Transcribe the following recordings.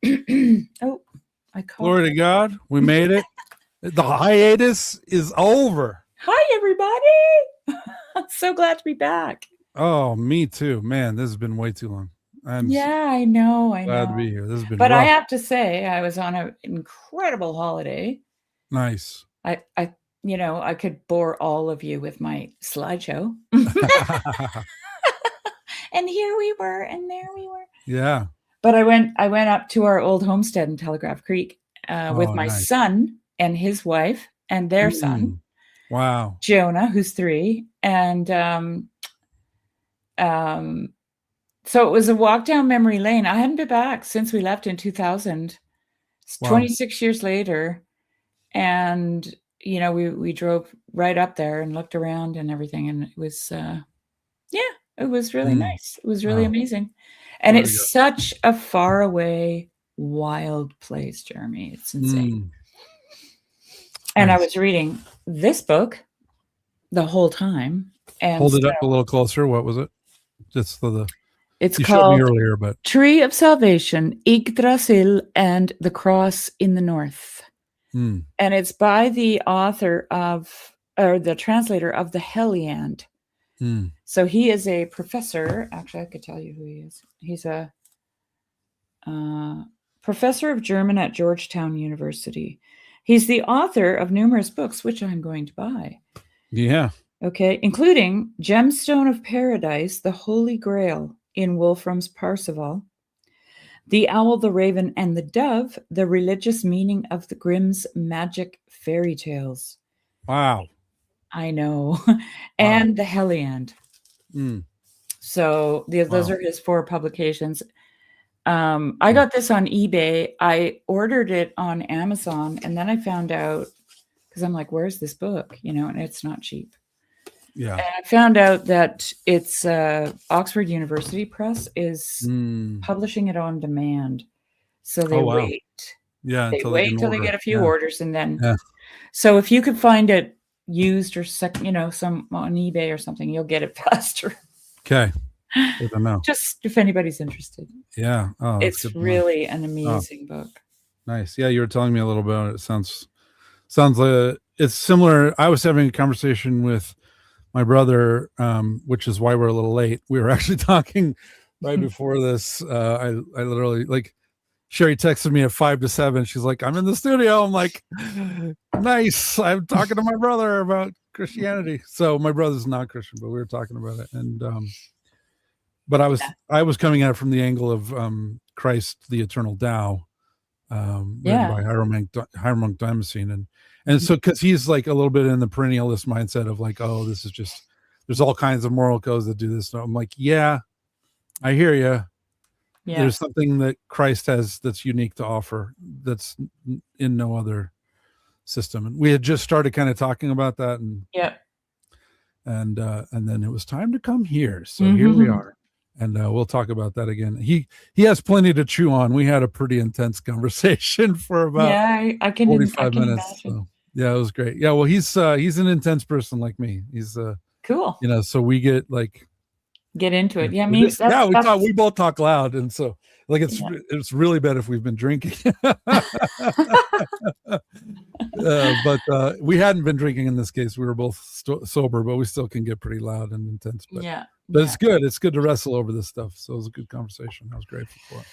Oh, I caught. Glory to God. We made it. The hiatus is over. Hi, everybody. I'm so glad to be back. Oh, me too. Man, this has been way too long. I'm Yeah, I know. glad to be here. This has been But I rough. have to say, I was on an incredible holiday. Nice. I could bore all of you with my slideshow. And here we were, and there we were. Yeah. But I went up to our old homestead in Telegraph Creek with my nice. son and his wife and their son. Wow. Jonah, who's 3. And so it was a walk down memory lane. I hadn't been back since we left in 2000. It's 26 years later. And, we drove right up there and looked around and everything. And it was, it was really nice. It was really amazing. And it's such a far away, wild place, Jeremy. It's insane. And nice. I was reading this book the whole time. And hold it up a little closer. What was it? Just for the... It's you called showed me earlier, but... Tree of Salvation, Yggdrasil and the Cross in the North. And it's by the author or the translator of the Heliand. So he is a professor. Actually, I could tell you who he is. He's a professor of German at Georgetown University. He's the author of numerous books, which I'm going to buy. Yeah. Okay, including Gemstone of Paradise, The Holy Grail in Wolfram's Parzival, The Owl, the Raven, and the Dove, The Religious Meaning of the Grimm's Magic Fairy Tales. Wow. I know. And The Heliand. So those are his 4 publications. I got this on eBay. I ordered it on Amazon, and then I found out, because I'm like, where's this book? And it's not cheap. Yeah. And I found out that it's Oxford University Press is publishing it on demand. So they wait. Yeah. They wait until they get a few orders, and then. Yeah. So if you could find it used or some on eBay or something, you'll get it faster. Okay. I don't know. Just if anybody's interested. Yeah. Oh, it's really an amazing book. Nice. Yeah, you were telling me a little about it. It sounds like it's similar. I was having a conversation with my brother, which is why we're a little late. We were actually talking right before this. I literally, like, Sherry texted me at 5 to 7. She's like, I'm in the studio. I'm like, nice. I'm talking to my brother about Christianity. So my brother's not Christian, but we were talking about it. And but I was coming at it from the angle of Christ, the Eternal Tao, written by Hieromonk Damascene. And so, because he's like a little bit in the perennialist mindset of like, oh, this is just, there's all kinds of moral codes that do this. So I'm like, yeah, I hear you. Yeah. There's something that Christ has that's unique to offer that's in no other system. And we had just started kind of talking about that. And and then it was time to come here. So here we are. And we'll talk about that again. He has plenty to chew on. We had a pretty intense conversation for about I can 45 minutes. So, yeah, it was great. Yeah, well, he's an intense person like me. He's cool. So we get like get into it. Yeah, we both talk loud, and so like it's really bad if we've been drinking. But we hadn't been drinking in this case. We were both sober, but we still can get pretty loud and intense. But it's good. It's good to wrestle over this stuff. So it was a good conversation. I was grateful for it.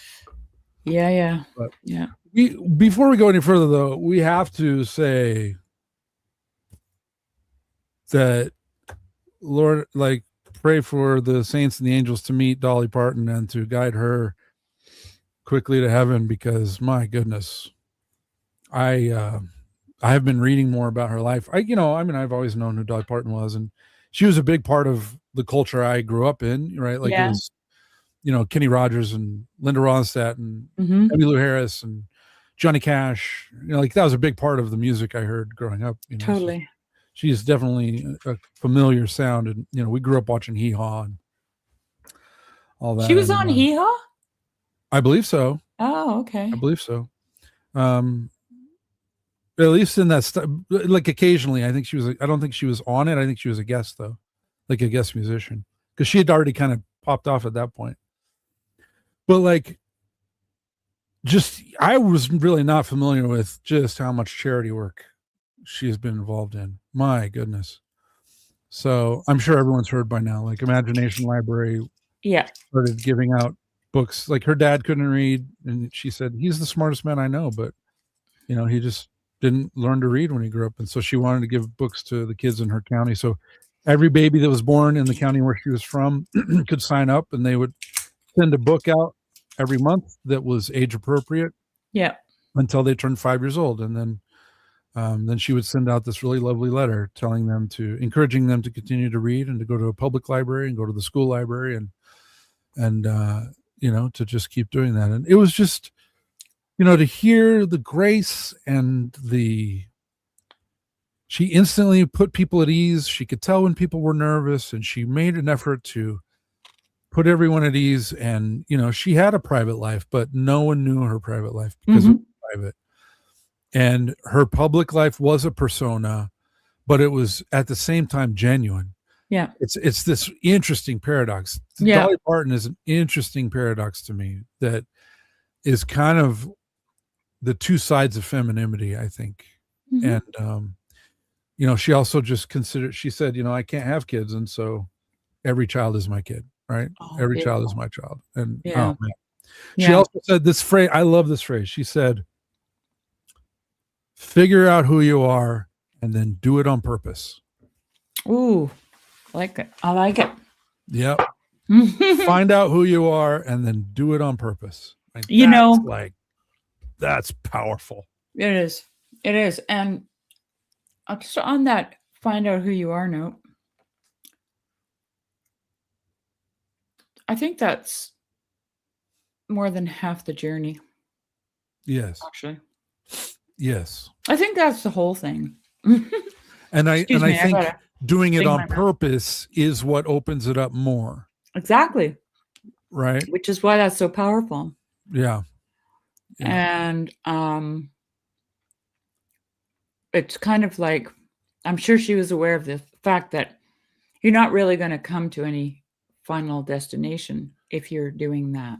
Yeah. But before we go any further, though, we have to say that, Lord, like, pray for the saints and the angels to meet Dolly Parton and to guide her quickly to heaven, because my goodness, I have been reading more about her life. I've always known who Dolly Parton was, and she was a big part of the culture I grew up in, right? Like it was, Kenny Rogers and Linda Ronstadt and Emmylou Harris and Johnny Cash. Like that was a big part of the music I heard growing up. Totally. So she's definitely a familiar sound, and we grew up watching Hee Haw and all that. She was on Hee Haw? I believe so. Oh, okay. I believe so. At least in that like occasionally, I think she was. I don't think she was on it. I think she was a guest though, like a guest musician, because she had already kind of popped off at that point. But like, I was really not familiar with just how much charity work she has been involved in. My goodness. So I'm sure everyone's heard by now, like Imagination Library Yeah. started giving out books. Like her dad couldn't read, and she said, he's the smartest man I know, but he just didn't learn to read when he grew up. And so she wanted to give books to the kids in her county. So every baby that was born in the county where she was from could sign up, and they would send a book out every month that was age appropriate. Yeah. Until they turned 5 years old. And then she would send out this really lovely letter encouraging them to continue to read and to go to a public library and go to the school library and to just keep doing that. And it was just, to hear the grace and she instantly put people at ease. She could tell when people were nervous, and she made an effort to put everyone at ease. And, she had a private life, but no one knew her private life because it was private. And her public life was a persona, but it was at the same time genuine. Yeah. It's this interesting paradox. Yeah. Dolly Parton is an interesting paradox to me that is kind of the two sides of femininity, I think. And, she also just she said, I can't have kids. And so every child is my kid, right? Every child is my child. And oh man. She also said this phrase. I love this phrase. She said, figure out who you are and then do it on purpose. Ooh, like it. I like it. Yep. Find out who you are and then do it on purpose. That's powerful. It is. It is. And just on that find out who you are note, I think that's more than half the journey. Yes. Actually. Yes. I think that's the whole thing. And I think doing it on purpose is what opens it up more. Exactly. Right. Which is why that's so powerful. Yeah. And it's kind of like, I'm sure she was aware of the fact that you're not really going to come to any final destination if you're doing that.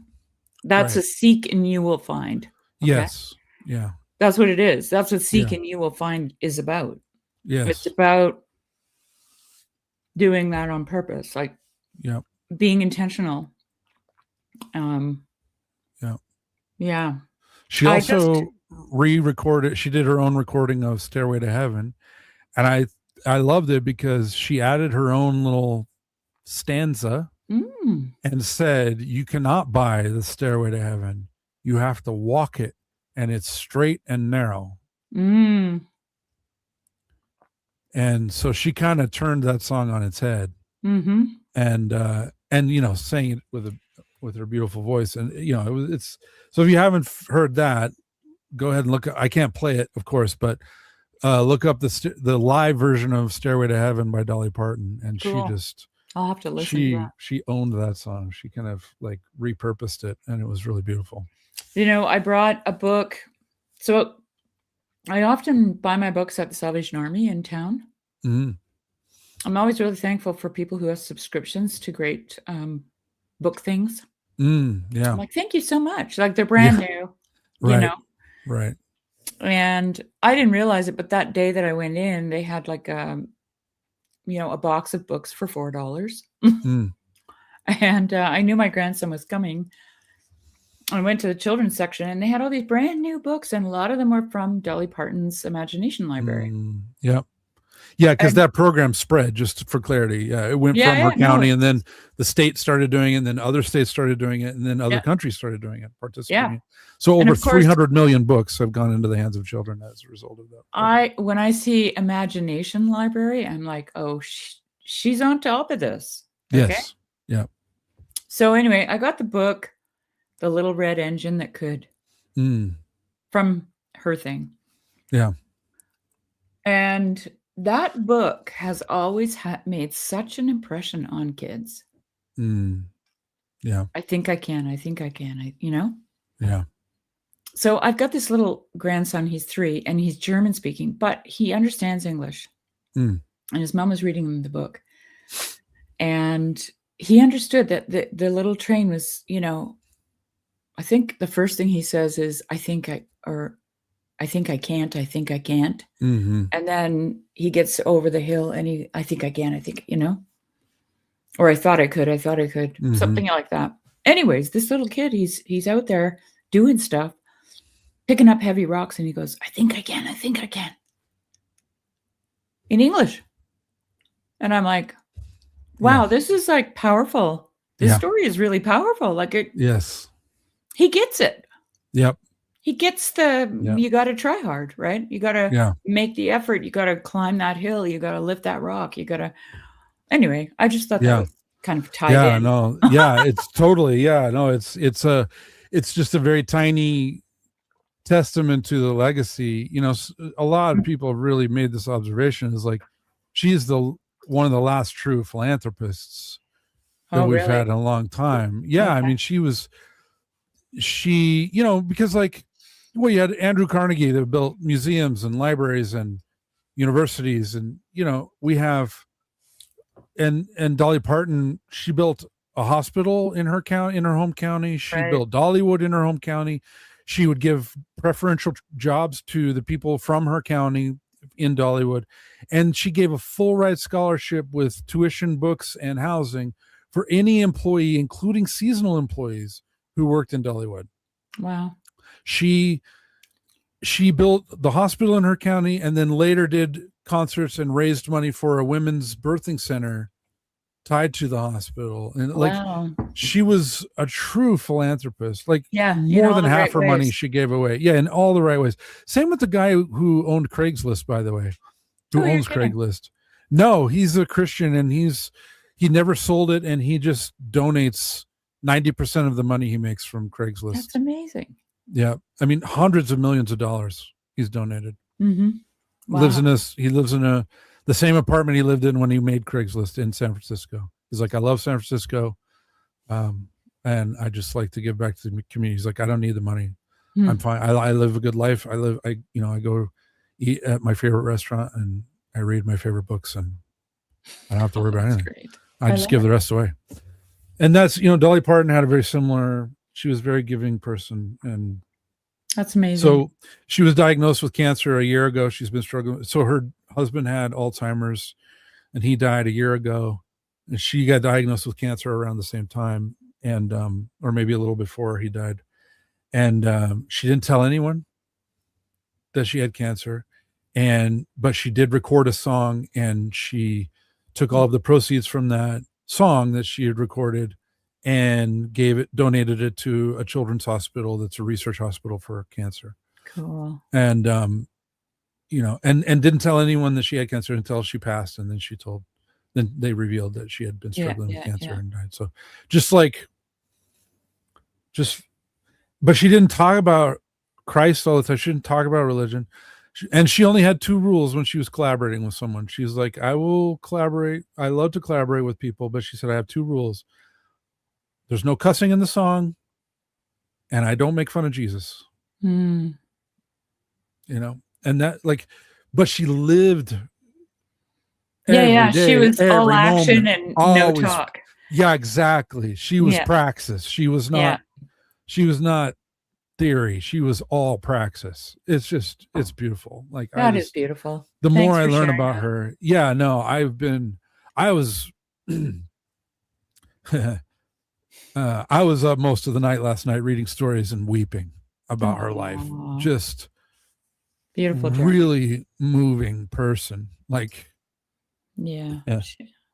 That's a seek and you will find. Okay? Yes. Yeah. That's what it is. That's what seek and you will find is about. Yes. It's about doing that on purpose, like being intentional. Yeah. She also re-recorded. She did her own recording of Stairway to Heaven, and I loved it because she added her own little stanza and said, "You cannot buy the Stairway to Heaven. You have to walk it, and it's straight and narrow." And so she kind of turned that song on its head, and sang it with her beautiful voice. And it's so if you haven't heard that, go ahead and look. I can't play it, of course, but look up the live version of Stairway to Heaven by Dolly Parton, and cool. I'll have to listen to that. She owned that song. She kind of like repurposed it, and it was really beautiful. I brought a book. So I often buy my books at the Salvation Army in town. I'm always really thankful for people who have subscriptions to great book things. Yeah. I'm like, thank you so much. Like they're brand new, right. Right. And I didn't realize it, but that day that I went in, they had like a box of books for $4. And I knew my grandson was coming. I went to the children's section and they had all these brand new books, and a lot of them were from Dolly Parton's Imagination Library. Yep. Yeah, because that program spread, just for clarity. Yeah, it went from her county, and then the state started doing it, and then other states started doing it, and then other countries started doing it, participating. Yeah. So over 300 million books have gone into the hands of children as a result of that. When I see Imagination Library, I'm like, oh, she's on top of this. Okay? Yes. Yeah. So anyway, I got the book, The Little Red Engine That Could, from her thing. Yeah. And that book has always made such an impression on kids. Yeah. I think I can. Yeah. So I've got this little grandson, he's 3, and he's German speaking, but he understands English. And his mom was reading him the book. And he understood that the little train was, I think the first thing he says is, I think I think I can't, I think I can't. Mm-hmm. And then he gets over the hill and I think I can, I think, or I thought I could, Mm-hmm. something like that. Anyways, this little kid, he's out there doing stuff, picking up heavy rocks, and he goes, I think I can, I think I can. In English. And I'm like, wow, this is like powerful. This story is really powerful. Like Yes. He gets it. Yep. He gets you got to try hard, right? You got to make the effort. You got to climb that hill. You got to lift that rock. You got to, anyway, I just thought that was kind of tied in. Yeah, no. Yeah, it's totally, no, it's just a very tiny testament to the legacy. A lot of people have really made this observation is like, she's one of the last true philanthropists that we've had in a long time. Yeah. Okay. I mean, because like, well, you had Andrew Carnegie that built museums and libraries and universities, and we have, and Dolly Parton, she built a hospital in her home county. She built Dollywood in her home county. She would give preferential jobs to the people from her county in Dollywood, and she gave a full ride scholarship with tuition, books, and housing for any employee, including seasonal employees who worked in Dollywood. Wow. She built the hospital in her county, and then later did concerts and raised money for a women's birthing center tied to the hospital. And like, she was a true philanthropist, like more than half her money she gave away. Yeah. In all the right ways. Same with the guy who owned Craigslist, by the way, who owns Craigslist. No, he's a Christian, and he never sold it. And he just donates 90% of the money he makes from Craigslist. That's amazing. Yeah. I mean, hundreds of millions of dollars he's donated. Mm-hmm. Wow. He lives in the same apartment he lived in when he made Craigslist in San Francisco. He's like, I love San Francisco. And I just like to give back to the community. He's like, I don't need the money. I'm fine. I live a good life. I go eat at my favorite restaurant, and I read my favorite books, and I don't have to worry about anything. Great. I just give the rest away. And that's, Dolly Parton had a very similar, she was a very giving person, and that's amazing. So she was diagnosed with cancer a year ago. She's been struggling. So her husband had Alzheimer's, and he died a year ago, and she got diagnosed with cancer around the same time, and or maybe a little before he died. And she didn't tell anyone that she had cancer, but she did record a song, and she took all of the proceeds from that song that she had recorded and donated it to a children's hospital that's a research hospital for cancer. Cool. And and didn't tell anyone that she had cancer until she passed, and then they revealed that she had been struggling with cancer and died. So but she didn't talk about Christ all the time. She didn't talk about religion. And she only had 2 rules when she was collaborating with someone. She's like, I will collaborate. I love to collaborate with people, but she said, I have 2 rules. There's no cussing in the song, and I don't make fun of Jesus. Mm. And that, like, but she lived. Day, she was all action and always, no talk. Yeah, exactly. She was praxis. She was not. She was not theory. She was all praxis. It's beautiful. Like, that is beautiful. The more I learn about her, I was. I was up most of the night last night reading stories and weeping about her life. Just beautiful, really moving person. Like,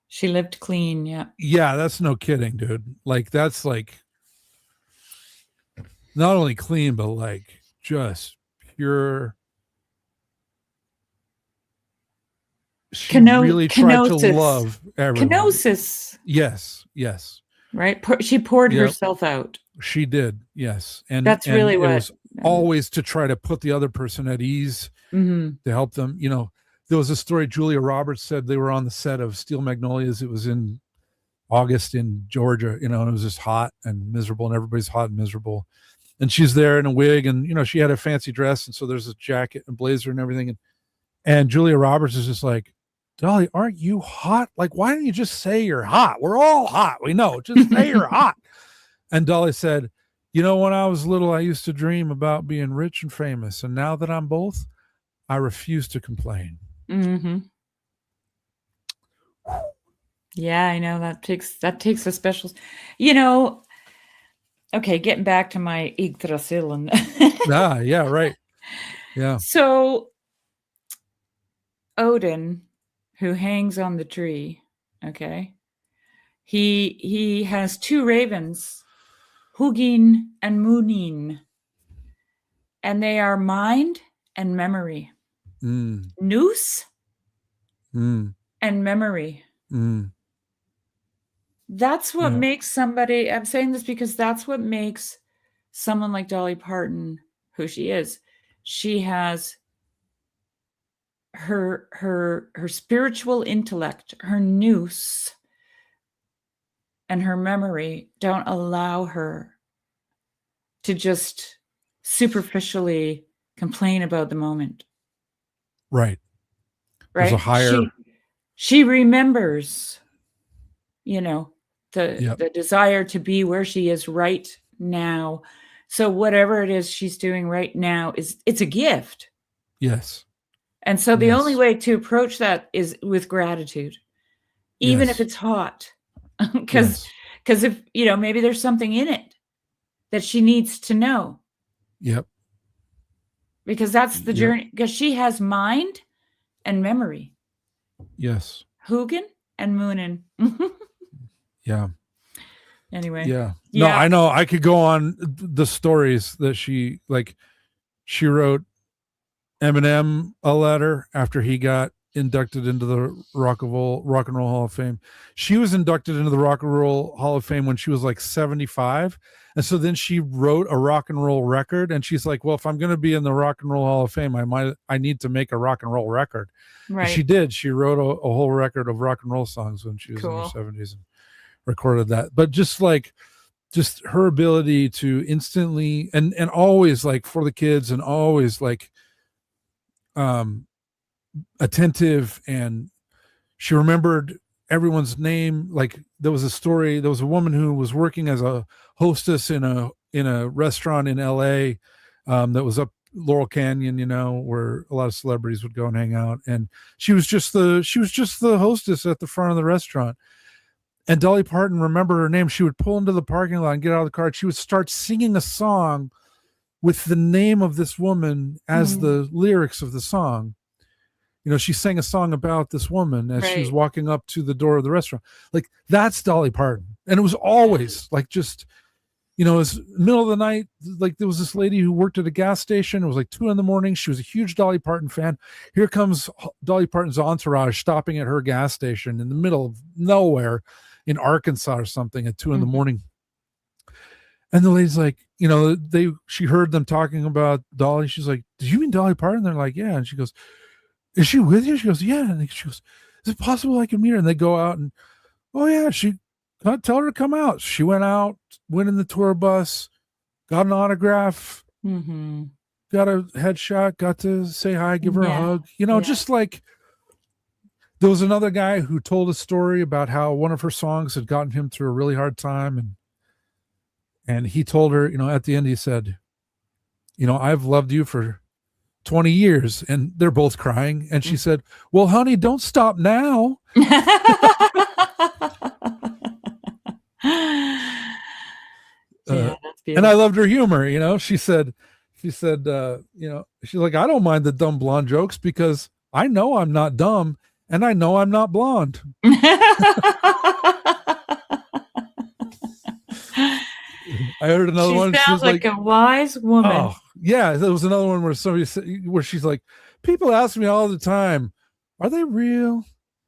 she lived clean. Yeah, that's no kidding, dude. Like, that's like not only clean, but like just pure. She really tried to love everyone. Kenosis. Yes. Right. She poured herself out. She did. Yes. And that's really it what was always to try to put the other person at ease, to help them. There was a story Julia Roberts said. They were on the set of Steel Magnolias. It was in August in Georgia, and it was just hot and miserable, and everybody's hot and miserable. And she's there in a wig, and, she had a fancy dress. And so there's a jacket and blazer and everything. And Julia Roberts is just like, Dolly, aren't you hot? Like, why don't you just say you're hot? We're all hot. We know. Just say you're hot. And Dolly said, You know, when I was little, I used to dream about being rich and famous. And now that I'm both, I refuse to complain. Mm-hmm. Yeah, I know that takes a special, you know. Okay, getting back to my Yggdrasil. Ah, yeah, right. Yeah. So Odin, who hangs on the tree, okay, he has two ravens, Hugin and Munin, and they are mind and memory. Mm, Nous mm, and memory. mm. That's what Yeah. makes somebody, I'm saying this because that's what makes someone like Dolly Parton who she is. She has her spiritual intellect, her nous, and her memory don't allow her to just superficially complain about the moment. Right. There's a Right? higher. She remembers, you know, Yep. the desire to be where she is right now. So whatever it is she's doing right now it's a gift. Yes. And so the only Yes. way to approach that is with gratitude, even if Yes. it's hot. Because Yes. if, maybe there's something in it that she needs to know, Yep. because that's the Yep. journey, because she has mind and memory. Yes. Hugin and Moonin. Yeah. Anyway. Yeah. No, Yeah. I know. I could go on the stories that she wrote Eminem a letter after he got inducted into the Rock and Roll Hall of Fame. She was inducted into the Rock and Roll Hall of Fame when she was like 75. And so then she wrote a rock and roll record, and she's like, well, if I'm going to be in the Rock and Roll Hall of Fame, I need to make a rock and roll record. And she Right. did. She wrote a whole record of rock and roll songs when she was in her Cool. 70s and recorded that. But just her ability to instantly and always like for the kids, and always like attentive, and she remembered everyone's name. Like there was a woman who was working as a hostess in a restaurant in LA that was up Laurel Canyon, where a lot of celebrities would go and hang out, and she was just the hostess at the front of the restaurant. And Dolly Parton remembered her name. She would pull into the parking lot and get out of the car. She would start singing a song with the name of this woman as the lyrics of the song. She sang a song about this woman as she was Right. walking up to the door of the restaurant. Like, that's Dolly Parton. And it was always like, just, it was middle of the night. Like, there was this lady who worked at a gas station. It was like 2 a.m. She was a huge Dolly Parton fan. Here comes Dolly Parton's entourage stopping at her gas station in the middle of nowhere in Arkansas or something at 2 a.m. And the lady's like, she heard them talking about Dolly. She's like, did you mean Dolly Parton? They're like, yeah. And she goes, is she with you? She goes, yeah. And she goes, is it possible I can meet her? And they go out and, oh yeah, tell her to come out. She went out, went in the tour bus, got an autograph, got a headshot, got to say hi, give her a hug. Just like, there was another guy who told a story about how one of her songs had gotten him through a really hard time. And he told her, at the end, he said, I've loved you for 20 years. And they're both crying. And she said, well, honey, don't stop now. That's beautiful. And I loved her humor. She said, she's like, I don't mind the dumb blonde jokes because I know I'm not dumb and I know I'm not blonde. I heard another one. She sounds like a wise woman. Oh, yeah. There was another one where she's like, people ask me all the time, are they real?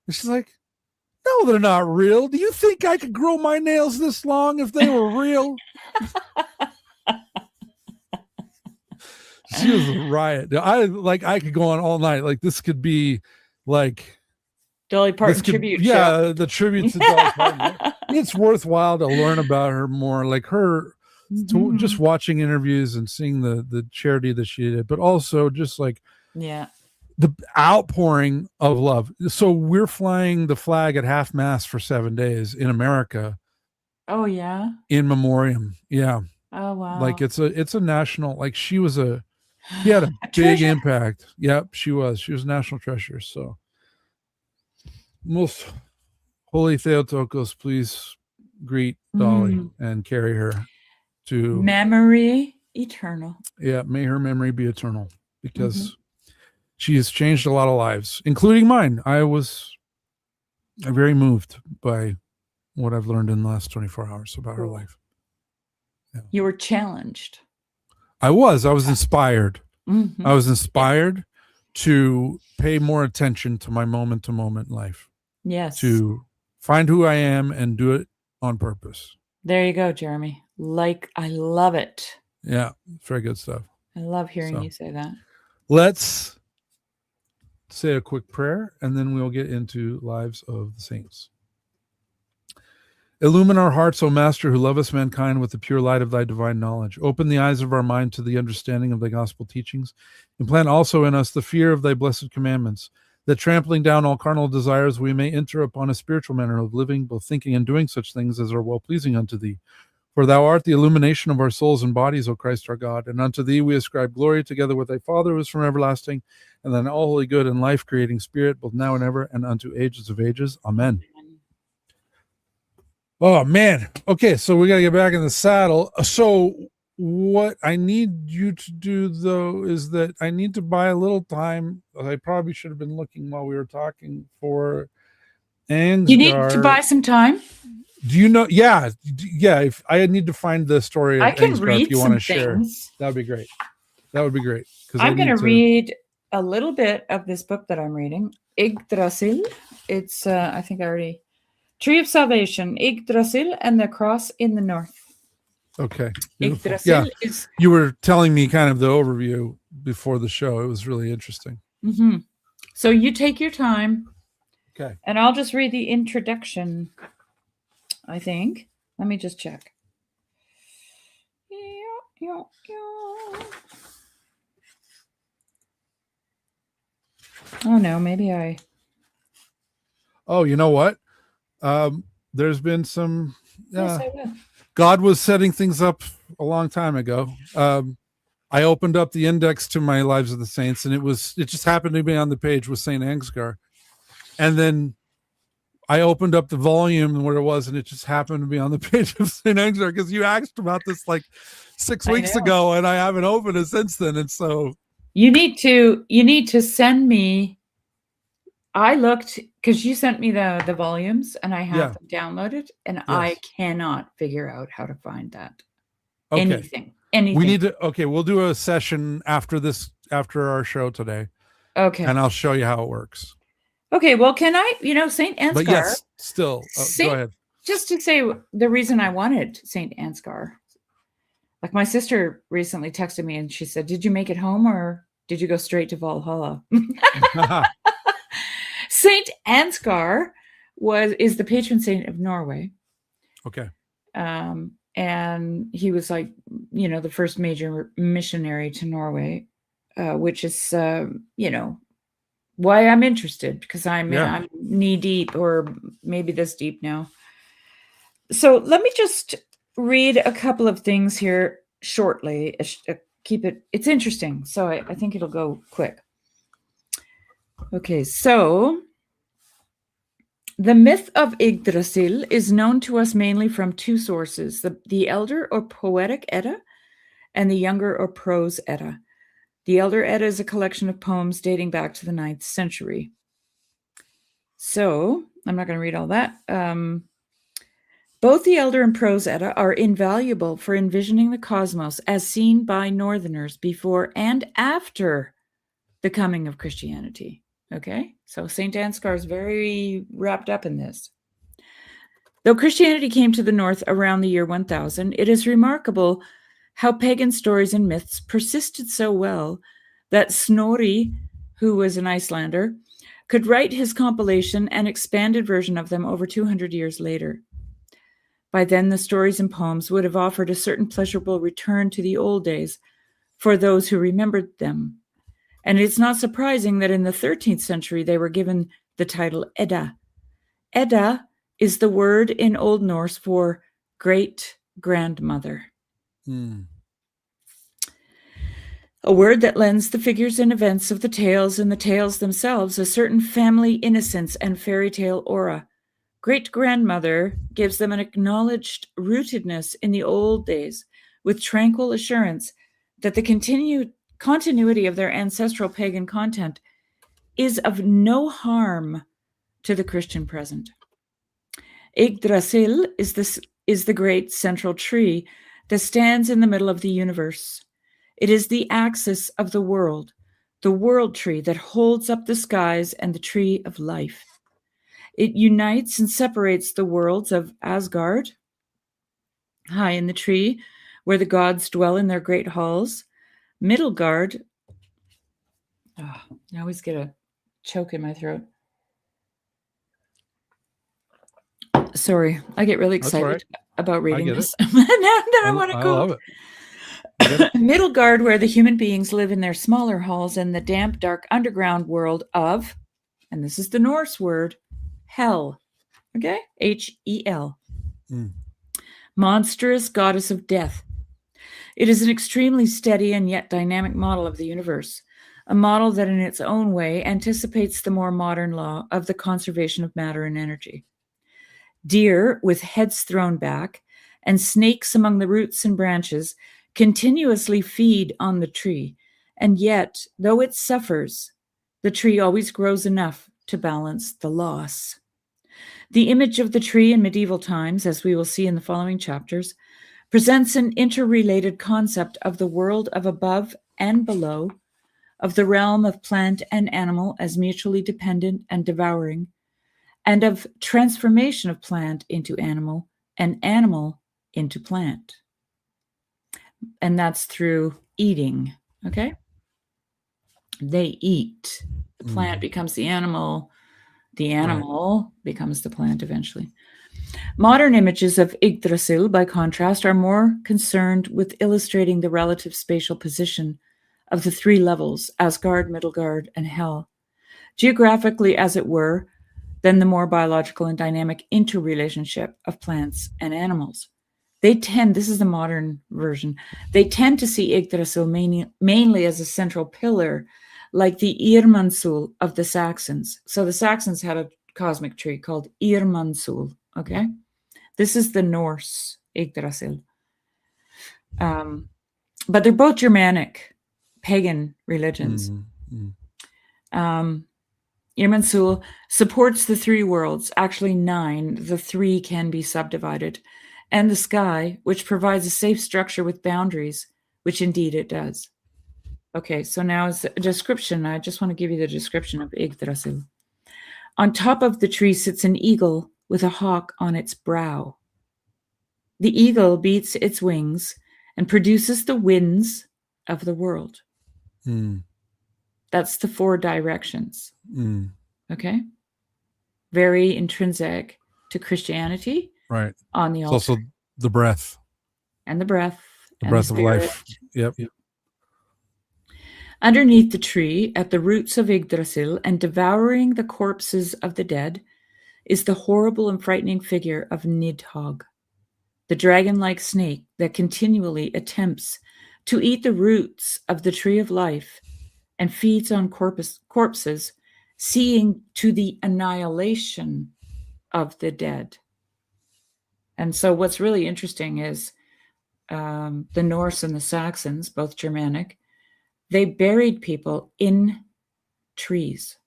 And she's like, no, they're not real. Do you think I could grow my nails this long if they were real? She was a riot. I could go on all night. Like, this could be like Dolly Parton tribute show. Yeah, the tribute to Dolly Parton. It's worthwhile to learn about her more. Like her, just watching interviews and seeing the charity that she did, but also just like the outpouring of love. So we're flying the flag at half-mast for 7 days in America. Oh yeah, in memoriam. Yeah. Oh, Like wow. it's a national, like she had a A big treasure. impact. Yep, she was a national treasure. So most holy Theotokos, please greet Dolly Mm. and carry her to, Memory eternal. yeah, may her memory be eternal, Hmm. because she has changed a lot of lives, including mine. I was very moved by what I've learned in the last 24 hours about her Cool. life. Yeah. You were challenged. I was inspired. Hmm. I was Yeah. inspired to pay more attention to my moment to moment life, Yes. to find who I am and do it on purpose. There you go, Jeremy. Like, I love it. Yeah, very good stuff. I love hearing So you say that. let's say a quick prayer and then we'll get into Lives of the Saints. Illumine our hearts, O Master, who lovest mankind with the pure light of thy divine knowledge. Open the eyes of our mind to the understanding of thy gospel teachings. Implant also in us the fear of thy blessed commandments, that trampling down all carnal desires, we may enter upon a spiritual manner of living, both thinking and doing such things as are well-pleasing unto thee. For thou art the illumination of our souls and bodies, O Christ our God, and unto thee we ascribe glory together with thy Father who is from everlasting, and thine all holy good and life-creating Spirit, both now and ever, and unto ages of ages. Amen. Oh man. Okay, so we got to get back in the saddle. So what I need you to do though is that I need to buy a little time. I probably should have been looking while we were talking for You need to buy Anksgar. some time. Do you know? Yeah, yeah. If I need to find the story I of can Anksgar, if read you want some to share, things. that would be great. That would be great because I I'm going need to to. read a little bit of this book that I'm reading, Yggdrasil. It's, I think I already, Tree of Salvation, Yggdrasil and the Cross in the North. Okay, beautiful. Yggdrasil Yeah, is. you were telling me kind of the overview before the show. It was really interesting. Mm-hmm. So you take your time. Okay. And I'll just read the introduction, I think. Let me just check. Oh no, maybe I. Oh, you know what? There's been some. Yes, I will. God was setting things up a long time ago. I opened up the index to my Lives of the Saints, and it just happened to be on the page with Saint Anksgar, and then I opened up the volume where it was, and it just happened to be on the page of Saint Anksgar, because you asked about this like 6 weeks ago, and I haven't opened it since then, and so you need to send me. I looked because you sent me the volumes, and I have them downloaded, and I cannot figure out how to find that. Okay. Anything. We need to. Okay, we'll do a session after our show today. Okay. And I'll show you how it works. Okay. Well, can I? Saint Anskar. But yes, still, go ahead. Just to say, the reason I wanted Saint Anskar, like my sister recently texted me and she said, "Did you make it home or did you go straight to Valhalla?" Saint Anskar is the patron saint of Norway. Okay. And he was like, the first major missionary to Norway, which is, why I'm interested, because I'm knee deep, or maybe this deep now. So let me just read a couple of things here shortly. It's interesting. So I think it'll go quick. Okay, so the myth of Yggdrasil is known to us mainly from two sources, the Elder or Poetic Edda and the Younger or Prose Edda. The Elder Edda is a collection of poems dating back to the 9th century. So I'm not going to read all that. Both the Elder and Prose Edda are invaluable for envisioning the cosmos as seen by Northerners before and after the coming of Christianity. Okay, so St. Anskar is very wrapped up in this. Though Christianity came to the north around the year 1000, it is remarkable how pagan stories and myths persisted so well that Snorri, who was an Icelander, could write his compilation and expanded version of them over 200 years later. By then, the stories and poems would have offered a certain pleasurable return to the old days for those who remembered them. And it's not surprising that in the 13th century, they were given the title Edda. Edda is the word in Old Norse for great grandmother. A word that lends the figures and events of the tales and the tales themselves a certain family innocence and fairy tale aura. Great-grandmother gives them an acknowledged rootedness in the old days, with tranquil assurance that the continuity of their ancestral pagan content is of no harm to the Christian present. Yggdrasil is the great central tree that stands in the middle of the universe. It is the axis of the world tree that holds up the skies and the tree of life. It unites and separates the worlds of Asgard, high in the tree, where the gods dwell in their great halls. Middlegard, I always get a choke in my throat. Sorry, I get really excited about reading this. now I want to go. I love it. Middlegard, where the human beings live in their smaller halls, and the damp, dark underground world of, and this is the Norse word, Hel. Okay? Hel. Monstrous goddess of death. It is an extremely steady and yet dynamic model of the universe, a model that in its own way anticipates the more modern law of the conservation of matter and energy. Deer with heads thrown back and snakes among the roots and branches continuously feed on the tree, and yet, though it suffers, the tree always grows enough to balance the loss. The image of the tree in medieval times, as we will see in the following chapters, presents an interrelated concept of the world of above and below, of the realm of plant and animal as mutually dependent and devouring, and of transformation of plant into animal and animal into plant. And that's through eating, okay? They eat. The plant becomes the animal becomes the plant eventually. Modern images of Yggdrasil, by contrast, are more concerned with illustrating the relative spatial position of the three levels, Asgard, Middlegard, and Hel, geographically, as it were, than the more biological and dynamic interrelationship of plants and animals. This is the modern version, they tend to see Yggdrasil mainly as a central pillar, like the Irmansul of the Saxons. So the Saxons had a cosmic tree called Irmansul, okay? This is the Norse Yggdrasil. But they're both Germanic, pagan religions. Irmansul supports the three worlds, actually 9. The 3 can be subdivided. And the sky, which provides a safe structure with boundaries, which indeed it does. Okay, so now is a description. I just want to give you the description of Yggdrasil. On top of the tree sits an eagle with a hawk on its brow. The eagle beats its wings and produces the winds of the world. That's the 4 directions. Okay? Very intrinsic to Christianity. Right. On the it's altar. Also the breath. And the breath. The breath of life. Yep. Underneath the tree, at the roots of Yggdrasil, and devouring the corpses of the dead, is the horrible and frightening figure of Nidhogg, the dragon-like snake that continually attempts to eat the roots of the tree of life and feeds on corpses, seeing to the annihilation of the dead. And so what's really interesting is the Norse and the Saxons, both Germanic, they buried people in trees.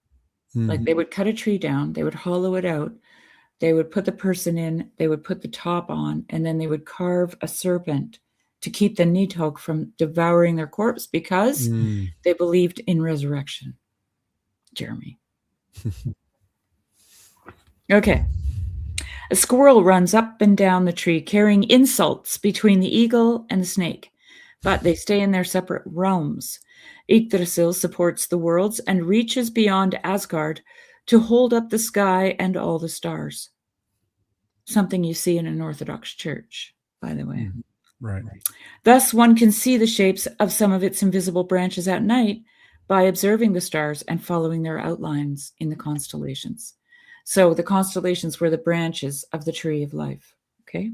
Like they would cut a tree down, they would hollow it out, they would put the person in, they would put the top on, and then they would carve a serpent to keep the Nidhogg from devouring their corpse because they believed in resurrection. Jeremy. Okay. A squirrel runs up and down the tree carrying insults between the eagle and the snake, but they stay in their separate realms. Yggdrasil supports the worlds and reaches beyond Asgard to hold up the sky and all the stars. Something you see in an Orthodox church, by the way. Right. Thus, one can see the shapes of some of its invisible branches at night by observing the stars and following their outlines in the constellations. So the constellations were the branches of the tree of life. Okay.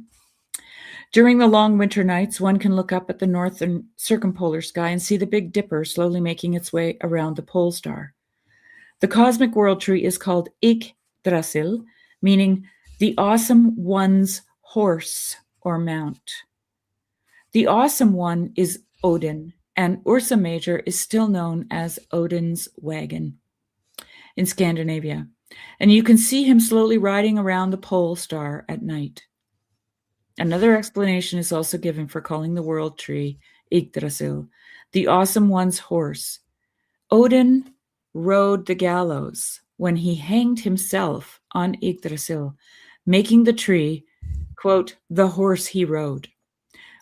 During the long winter nights, one can look up at the northern circumpolar sky and see the Big Dipper slowly making its way around the pole star. The cosmic world tree is called Yggdrasil, meaning the awesome one's horse or mount. The awesome one is Odin, and Ursa Major is still known as Odin's wagon in Scandinavia. And you can see him slowly riding around the pole star at night. Another explanation is also given for calling the world tree Yggdrasil, the awesome one's horse. Odin rode the gallows when he hanged himself on Yggdrasil, making the tree, quote, the horse he rode,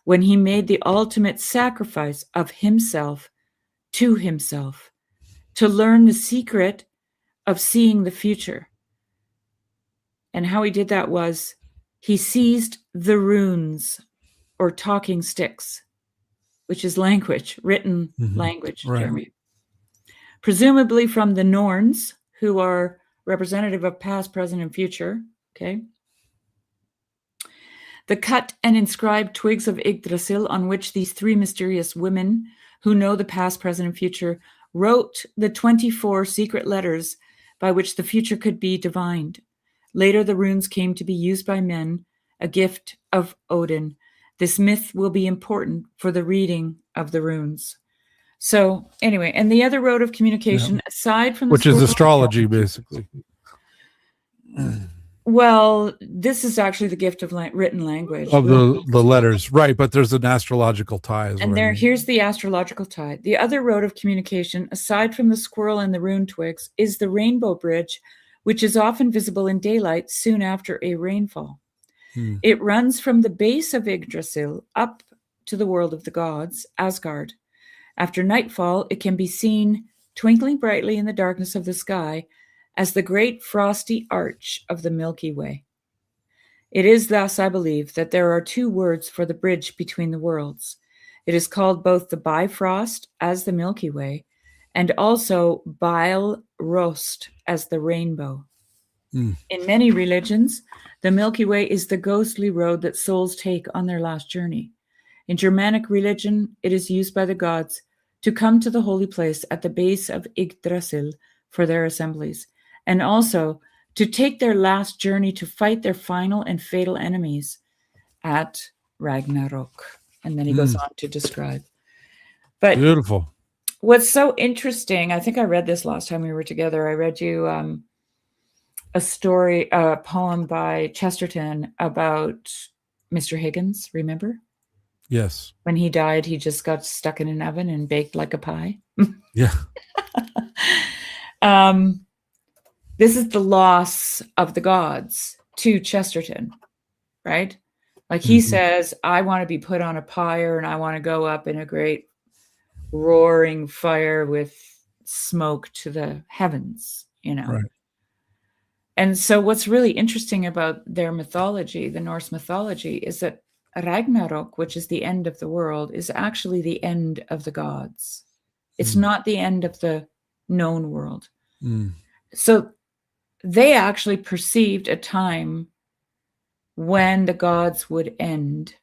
when he made the ultimate sacrifice of himself to himself to learn the secret of seeing the future. And how he did that was he seized the runes or talking sticks, which is language, written language, Right. Jeremy. Presumably from the Norns, who are representative of past, present, and future. Okay. The cut and inscribed twigs of Yggdrasil on which these three mysterious women who know the past, present, and future wrote the 24 secret letters by which the future could be divined. Later, the runes came to be used by men, a gift of Odin. This myth will be important for the reading of the runes. So anyway, and the other road of communication, aside from the which is astrology, basically. Well, this is actually the gift of written language. Of the letters, right, but there's an astrological tie. And here's the astrological tie. The other road of communication, aside from the squirrel and the rune twigs, is the rainbow bridge, which is often visible in daylight soon after a rainfall. It runs from the base of Yggdrasil up to the world of the gods, Asgard. After nightfall, it can be seen twinkling brightly in the darkness of the sky as the great frosty arch of the Milky Way. It is thus, I believe, that there are two words for the bridge between the worlds. It is called both the Bifrost as the Milky Way and also Bile Rost as the rainbow. In many religions, the Milky Way is the ghostly road that souls take on their last journey. In Germanic religion, it is used by the gods to come to the holy place at the base of Yggdrasil for their assemblies, and also to take their last journey to fight their final and fatal enemies at Ragnarok. And then he goes on to describe. But beautiful. What's so interesting, I think I read this last time we were together. I read you a poem by Chesterton about Mr. Higgins, remember? Yes. When he died, he just got stuck in an oven and baked like a pie. Yeah. This is the loss of the gods to Chesterton, right? Like he says, I want to be put on a pyre and I want to go up in a great roaring fire with smoke to the heavens, you know? Right. And so what's really interesting about their mythology, the Norse mythology, is that Ragnarok, which is the end of the world, is actually the end of the gods. It's not the end of the known world. So they actually perceived a time when the gods would end.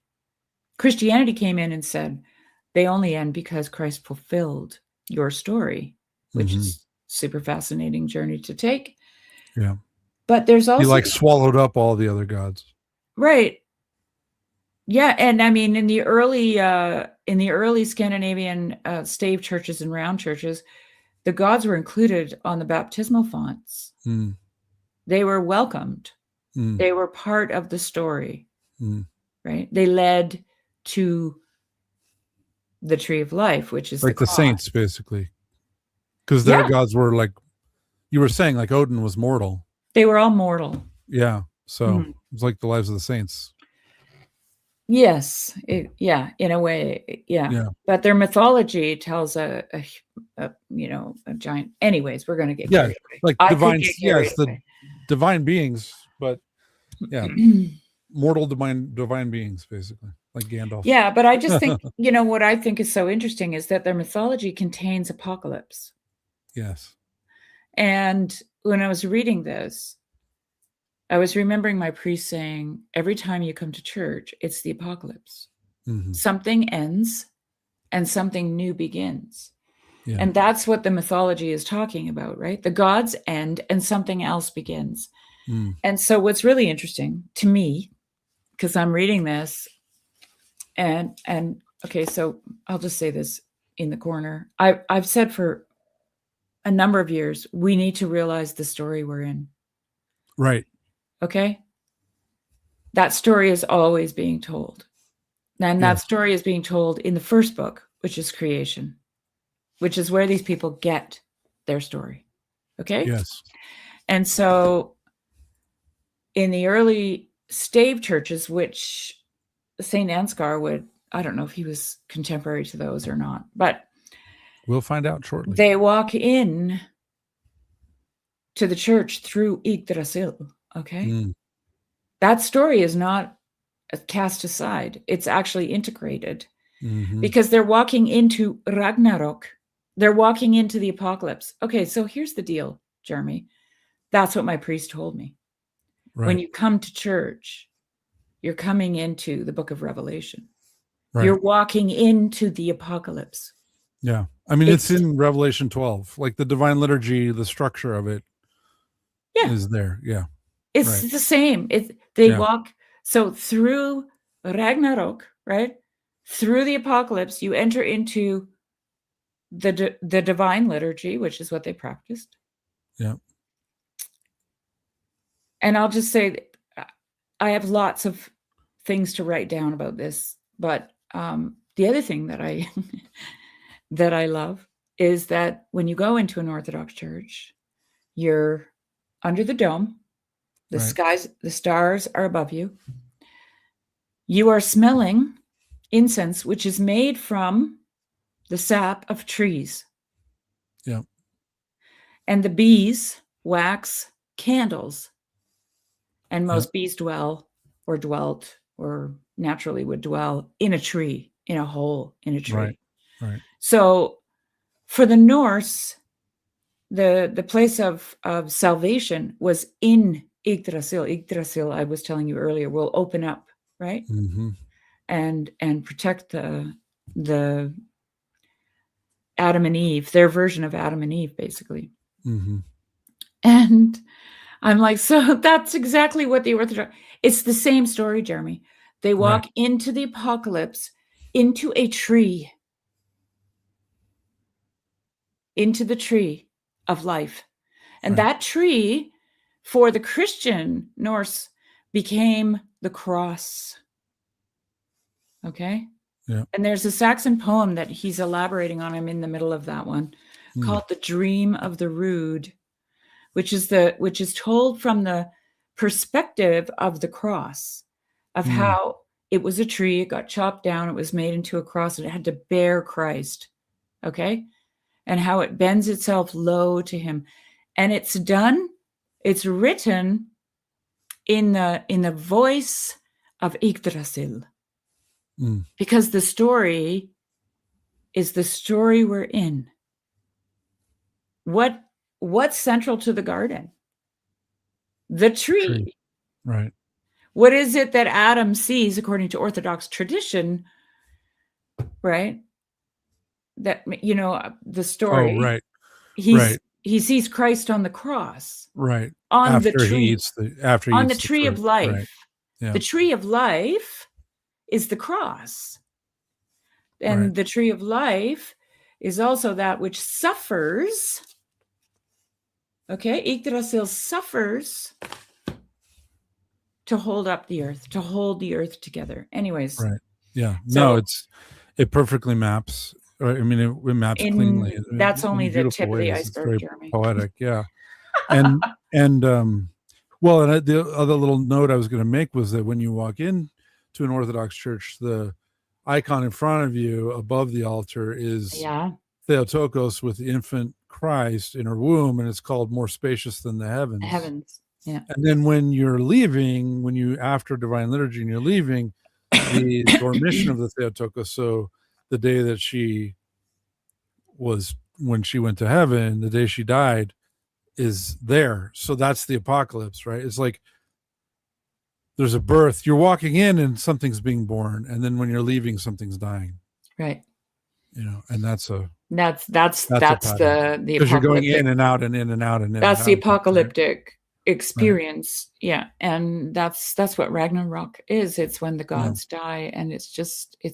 Christianity came in and said, they only end because Christ fulfilled your story, which is super fascinating journey to take. Yeah. But there's also... He swallowed up all the other gods. Right. Yeah, and I mean, in the early Scandinavian stave churches and round churches, the gods were included on the baptismal fonts. They were welcomed. They were part of the story, right? They led to the tree of life, which is like the saints, basically, because their gods were like you were saying, like Odin was mortal. They were all mortal. Yeah, so it was like the lives of the saints. Yes, in a way, yeah. But their mythology tells a giant. Anyways, we're going to get carried away. Like divine, the divine beings, but mortal divine beings, basically, like Gandalf. Yeah, but I just think what I think is so interesting is that their mythology contains apocalypse. Yes. And when I was reading this, I was remembering my priest saying, every time you come to church, it's the apocalypse. Mm-hmm. Something ends and something new begins. Yeah. And that's what the mythology is talking about, right? The gods end and something else begins. Mm. And so what's really interesting to me, because I'm reading this, and okay, so I'll just say this in the corner. I've said for a number of years, we need to realize the story we're in. Right. Okay? That story is always being told. And that story is being told in the first book, which is creation, which is where these people get their story. Okay? Yes. And so in the early stave churches, which St. Anksgar would, I don't know if he was contemporary to those or not, but we'll find out shortly. They walk in to the church through Yggdrasil. Okay? Mm. That story is not cast aside. It's actually integrated because they're walking into Ragnarok. They're walking into the apocalypse. Okay, so here's the deal, Jeremy. That's what my priest told me. Right. When you come to church, you're coming into the book of Revelation. Right. You're walking into the apocalypse. Yeah. I mean, it's in Revelation 12, like the divine liturgy, the structure of it is there. Yeah. It's the same. They walk, so through Ragnarok, right? Through the apocalypse, you enter into the divine liturgy, which is what they practiced. Yeah. And I'll just say, I have lots of things to write down about this, but the other thing that I that I love is that when you go into an Orthodox church, you're under the dome. The skies, the stars are above you. You are smelling incense, which is made from the sap of trees. Yeah. And the bees wax candles. And most bees dwell or dwelt or naturally would dwell in a tree, in a hole in a tree. Right. So for the Norse, the place of salvation was in Yggdrasil. Yggdrasil, I was telling you earlier, will open up, right? And protect the Adam and Eve, their version of Adam and Eve, basically. And I'm like, so that's exactly what the Orthodox, it's the same story, Jeremy. They walk into the apocalypse, into a tree, into the tree of life. And that tree for the Christian Norse became the cross. Okay? Yeah. And there's a Saxon poem that he's elaborating on. I'm in the middle of that one, called The Dream of the Rood, which is told from the perspective of the cross, of how it was a tree, it got chopped down, it was made into a cross, and it had to bear Christ. Okay? And how it bends itself low to him. And it's written in the voice of Yggdrasil. Because the story is the story we're in. What's central to the garden? The tree. Right. What is it that Adam sees according to Orthodox tradition, right? That, the story. Oh, right. He sees Christ on the cross. Right. On after the tree. He eats the on the tree of life. Right. Yeah. The tree of life is the cross. And the tree of life is also that which suffers. Okay, Yggdrasil suffers to hold up the earth, to hold the earth together. Anyways. Right. Yeah. So, no, it perfectly maps. I mean, it maps cleanly. That's only the tip of the It's iceberg, very Jeremy. poetic. Yeah. And well, and the other little note I was going to make was that when you walk in to an Orthodox church, the icon in front of you above the altar is Theotokos with the infant Christ in her womb, and it's called More Spacious Than the Heavens. Yeah. And then when you're leaving, after Divine Liturgy and you're leaving, the dormition of the Theotokos, so the day that when she went to heaven, the day she died, is there. So that's the apocalypse, right? It's like there's a birth. You're walking in and something's being born, and then when you're leaving, something's dying. Right. And that's a That's pattern, the because you're going apocalyptic. in and out and in and out and in and That's the out. apocalyptic Right. experience. Yeah. And that's what Ragnarok is. It's when the gods die, and it's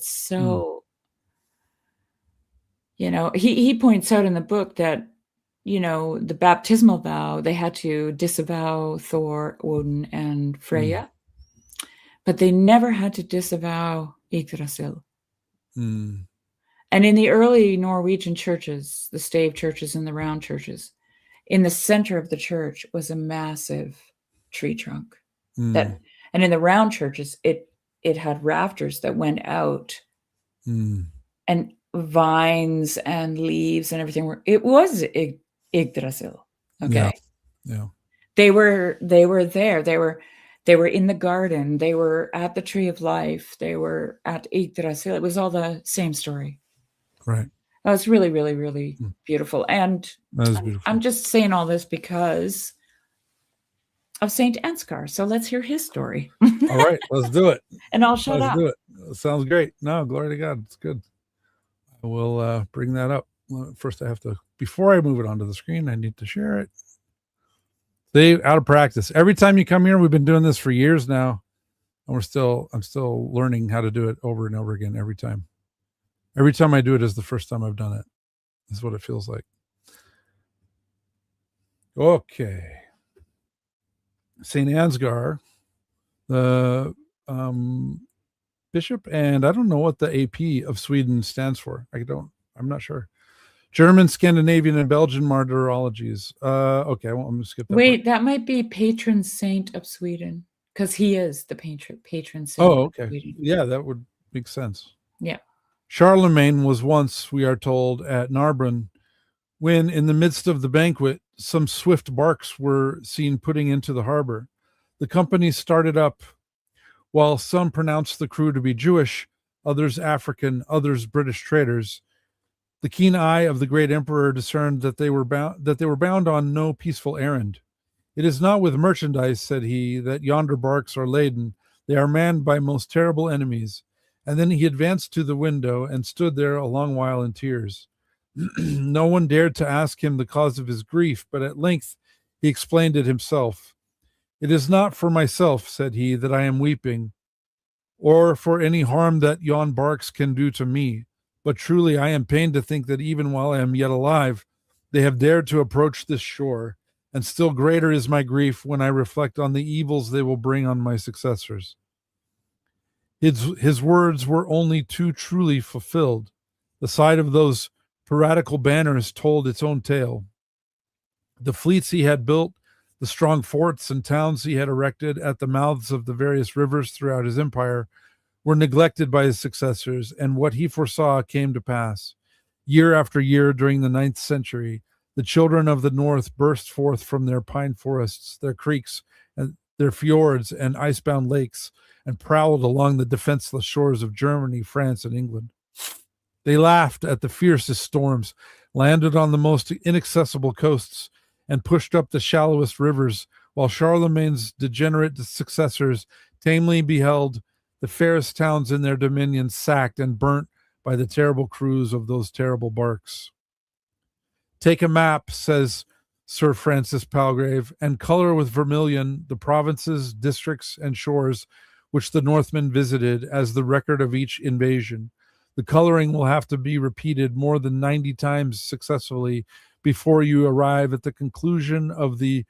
so, he points out in the book that, the baptismal vow, they had to disavow Thor, Odin, and Freya, but they never had to disavow Yggdrasil. And in the early Norwegian churches, the stave churches and the round churches, in the center of the church was a massive tree trunk. And in the round churches, it had rafters that went out, and vines and leaves and everything. It was Yggdrasil. Okay. Yeah. They were there. They were in the garden. They were at the tree of life. They were at Yggdrasil. It was all the same story. Right. Oh, it's really, really, really beautiful. And that is beautiful. I'm just saying all this because of Saint Anksgar. So let's hear his story. All right, let's do it. And I'll shut up. Let's do it. Sounds great. No, glory to God. It's good. I will bring that up. First, I have to, before I move it onto the screen, I need to share it. See, out of practice. Every time you come here, we've been doing this for years now, and I'm still learning how to do it over and over again every time. Every time I do it is the first time I've done it. That's what it feels like. Okay. St. Ansgar, the bishop, and I don't know what the AP of Sweden stands for. I'm not sure. German, Scandinavian, and Belgian martyrologies. Okay, I'm going to skip that. Wait, that might be patron saint of Sweden, because he is the patron saint. Oh, okay. Of Sweden. Yeah, that would make sense. Yeah. Charlemagne was once, we are told, at Narbonne, when in the midst of the banquet, some swift barks were seen putting into the harbor. The company started up. While some pronounced the crew to be Jewish, others African, others British traders, the keen eye of the great emperor discerned that they were bound on no peaceful errand. It is not with merchandise, said he, that yonder barks are laden. They are manned by most terrible enemies. And then he advanced to the window and stood there a long while in tears. No one dared to ask him the cause of his grief, but at length he explained it himself. It is not for myself, said he, that I am weeping, or for any harm that yon barks can do to me, but truly I am pained to think that even while I am yet alive, they have dared to approach this shore, and still greater is my grief when I reflect on the evils they will bring on my successors. His words were only too truly fulfilled. The sight of those piratical banners told its own tale. The fleets he had built, the strong forts and towns he had erected at the mouths of the various rivers throughout his empire were neglected by his successors, and what he foresaw came to pass. Year after year during the 9th century, the children of the north burst forth from their pine forests, their creeks, and their fjords and icebound lakes, and prowled along the defenseless shores of Germany, France, and England. They laughed at the fiercest storms, landed on the most inaccessible coasts, and pushed up the shallowest rivers, while Charlemagne's degenerate successors tamely beheld the fairest towns in their dominions sacked and burnt by the terrible crews of those terrible barks. Take a map, says Sir Francis Palgrave, and color with vermilion the provinces, districts, and shores which the Northmen visited as the record of each invasion. The coloring will have to be repeated more than 90 times successfully before you arrive at the conclusion of the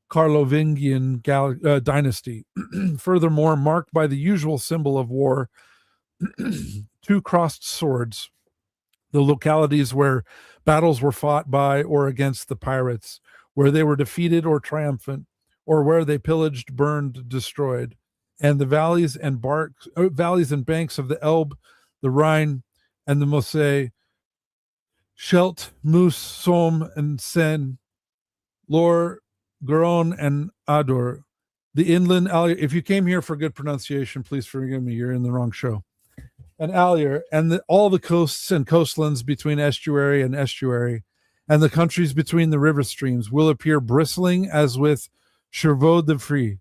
Carlovingian dynasty. Furthermore, marked by the usual symbol of war, 2 crossed swords, the localities where battles were fought by or against the pirates, where they were defeated or triumphant, or where they pillaged, burned, destroyed, and the valleys and banks of the Elbe, the Rhine, and the Moselle, Scheldt, Meuse, Somme, and Seine, Loire, Garonne, and Adour. The inland Allier. If you came here for good pronunciation, please forgive me. You're in the wrong show. And Allier, and all the coasts and coastlands between estuary and estuary, and the countries between the river streams will appear bristling as with chevaux de frise.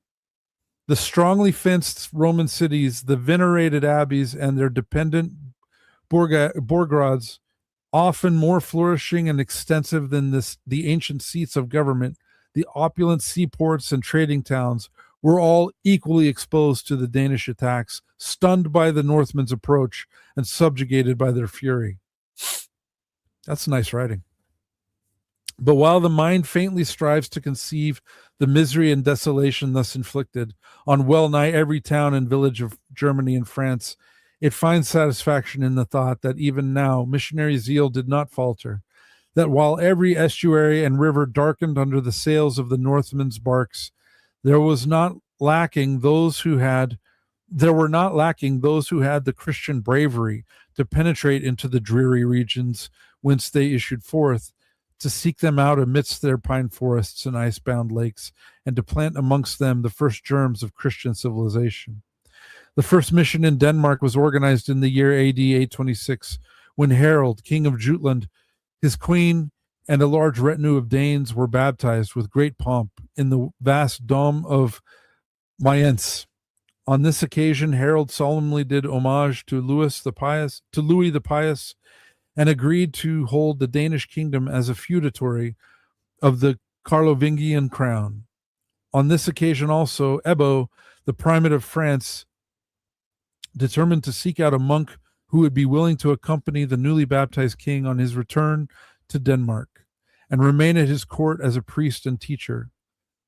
The strongly fenced Roman cities, the venerated abbeys, and their dependent bourgades, often more flourishing and extensive than the ancient seats of government, the opulent seaports and trading towns, were all equally exposed to the Danish attacks, stunned by the Northmen's approach and subjugated by their fury. That's nice writing. But while the mind faintly strives to conceive the misery and desolation thus inflicted on well nigh every town and village of Germany and France, it finds satisfaction in the thought that even now missionary zeal did not falter, that while every estuary and river darkened under the sails of the Northmen's barks, there were not lacking those who had the Christian bravery to penetrate into the dreary regions whence they issued forth, to seek them out amidst their pine forests and ice-bound lakes, and to plant amongst them the first germs of Christian civilization. The first mission in Denmark was organized in the year AD 826, when Harold, king of Jutland, his queen, and a large retinue of Danes were baptized with great pomp in the vast dome of Mayence. On this occasion, Harold solemnly did homage to Louis the Pious, and agreed to hold the Danish kingdom as a feudatory of the Carlovingian crown. On this occasion also, Ebbo, the primate of France, determined to seek out a monk who would be willing to accompany the newly baptized king on his return to Denmark, and remain at his court as a priest and teacher.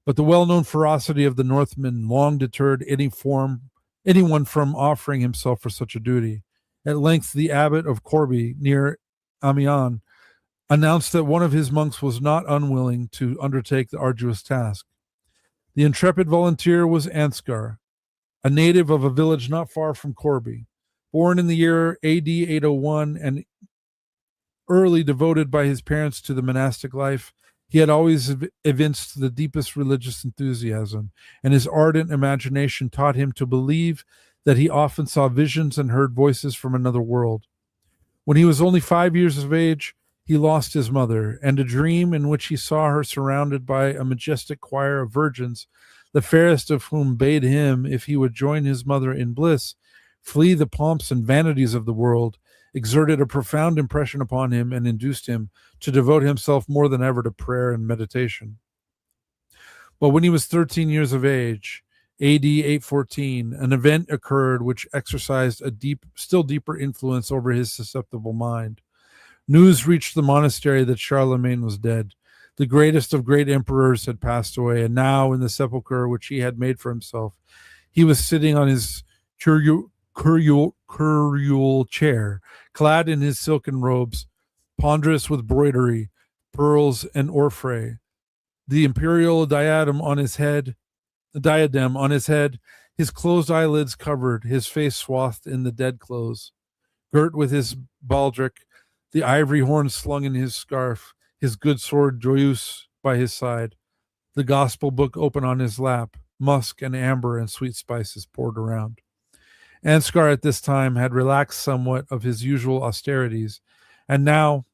But the well-known ferocity of the Northmen long deterred anyone from offering himself for such a duty. At length, the abbot of Corby, near Amiens, announced that one of his monks was not unwilling to undertake the arduous task. The intrepid volunteer was Anksgar, a native of a village not far from Corby. Born in the year AD 801 and early devoted by his parents to the monastic life, he had always evinced the deepest religious enthusiasm, and his ardent imagination taught him to believe that he often saw visions and heard voices from another world. When he was only 5 years of age, he lost his mother, and a dream in which he saw her surrounded by a majestic choir of virgins, the fairest of whom bade him, if he would join his mother in bliss, flee the pomps and vanities of the world, exerted a profound impression upon him and induced him to devote himself more than ever to prayer and meditation. But when he was 13 years of age, AD 814, an event occurred which exercised a still deeper influence over his susceptible mind. News reached the monastery that Charlemagne was dead. The greatest of great emperors had passed away, and now in the sepulchre which he had made for himself, he was sitting on his curule chair, clad in his silken robes, ponderous with broidery, pearls, and orfray. The imperial diadem on his head, his closed eyelids covered, his face swathed in the dead clothes. Girt with his baldric, the ivory horn slung in his scarf, his good sword Joyeuse by his side, the gospel book open on his lap, musk and amber and sweet spices poured around. Anksgar at this time had relaxed somewhat of his usual austerities, and now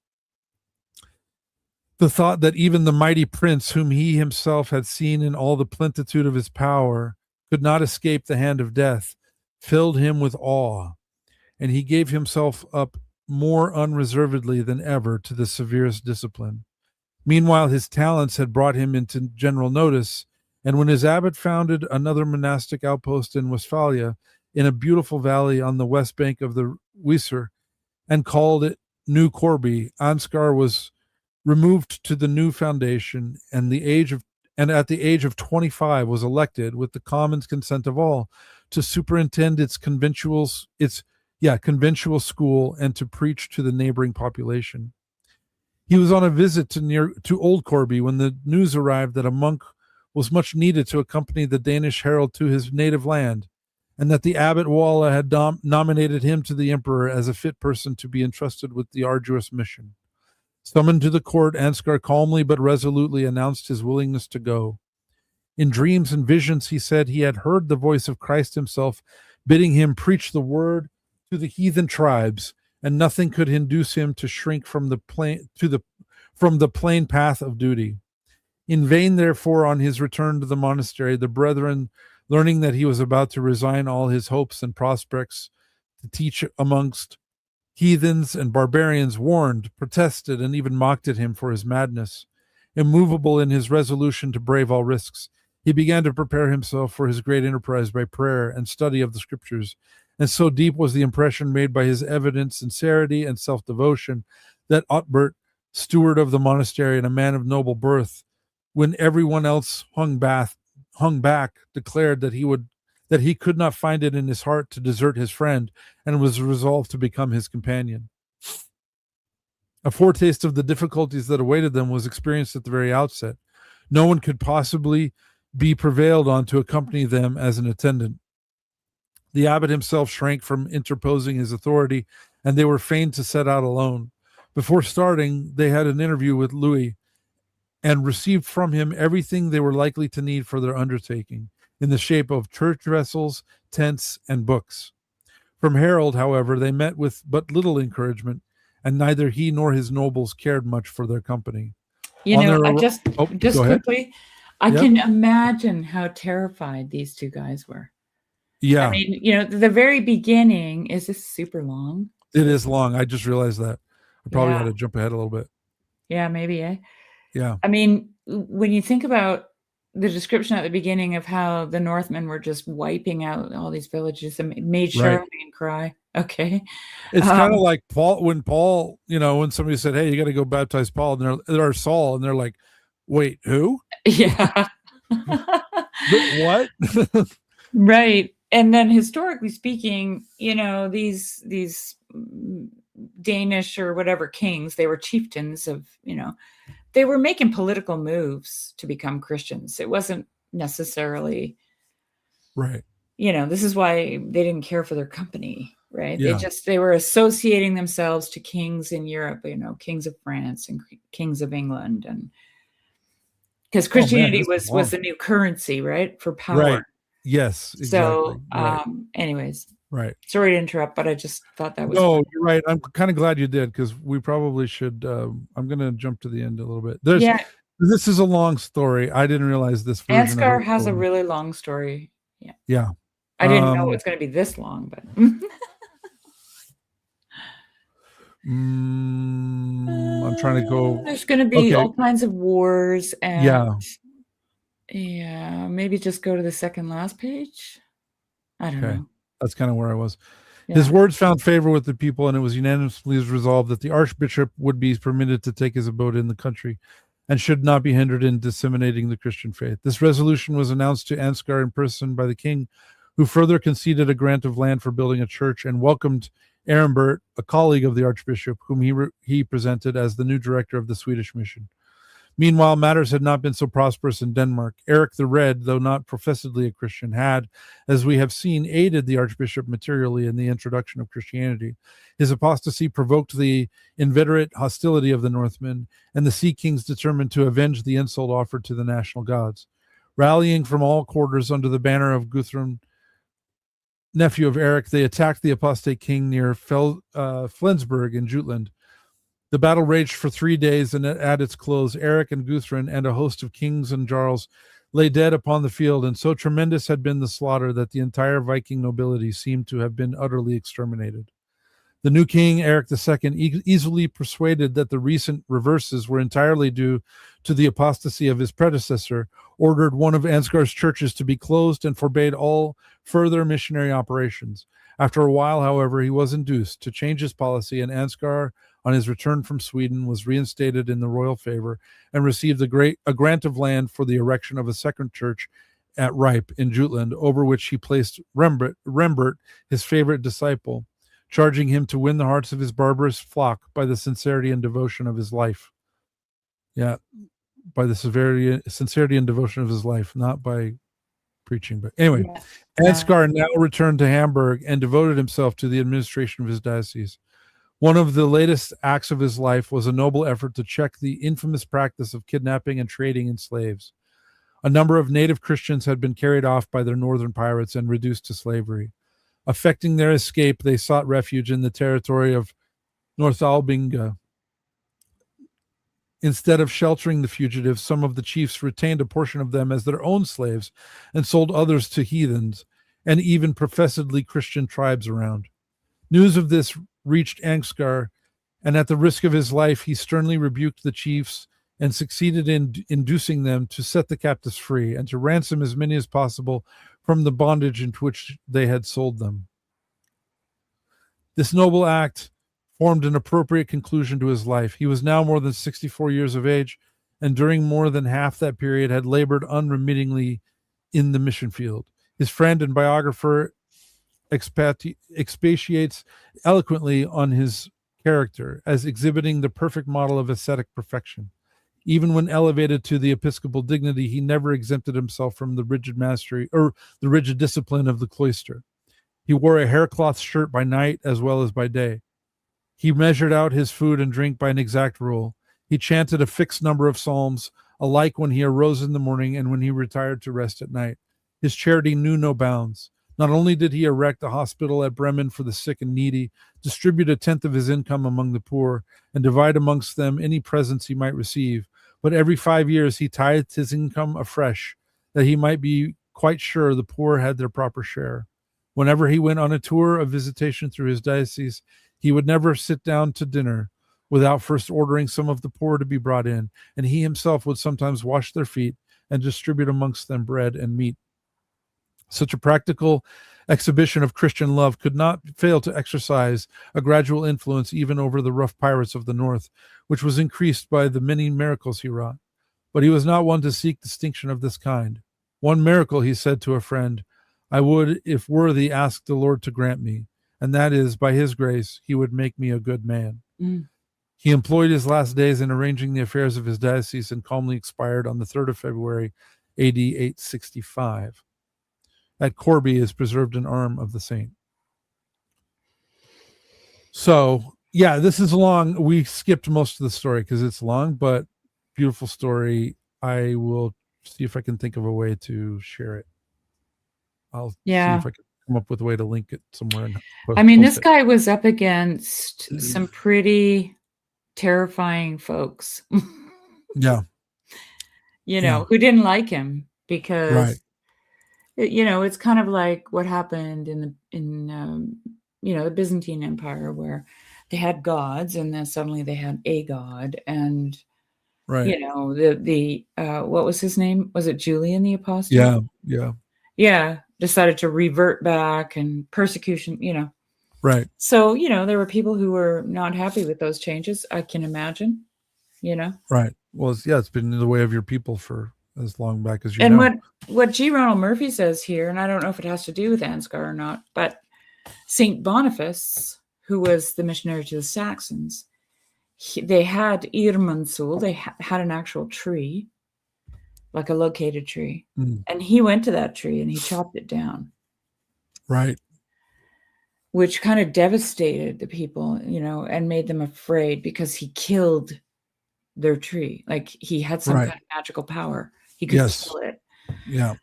the thought that even the mighty prince, whom he himself had seen in all the plenitude of his power, could not escape the hand of death, filled him with awe, and he gave himself up more unreservedly than ever to the severest discipline. Meanwhile, his talents had brought him into general notice, and when his abbot founded another monastic outpost in Westphalia, in a beautiful valley on the west bank of the Weser, and called it New Corby, Anksgar was removed to the new foundation, and at the age of 25 was elected, with the common consent of all, to superintend its conventual school and to preach to the neighboring population. He was on a visit to Old Corby when the news arrived that a monk was much needed to accompany the Danish herald to his native land, and that the abbot Walla had nominated him to the emperor as a fit person to be entrusted with the arduous mission. Summoned to the court, Anksgar calmly but resolutely announced his willingness to go. In dreams and visions, he said he had heard the voice of Christ himself bidding him preach the word to the heathen tribes, and nothing could induce him to shrink from the plain path of duty. In vain, therefore, on his return to the monastery, the brethren Learning that he was about to resign all his hopes and prospects to teach amongst heathens and barbarians, warned, protested, and even mocked at him for his madness. Immovable in his resolution to brave all risks, he began to prepare himself for his great enterprise by prayer and study of the scriptures. And so deep was the impression made by his evident sincerity and self devotion that Otbert, steward of the monastery and a man of noble birth, when everyone else hung back, declared that he could not find it in his heart to desert his friend, and was resolved to become his companion. A foretaste of the difficulties that awaited them was experienced at the very outset. No one could possibly be prevailed on to accompany them as an attendant. The abbot himself shrank from interposing his authority, and they were fain to set out alone. Before starting, they had an interview with Louis and received from him everything they were likely to need for their undertaking, in the shape of church vessels, tents, and books. From Harold, however, they met with but little encouragement, and neither he nor his nobles cared much for their company. On their I go just ahead. quickly, I Yep. can imagine how terrified these two guys were. Yeah, I mean, the very beginning is this super long. it is long. I just realized that. I probably ought Yeah. to jump ahead a little bit. Yeah, maybe, eh? Yeah, I mean, when you think about the description at the beginning of how the Northmen were just wiping out all these villages and made right. Charlemagne cry. Okay. It's kind of Um, like Paul, when somebody said, "Hey, you got to go baptize Paul," and they're Saul, and they're like, "Wait, who? yeah. What?" Right. And then historically speaking, these Danish or whatever kings, they were chieftains of, they were making political moves to become Christians. It wasn't necessarily, Right. this is why they didn't care for their company, right? Yeah. They were associating themselves to kings in Europe, kings of France and kings of England, and because Oh man, Christianity this is was long. the new currency, right, for power. Right. Yes, exactly. So, Right. anyways, Right. sorry to interrupt, but I just thought that was No, fun. you're right. I'm kind of glad you did, because we probably should. I'm going to jump to the end a little bit. This is a long story. I didn't realize this version of it Anksgar was has so a long. really long story. Yeah. Yeah. I didn't know it was gonna be this long, but I'm trying to go. there's gonna be Okay. all kinds of wars and Yeah. yeah, maybe just go to the second last page? I don't Okay. know. That's kind of where I was. His Yeah. words found favor with the people, and it was unanimously resolved that the archbishop would be permitted to take his abode in the country and should not be hindered in disseminating the Christian faith. This resolution was announced to Anksgar in person by the king, who further conceded a grant of land for building a church and welcomed Ehrenbert, a colleague of the archbishop, whom he presented as the new director of the Swedish mission. Meanwhile, matters had not been so prosperous in Denmark. Eric the Red, though not professedly a Christian, had, as we have seen, aided the archbishop materially in the introduction of Christianity. His apostasy provoked the inveterate hostility of the Northmen, and the sea kings determined to avenge the insult offered to the national gods. Rallying from all quarters under the banner of Guthrum, nephew of Eric, they attacked the apostate king near Flensburg in Jutland. The battle raged for 3 days, and at its close, Eric and Guthrum and a host of kings and jarls lay dead upon the field, and so tremendous had been the slaughter that the entire Viking nobility seemed to have been utterly exterminated. The new king, Eric II, easily persuaded that the recent reverses were entirely due to the apostasy of his predecessor, ordered one of Ansgar's churches to be closed and forbade all further missionary operations. After a while, however, he was induced to change his policy, and Ansgar, on his return from Sweden, was reinstated in the royal favor and received a grant of land for the erection of a second church at Ripe in Jutland, over which he placed Rembert, his favorite disciple, charging him to win the hearts of his barbarous flock by the sincerity and devotion of his life. Yeah, by the sincerity and devotion of his life, not by preaching. But anyway, Yeah. Ansgar now returned to Hamburg and devoted himself to the administration of his diocese. One of the latest acts of his life was a noble effort to check the infamous practice of kidnapping and trading in slaves. A number of native Christians had been carried off by their northern pirates and reduced to slavery. Effecting their escape, they sought refuge in the territory of Northalbinga. Instead of sheltering the fugitives, some of the chiefs retained a portion of them as their own slaves and sold others to heathens and even professedly Christian tribes around. News of this reached Anksgar, and at the risk of his life, he sternly rebuked the chiefs and succeeded in inducing them to set the captives free and to ransom as many as possible from the bondage into which they had sold them. This noble act formed an appropriate conclusion to his life. He was now more than 64 years of age, and during more than half that period had labored unremittingly in the mission field. His friend and biographer expatiates eloquently on his character as exhibiting the perfect model of ascetic perfection. Even when elevated to the episcopal dignity, he never exempted himself from the rigid mastery or the rigid discipline of the cloister. He wore a haircloth shirt by night as well as by day. He measured out his food and drink by an exact rule. He chanted a fixed number of psalms, alike when he arose in the morning and when he retired to rest at night. His charity knew no bounds. Not only did he erect a hospital at Bremen for the sick and needy, distribute a tenth of his income among the poor, and divide amongst them any presents he might receive, but every 5 years he tithed his income afresh, that he might be quite sure the poor had their proper share. Whenever he went on a tour of visitation through his diocese, he would never sit down to dinner without first ordering some of the poor to be brought in, and he himself would sometimes wash their feet and distribute amongst them bread and meat. Such a practical exhibition of Christian love could not fail to exercise a gradual influence even over the rough pirates of the north, which was increased by the many miracles he wrought. But he was not one to seek distinction of this kind. One miracle, he said to a friend, I would, if worthy, ask the Lord to grant me, and that is, by his grace, he would make me a good man. He employed his last days in arranging the affairs of his diocese and calmly expired on the 3rd of February, AD 865. At Corby is preserved an arm of the saint. So, yeah, this is long. We skipped most of the story because it's long, but beautiful story. I will see if I can think of a way to share it. I'll see if I can come up with a way to link it somewhere. And I mean, this guy was up against some pretty terrifying folks. Yeah. Who didn't like him because, it's kind of like what happened in the Byzantine Empire, where they had gods and then suddenly they had a god, and the what was his name? Was it Julian the Apostle? Yeah, decided to revert back, and persecution, Right. So, there were people who were not happy with those changes, I can imagine, Right. Well, it's been in the way of your people for as long back as you know. And what G. Ronald Murphy says here, and I don't know if it has to do with Anksgar or not, but St. Boniface, who was the missionary to the Saxons, they had Irmansul, they had an actual tree, like a located tree. And he went to that tree and he chopped it down. Right. Which kind of devastated the people, and made them afraid because he killed their tree. Like he had some kind of magical power. He could kill it. Yeah.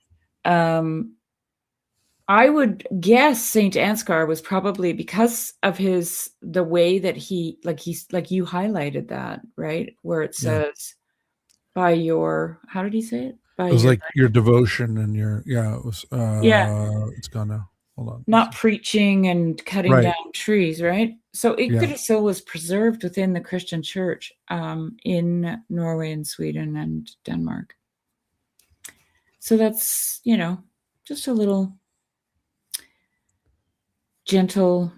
I would guess Saint Anksgar was probably because of the way that he, like you highlighted that, right? Where it says by your, how did he say it? By it was like your devotion and your, it was, it's gone now. Hold on. Not preaching and cutting down trees, right? So Yggdrasil was preserved within the Christian church in Norway and Sweden and Denmark. So that's, just a little gentle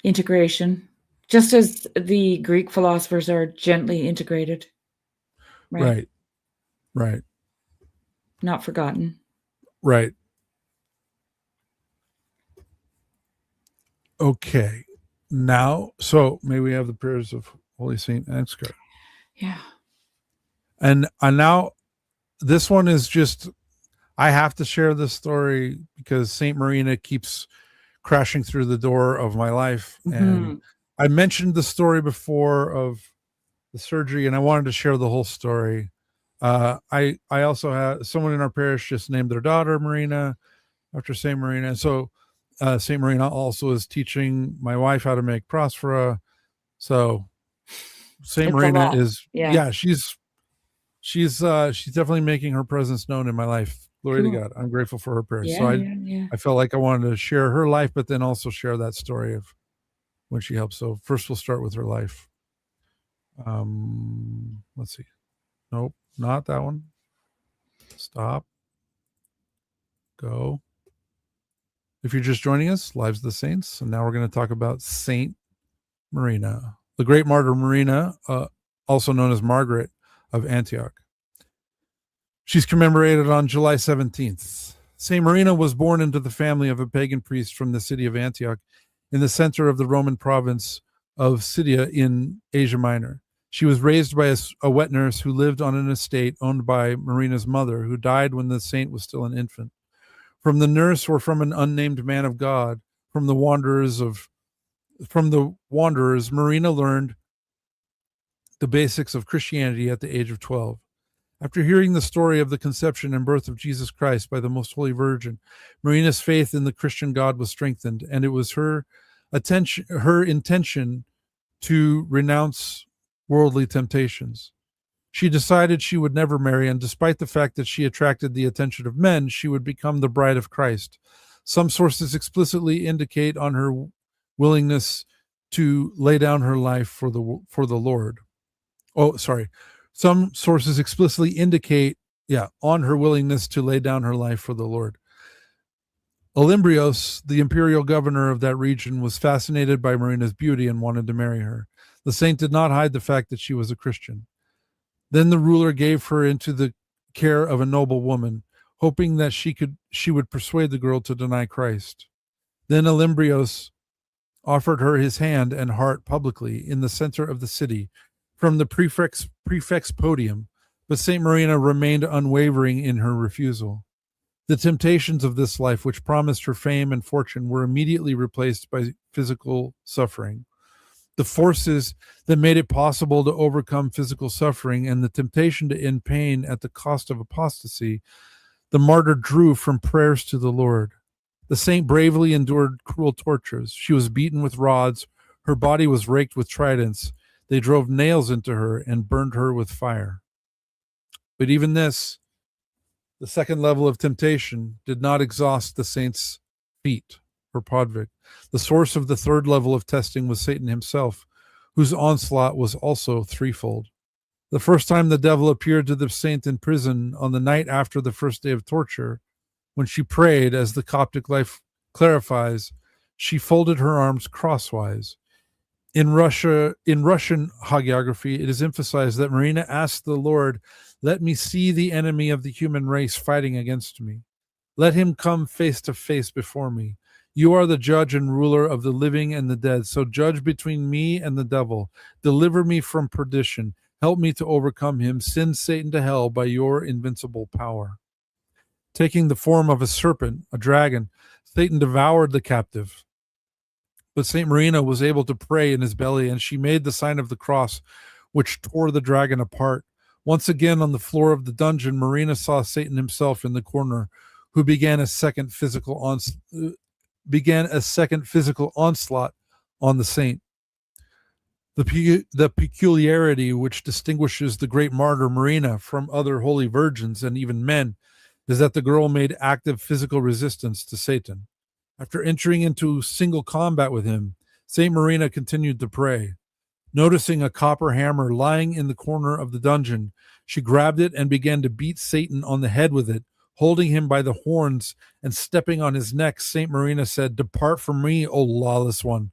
integration, just as the Greek philosophers are gently integrated. Right. Not forgotten. Right. Okay. Now, so may we have the prayers of Holy Saint Anksgar. Yeah. And now this one is just, I have to share this story because Saint Marina keeps crashing through the door of my life. And I mentioned the story before of the surgery, and I wanted to share the whole story. I also had someone in our parish just named their daughter Marina after Saint Marina. So Saint Marina also is teaching my wife how to make prosphora. So Saint Marina is, she's she's definitely making her presence known in my life. Glory to Cool. God. I'm grateful for her prayers. So Yeah, yeah, yeah. I felt like I wanted to share her life, but then also share that story of when she helped. So first we'll start with her life. Let's see. Nope, not that one. Stop. Go. If you're just joining us, Lives of the Saints. And now we're going to talk about Saint Marina, the great martyr Marina, also known as Margaret of Antioch. She's commemorated on July 17th. Saint Marina was born into the family of a pagan priest from the city of Antioch in the center of the Roman province of Scythia in Asia Minor. She was raised by a wet nurse who lived on an estate owned by Marina's mother, who died when the saint was still an infant. From the nurse or from an unnamed man of God, from the wanderers, Marina learned the basics of Christianity at the age of 12. After hearing the story of the conception and birth of Jesus Christ by the Most Holy Virgin, Marina's faith in the Christian God was strengthened, and it was her intention to renounce worldly temptations. She decided she would never marry, and despite the fact that she attracted the attention of men, she would become the bride of Christ. Some sources explicitly indicate on her willingness to lay down her life for the Lord. Oh, sorry. Some sources explicitly indicate, on her willingness to lay down her life for the Lord. Phanourios, the imperial governor of that region, was fascinated by Marina's beauty and wanted to marry her. The saint did not hide the fact that she was a Christian. Then the ruler gave her into the care of a noble woman, hoping that she would persuade the girl to deny Christ. Then Phanourios offered her his hand and heart publicly in the center of the city from the prefect's podium, but Saint Marina remained unwavering in her refusal. The temptations of this life, which promised her fame and fortune, were immediately replaced by physical suffering. The forces that made it possible to overcome physical suffering and the temptation to end pain at the cost of apostasy, the martyr drew from prayers to the Lord. The saint bravely endured cruel tortures. She was beaten with rods. Her body was raked with tridents. They drove nails into her and burned her with fire. But even this, the second level of temptation, did not exhaust the saint's feat, her podvik. The source of the third level of testing was Satan himself, whose onslaught was also threefold. The first time the devil appeared to the saint in prison on the night after the first day of torture, when she prayed, as the Coptic life clarifies, she folded her arms crosswise. In Russian hagiography, it is emphasized that Marina asked the Lord, "Let me see the enemy of the human race fighting against me. Let him come face to face before me. You are the judge and ruler of the living and the dead, so judge between me and the devil. Deliver me from perdition. Help me to overcome him. Send Satan to hell by your invincible power." Taking the form of a serpent, a dragon, Satan devoured the captive. But St. Marina was able to pray in his belly, and she made the sign of the cross, which tore the dragon apart. Once again on the floor of the dungeon, Marina saw Satan himself in the corner, who began a second physical onslaught on the saint. The peculiarity which distinguishes the great martyr Marina from other holy virgins and even men is that the girl made active physical resistance to Satan. After entering into single combat with him, Saint Marina continued to pray. Noticing a copper hammer lying in the corner of the dungeon, she grabbed it and began to beat Satan on the head with it. Holding him by the horns and stepping on his neck, Saint Marina said, "Depart from me, O lawless one."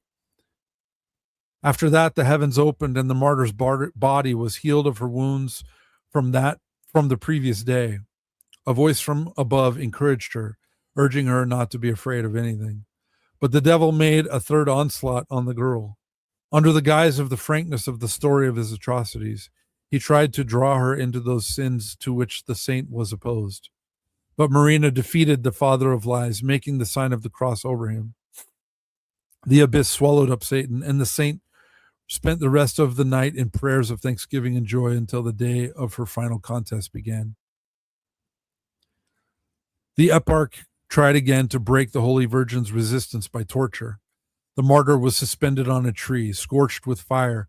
After that, the heavens opened and the martyr's body was healed of her wounds from the previous day. A voice from above encouraged her, urging her not to be afraid of anything. But the devil made a third onslaught on the girl. Under the guise of the frankness of the story of his atrocities, he tried to draw her into those sins to which the saint was opposed. But Marina defeated the father of lies, making the sign of the cross over him. The abyss swallowed up Satan, and the saint spent the rest of the night in prayers of thanksgiving and joy until the day of her final contest began. The eparch tried again to break the Holy Virgin's resistance by torture. The martyr was suspended on a tree, scorched with fire,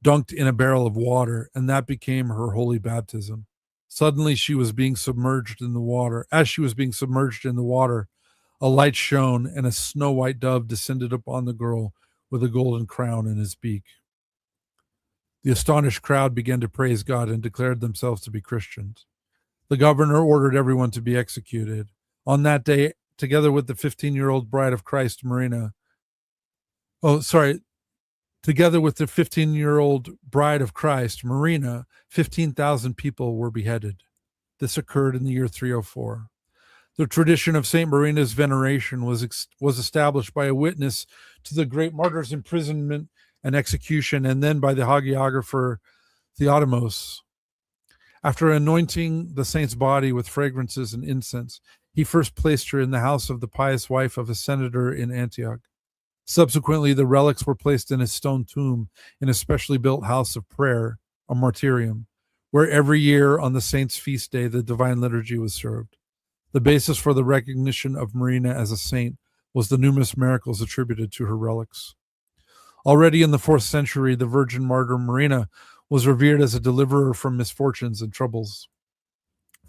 dunked in a barrel of water, and that became her holy baptism. Suddenly she was being submerged in the water. As she was being submerged in the water, a light shone, and a snow-white dove descended upon the girl with a golden crown in his beak. The astonished crowd began to praise God and declared themselves to be Christians. The governor ordered everyone to be executed. On that day, together with the 15-year-old bride of Christ, Marina. Oh, sorry. Together with the 15-year-old bride of Christ, Marina, 15,000 people were beheaded. This occurred in the year 304. The tradition of St. Marina's veneration was established by a witness to the great martyr's imprisonment and execution, and then by the hagiographer Theodomos. After anointing the saint's body with fragrances and incense, he first placed her in the house of the pious wife of a senator in Antioch. Subsequently, the relics were placed in a stone tomb in a specially built house of prayer, a martyrium, where every year on the saint's feast day the divine liturgy was served. The basis for the recognition of Marina as a saint was the numerous miracles attributed to her relics. Already in the 4th century, the virgin martyr Marina was revered as a deliverer from misfortunes and troubles,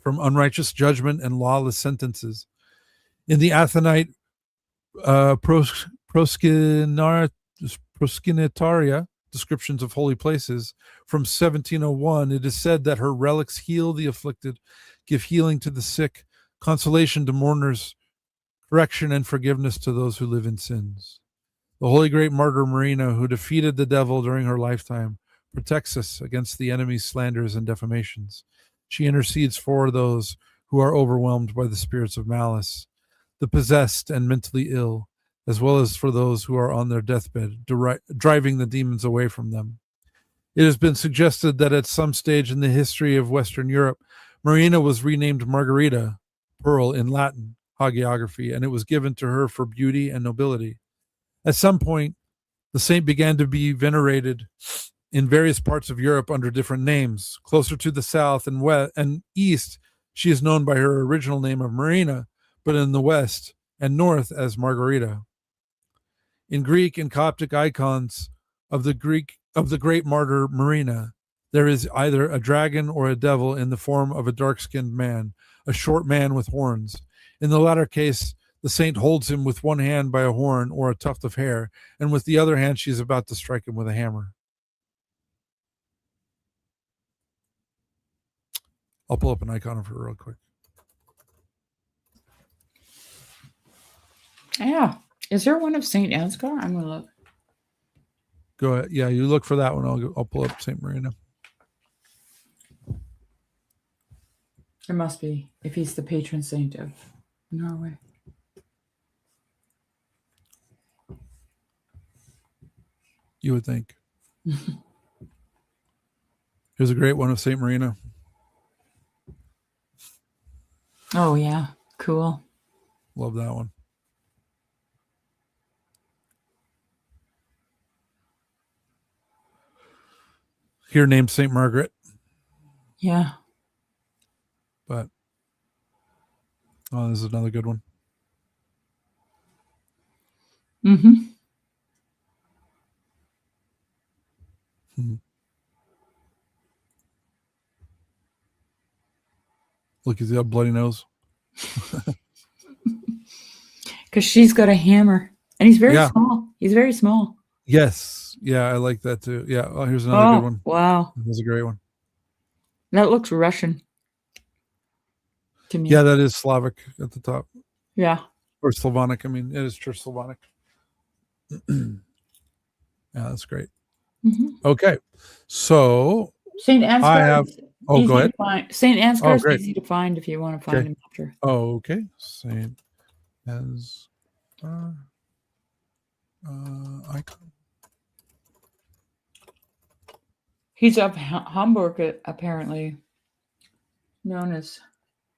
from unrighteous judgment and lawless sentences. In the Athenite Proskynetaria, descriptions of holy places, from 1701, it is said that her relics heal the afflicted, give healing to the sick, consolation to mourners, correction and forgiveness to those who live in sins. The holy great martyr Marina, who defeated the devil during her lifetime, protects us against the enemy's slanders and defamations. She intercedes for those who are overwhelmed by the spirits of malice, the possessed and mentally ill, as well as for those who are on their deathbed, driving the demons away from them. It has been suggested that at some stage in the history of Western Europe, Marina was renamed Margarita, pearl in Latin, hagiography, and it was given to her for beauty and nobility. At some point, the saint began to be venerated in various parts of Europe under different names. Closer to the south and west and east, she is known by her original name of Marina, but in the west and north as Margarita. In Greek and Coptic icons of the great martyr Marina, there is either a dragon or a devil in the form of a dark-skinned man, a short man with horns. In the latter case, the saint holds him with one hand by a horn or a tuft of hair, and with the other hand she is about to strike him with a hammer. I'll pull up an icon of her real quick. Yeah. Is there one of St. Anksgar? I'm going to look. Go ahead. Yeah, you look for that one. I'll pull up St. Marina. There must be, if he's the patron saint of Norway. You would think. Here's a great one of St. Marina. Oh, yeah. Cool. Love that one. Here named St. Margaret. Yeah. But, oh, this is another good one. Mm-hmm. Look, he's got a bloody nose. Because she's got a hammer. And he's very small. He's very small. Yes. Yeah, I like that too. Yeah. Oh, here's another good one. Wow. That's a great one. That looks Russian to me. Yeah, that is Slavic at the top. Yeah. Or Slavonic. I mean, it is Church Slavonic. Yeah, that's great. Mm-hmm. Okay. So St. Ansgar. I have. Oh, go ahead. St. Ansgar is easy to find if you want to find him after. Oh, okay. St. Ansgar icon. He's of Hamburg, apparently. Known as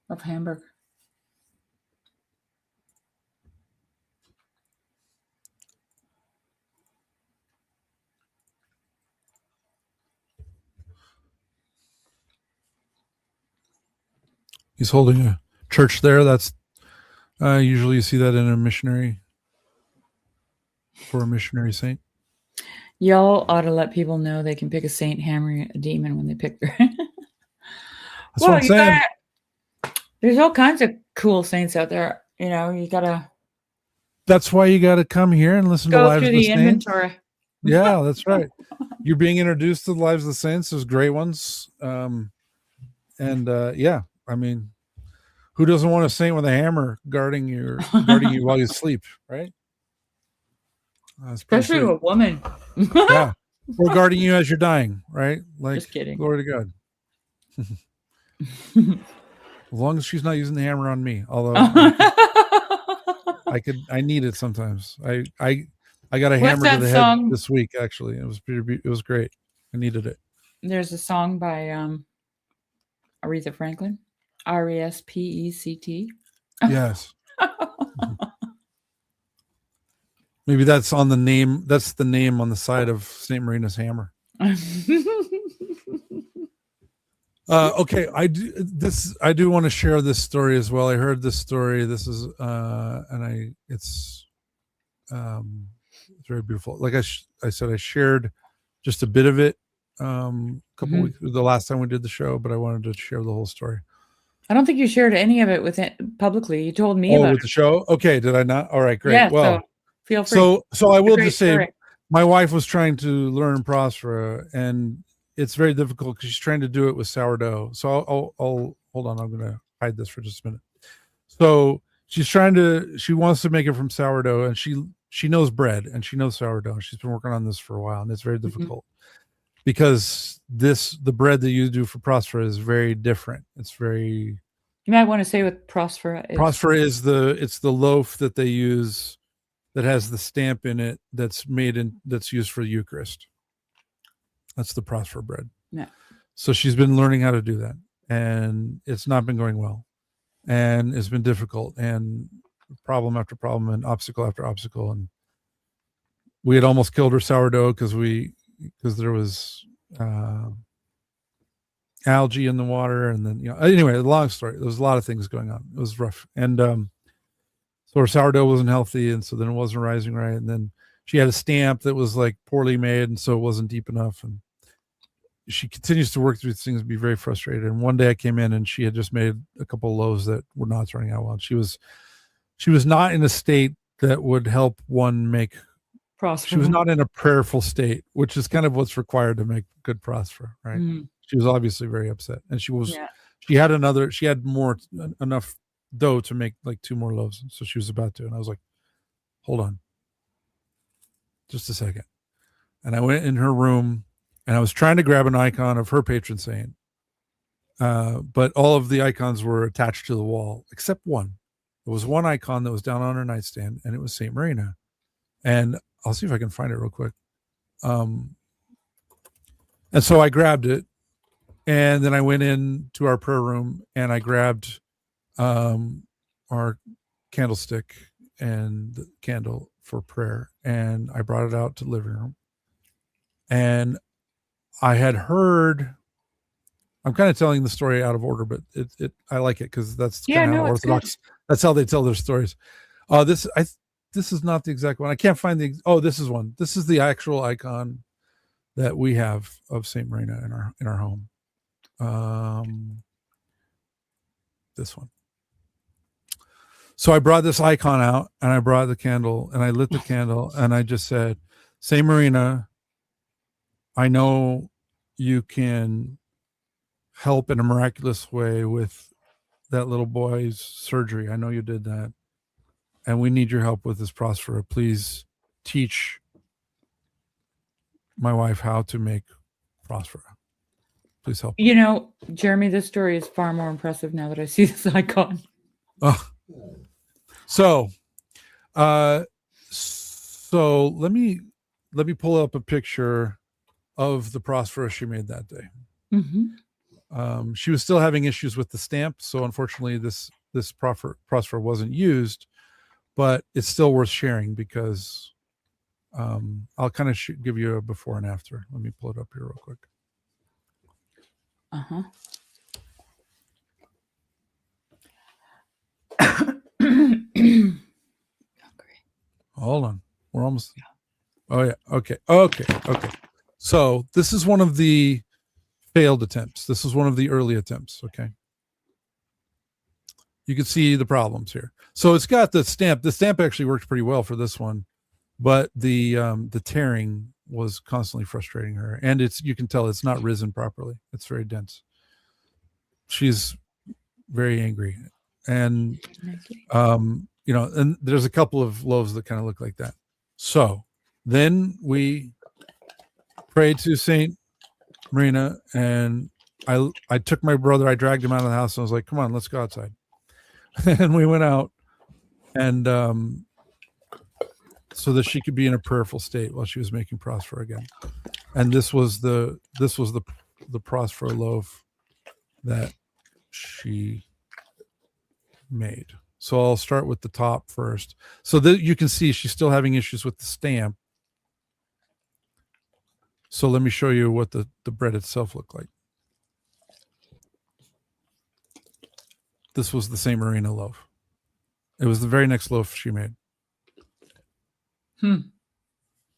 of Hamburg. He's holding a church there. That's usually you see that in a missionary, for a missionary saint. Y'all ought to let people know they can pick a saint, hammer a demon when they pick their. That's what Well, I'm saying. there's all kinds of cool saints out there. You gotta That's why you got to come here and listen to go Lives through of the the Saints. inventory. Yeah, that's right. You're being introduced to the Lives of the Saints. There's great ones. Yeah, I mean, who doesn't want a saint with a hammer guarding you while you sleep, right? That's pretty Especially sweet. a woman. Yeah. Or guarding you as you're dying, right? Like, Just kidding. glory to God. As long as she's not using the hammer on me. Although I need it sometimes. I got a What's hammer to that the head song? this week, actually. It was great. I needed it. There's a song by Aretha Franklin. Respect. Yes. Maybe that's on the name. That's the name on the side of St. Marina's hammer. Okay, I do want to share this story as well. I heard this story. This is it's very beautiful. Like I said, I shared just a bit of it couple weeks the last time we did the show, but I wanted to share the whole story. I don't think you shared any of it with it publicly. You told me about with it. The show. Okay, did I not? All right, great. Yeah, well, so feel free. So I will just say, story. my wife was trying to learn Prospera, and it's very difficult because she's trying to do it with sourdough. So I'll hold on. I'm going to hide this for just a minute. So she wants to make it from sourdough, and she knows bread and she knows sourdough. She's been working on this for a while, and it's very difficult because the bread that you do for Prospera is very different. It's very. You might want to say what Prospera is. Prospera is it's the loaf that they use that has the stamp in it that's used for the Eucharist. That's the Prospera bread. Yeah. So she's been learning how to do that, and it's not been going well, and it's been difficult, and problem after problem, and obstacle after obstacle, and we had almost killed her sourdough because there was algae in the water, and then anyway, long story. There was a lot of things going on. It was rough, and so her sourdough wasn't healthy, and so then it wasn't rising right, and then she had a stamp that was like poorly made, and so it wasn't deep enough, and she continues to work through things and be very frustrated. And one day I came in and she had just made a couple of loaves that were not turning out well. She was not in a state that would help one make Prospera. She was not in a prayerful state, which is kind of what's required to make good Prospera, right? She was obviously very upset, and she had enough dough to make like 2 more loaves, so she was about to, and I was like, hold on just a second. And I went in her room, and I was trying to grab an icon of her patron saint, but all of the icons were attached to the wall except one. There was one icon that was down on her nightstand, and it was Saint Marina. And I'll see if I can find it real quick. And so I grabbed it, and then I went into our prayer room, and I grabbed our candlestick and the candle for prayer, and I brought it out to the living room. And I had heard, I'm kind of telling the story out of order, but I like it because that's kind of how Orthodox. That's how they tell their stories. This is not the exact one. I can't find this is one. This is the actual icon that we have of Saint Marina in our home. This one. So I brought this icon out, and I brought the candle, and I lit the candle, and I just said, Saint Marina, I know you can help in a miraculous way with that little boy's surgery. I know you did that. And we need your help with this Prospera. Please teach my wife how to make Prospera. Please help. Jeremy, this story is far more impressive now that I see this icon. So let me pull up a picture of the Prospera she made that day. She was still having issues with the stamp, so unfortunately this Prospera wasn't used, but it's still worth sharing because I'll kind of give you a before and after. Let me pull it up here real quick. Hold on. We're almost. Oh yeah. Okay. So this is one of the failed attempts. This was one of the early attempts. Okay. You can see the problems here. So it's got the stamp. The stamp actually worked pretty well for this one, but the tearing was constantly frustrating her, and you can tell it's not risen properly. It's very dense. She's very angry, and and there's a couple of loaves that kind of look like that. So then we prayed to Saint Marina, and I took my brother. I dragged him out of the house, and I was like, "Come on, let's go outside." And we went out, and so that she could be in a prayerful state while she was making prosper again. And this was the prosper loaf that she made. So I'll start with the top first. So that you can see she's still having issues with the stamp. So let me show you what the bread itself looked like. This was the St. Marina loaf. It was the very next loaf she made.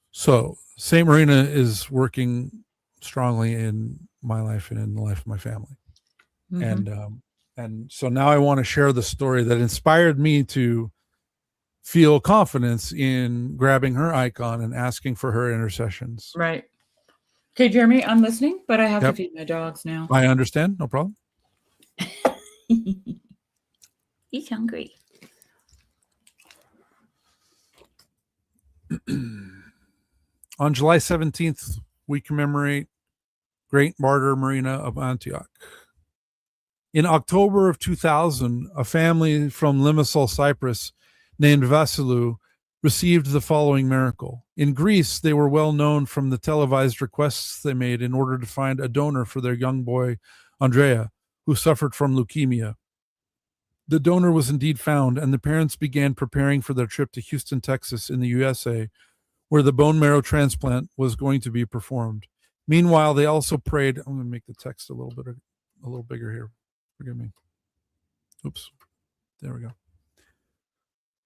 So St. Marina is working strongly in my life and in the life of my family. And so now I want to share the story that inspired me to feel confidence in grabbing her icon and asking for her intercessions. Right. Okay, Jeremy, I'm listening, but I have to feed my dogs now. I understand. No problem. He's hungry. On July 17th, we commemorate Great Martyr Marina of Antioch. In October of 2000, a family from Limassol, Cyprus, named Vasilou, received the following miracle. In Greece, they were well known from the televised requests they made in order to find a donor for their young boy, Andrea, who suffered from leukemia. The donor was indeed found, and the parents began preparing for their trip to Houston, Texas, in the USA, where the bone marrow transplant was going to be performed. Meanwhile, they also prayed. I'm going to make the text a little bigger here. Forgive me. Oops. There we go.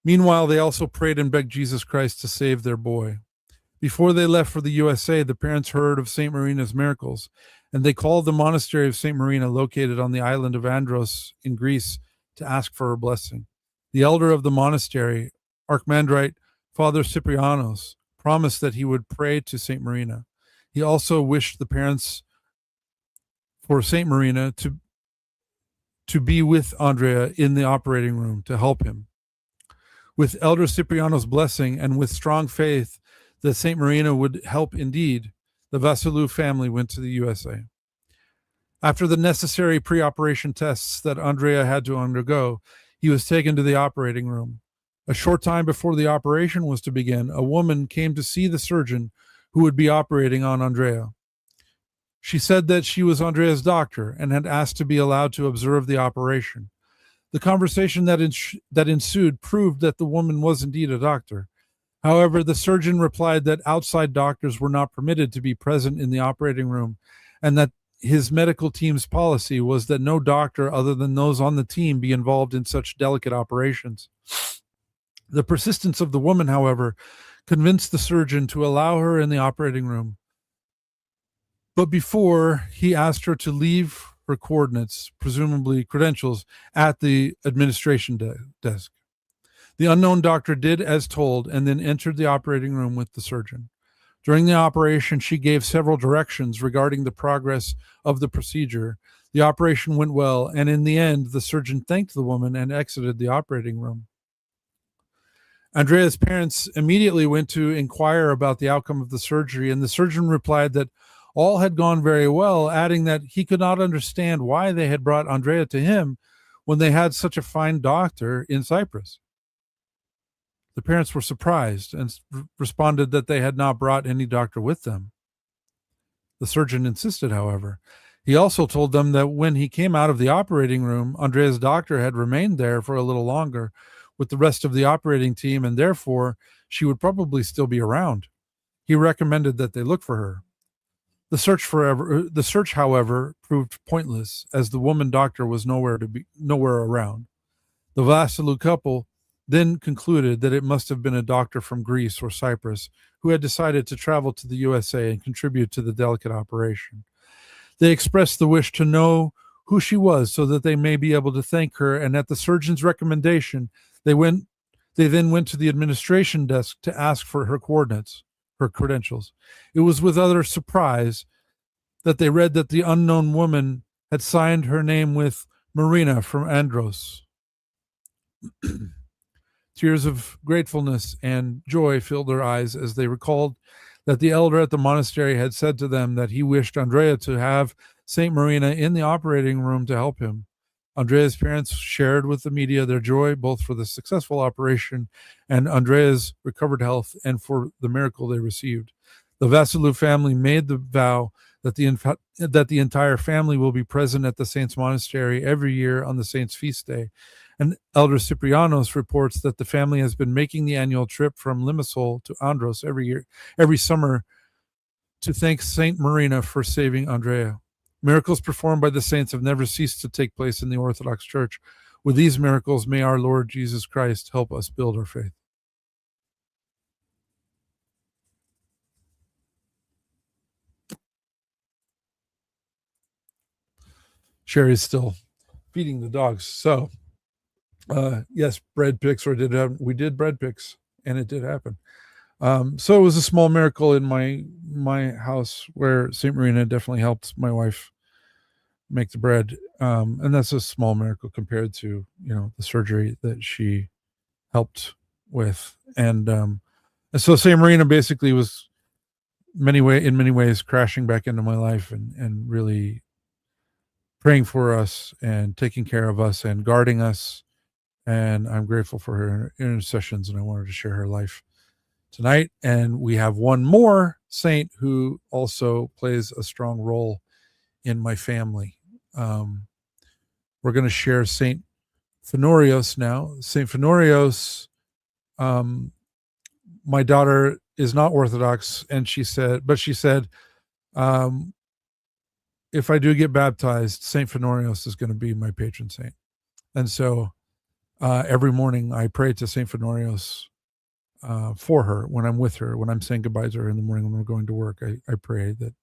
Meanwhile, they also prayed and begged Jesus Christ to save their boy. Before they left for the USA, the parents heard of St. Marina's miracles, and they called the monastery of St. Marina, located on the island of Andros in Greece, to ask for her blessing. The elder of the monastery, Archimandrite Father Cyprianos, promised that he would pray to St. Marina. He also wished the parents for St. Marina to be with Andrea in the operating room to help him. With Elder Cipriano's blessing and with strong faith that St. Marina would help indeed, the Vasilou family went to the USA. After the necessary pre-operation tests that Andrea had to undergo, he was taken to the operating room. A short time before the operation was to begin, a woman came to see the surgeon who would be operating on Andrea. She said that she was Andrea's doctor and had asked to be allowed to observe the operation. The conversation that ensued proved that the woman was indeed a doctor. However, the surgeon replied that outside doctors were not permitted to be present in the operating room, and that his medical team's policy was that no doctor other than those on the team be involved in such delicate operations. The persistence of the woman, however, convinced the surgeon to allow her in the operating room. But before, he asked her to leave her coordinates, presumably credentials, at the administration desk. The unknown doctor did as told and then entered the operating room with the surgeon. During the operation, she gave several directions regarding the progress of the procedure. The operation went well, and in the end, the surgeon thanked the woman and exited the operating room. Andrea's parents immediately went to inquire about the outcome of the surgery, and the surgeon replied that all had gone very well, adding that he could not understand why they had brought Andrea to him when they had such a fine doctor in Cyprus. The parents were surprised and responded that they had not brought any doctor with them. The surgeon insisted, however. He also told them that when he came out of the operating room, Andrea's doctor had remained there for a little longer with the rest of the operating team, and therefore she would probably still be around. He recommended that they look for her. The search, however, proved pointless, as the woman doctor was nowhere around. The Vasilou couple then concluded that it must have been a doctor from Greece or Cyprus who had decided to travel to the USA and contribute to the delicate operation. They expressed the wish to know who she was so that they may be able to thank her, and at the surgeon's recommendation, they then went to the administration desk to ask for her coordinates, her credentials. It was with utter surprise that they read that the unknown woman had signed her name with Marina from Andros. Tears of gratefulness and joy filled their eyes as they recalled that the elder at the monastery had said to them that he wished Andrea to have Saint Marina in the operating room to help him. Andrea's parents shared with the media their joy both for the successful operation and Andrea's recovered health and for the miracle they received. The Vasilou family made the vow that the entire family will be present at the saint's monastery every year on the saint's feast day. And Elder Ciprianos reports that the family has been making the annual trip from Limassol to Andros every summer to thank Saint Marina for saving Andrea. Miracles performed by the saints have never ceased to take place in the Orthodox Church. With these miracles, may our Lord Jesus Christ help us build our faith. Sherry's still feeding the dogs. So, yes, bread picks, or we did bread picks, and it did happen. So it was a small miracle in my house where Saint Marina definitely helped my wife make the bread, and that's a small miracle compared to the surgery that she helped with, and so Saint Marina basically was in many ways crashing back into my life and really praying for us and taking care of us and guarding us, and I'm grateful for her intercessions, and I wanted to share her life tonight. And we have one more saint who also plays a strong role in my family. We're going to share Saint Phanourios now. Saint Phanourios, my daughter is not Orthodox, and she said, if I do get baptized, Saint Phanourios is going to be my patron saint. And so every morning I pray to Saint Phanourios for her when I'm with her, when I'm saying goodbye to her in the morning when we're going to work. I pray that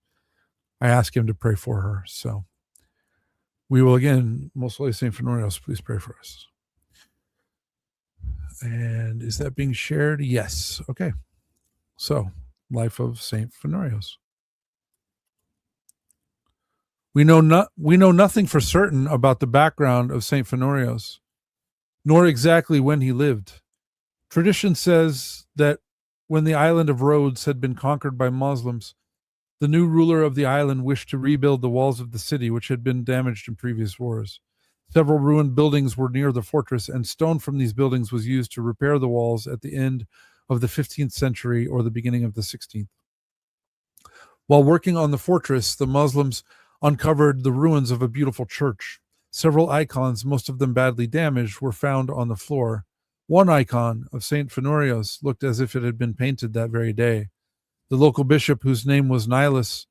I ask him to pray for her. So we will again, most holy Saint Phanourios, please pray for us. And is that being shared? Yes. Okay. So, life of Saint Phanourios. We know nothing for certain about the background of Saint Phanourios, nor exactly when he lived. Tradition says that when the island of Rhodes had been conquered by Muslims, the new ruler of the island wished to rebuild the walls of the city, which had been damaged in previous wars. Several ruined buildings were near the fortress, and stone from these buildings was used to repair the walls at the end of the 15th century or the beginning of the 16th. While working on the fortress, the Muslims uncovered the ruins of a beautiful church. Several icons, most of them badly damaged, were found on the floor. One icon of Saint Phanourios looked as if it had been painted that very day. The local bishop, whose name was Nihilus,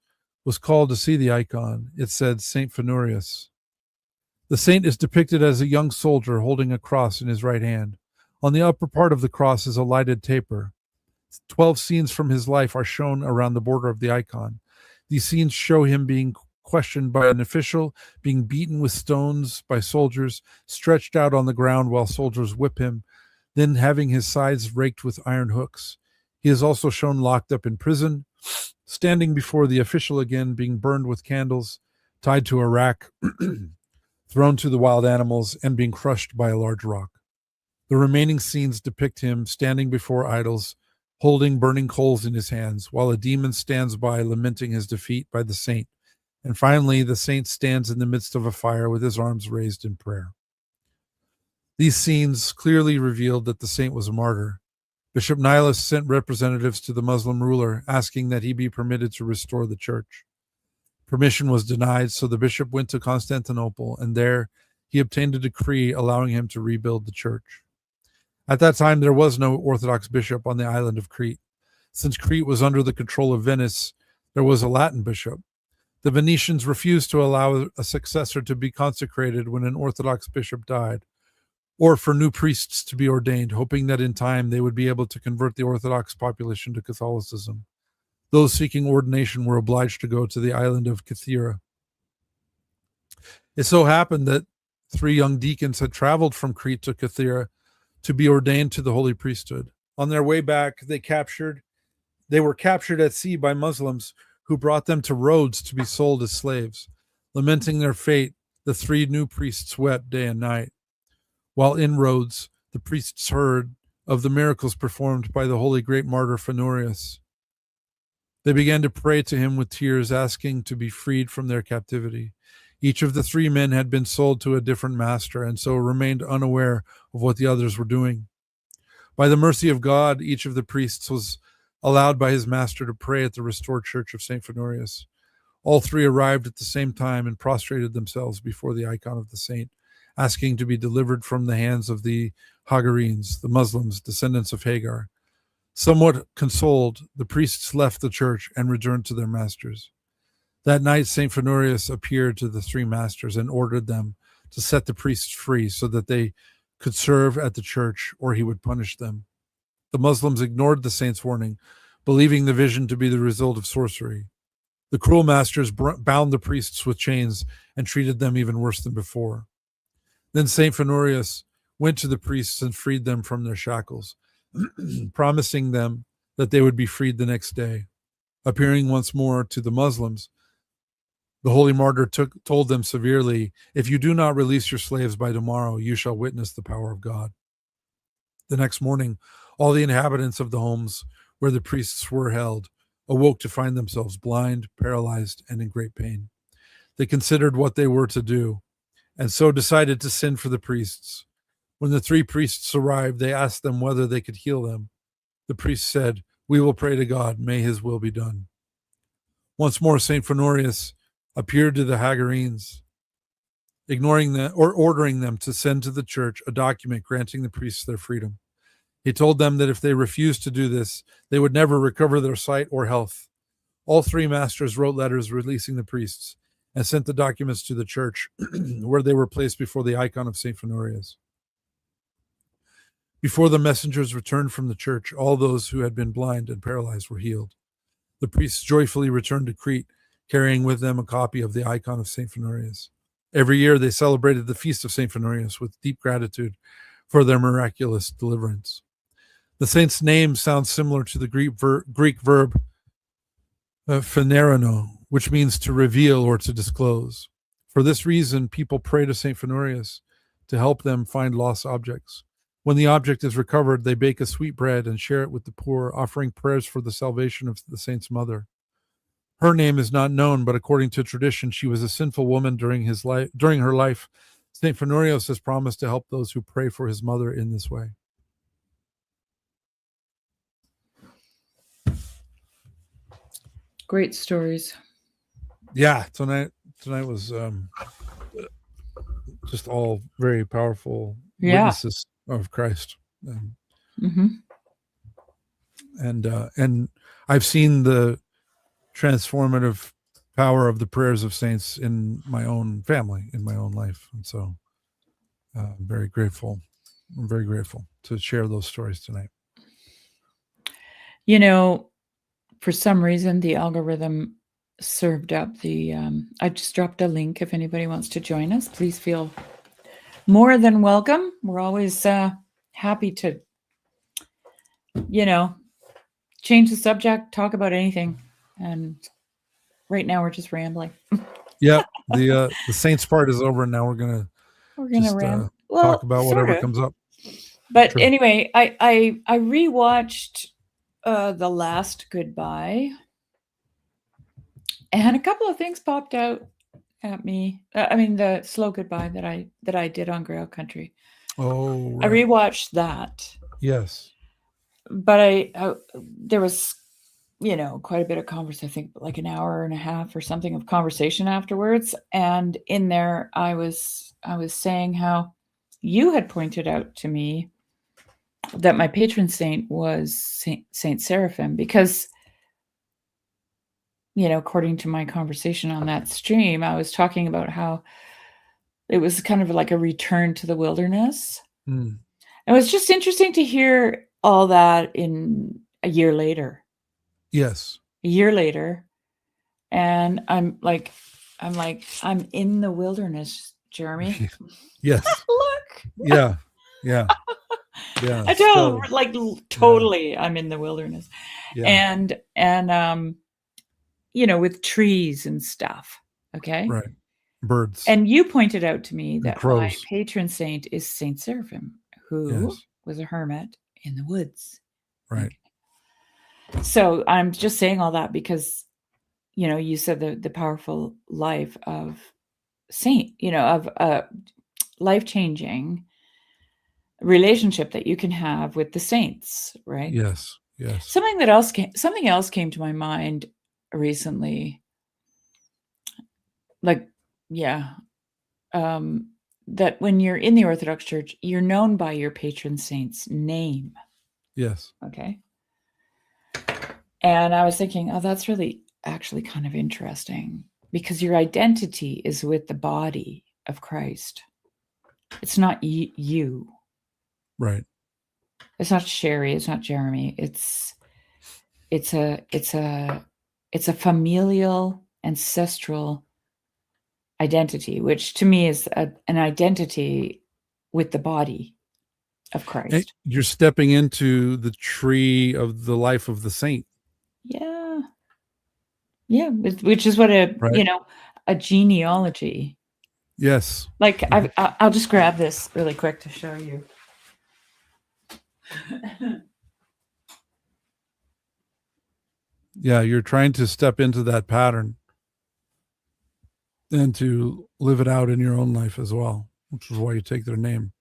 was called to see the icon. It said Saint Phanourios. The saint is depicted as a young soldier holding a cross in his right hand. On the upper part of the cross is a lighted taper. 12 scenes from his life are shown around the border of the icon. These scenes show him being questioned by an official, being beaten with stones by soldiers, stretched out on the ground while soldiers whip him, then having his sides raked with iron hooks. He is also shown locked up in prison, standing before the official again, being burned with candles, tied to a rack, thrown to the wild animals, and being crushed by a large rock. The remaining scenes depict him standing before idols, holding burning coals in his hands, while a demon stands by lamenting his defeat by the saint. And finally, the saint stands in the midst of a fire with his arms raised in prayer. These scenes clearly revealed that the saint was a martyr. Bishop Nihilus sent representatives to the Muslim ruler, asking that he be permitted to restore the church. Permission was denied, so the bishop went to Constantinople, and there he obtained a decree allowing him to rebuild the church. At that time, there was no Orthodox bishop on the island of Crete. Since Crete was under the control of Venice, there was a Latin bishop. The Venetians refused to allow a successor to be consecrated when an Orthodox bishop died, or for new priests to be ordained, hoping that in time they would be able to convert the Orthodox population to Catholicism. Those seeking ordination were obliged to go to the island of Cythera. It so happened that 3 young deacons had traveled from Crete to Cythera to be ordained to the holy priesthood. On their way back, they were captured at sea by Muslims who brought them to Rhodes to be sold as slaves. Lamenting their fate, the 3 new priests wept day and night. While in Rhodes, the priests heard of the miracles performed by the holy great martyr Phanourios. They began to pray to him with tears, asking to be freed from their captivity. Each of the 3 men had been sold to a different master, and so remained unaware of what the others were doing. By the mercy of God, each of the priests was allowed by his master to pray at the restored church of St. Phanourios. All 3 arrived at the same time and prostrated themselves before the icon of the saint, asking to be delivered from the hands of the Hagarenes, the Muslims, descendants of Hagar. Somewhat consoled, the priests left the church and returned to their masters. That night, St. Phanourios appeared to the 3 masters and ordered them to set the priests free so that they could serve at the church, or he would punish them. The Muslims ignored the saint's warning, believing the vision to be the result of sorcery. The cruel masters bound the priests with chains and treated them even worse than before. Then St. Phanourios went to the priests and freed them from their shackles, promising them that they would be freed the next day. Appearing once more to the Muslims, the holy martyr told them severely, "If you do not release your slaves by tomorrow, you shall witness the power of God." The next morning, all the inhabitants of the homes where the priests were held awoke to find themselves blind, paralyzed, and in great pain. They considered what they were to do, and so decided to send for the priests. When the 3 priests arrived, they asked them whether they could heal them. The priests said, "We will pray to God, may his will be done." Once more, St. Phanourios appeared to the Hagarenes, ordering them to send to the church a document granting the priests their freedom. He told them that if they refused to do this, they would never recover their sight or health. All 3 masters wrote letters releasing the priests and sent the documents to the church, where they were placed before the icon of St. Phanourios. Before the messengers returned from the church, all those who had been blind and paralyzed were healed. The priests joyfully returned to Crete, carrying with them a copy of the icon of St. Phanourios. Every year they celebrated the feast of St. Phanourios with deep gratitude for their miraculous deliverance. The saint's name sounds similar to the Greek verb phanerano, which means to reveal or to disclose. For this reason, people pray to St. Phanourios to help them find lost objects. When the object is recovered, they bake a sweet bread and share it with the poor, offering prayers for the salvation of the saint's mother. Her name is not known, but according to tradition, she was a sinful woman during her life. St. Phanourios has promised to help those who pray for his mother in this way. Great stories. Yeah, tonight was just all very powerful witnesses of Christ. And I've seen the transformative power of the prayers of saints in my own family, in my own life. And so I'm very grateful. I'm very grateful to share those stories tonight. You know, for some reason, the algorithm served up the, I just dropped a link. If anybody wants to join us, please feel more than welcome. We're always happy to, change the subject, talk about anything. And right now we're just rambling. Yeah, the saints part is over, and now we're gonna talk about whatever comes up. But anyway, I rewatched The Last Goodbye, and a couple of things popped out at me. The Slow Goodbye that I did on Grail Country. Oh, right. I rewatched that. Yes, but there was quite a bit of conversation. I think like an hour and a half or something of conversation afterwards, and in there I was saying how you had pointed out to me that my patron saint was Saint Seraphim, because according to my conversation on that stream, I was talking about how it was kind of like a return to the wilderness. It was just interesting to hear all that in a year later. Yes. A year later. And I'm like, I'm like, I'm in the wilderness, Jeremy. Yes. Look, Yeah. Yeah. Yeah. I tell So, like yeah. totally I'm in the wilderness. Yeah. And you know, with trees and stuff. Okay. Right. Birds And you pointed out to me and that my crows. patron saint is Saint Seraphim, who Yes. was a hermit in the woods. Right. Okay. So I'm just saying all that because, you know, you said the powerful life of saint, you know, of a life changing relationship that you can have with the saints, right? Yes. Yes. Something else came to my mind recently. Like, yeah, um, that when you're in the Orthodox Church, you're known by your patron saint's name. Yes. Okay. And I was thinking, oh, that's really actually kind of interesting because your identity is with the body of Christ. It's not you. Right. It's not Sherry. It's not Jeremy. It's a familial ancestral identity, which to me is an identity with the body of And Christ. you're stepping into the tree of the life of the saint. Yeah. Yeah. Which is what Right. a genealogy. Yes. Like I'll just grab this really quick to show you. Yeah. You're trying to step into that pattern and to live it out in your own life as well, which is why you take their name.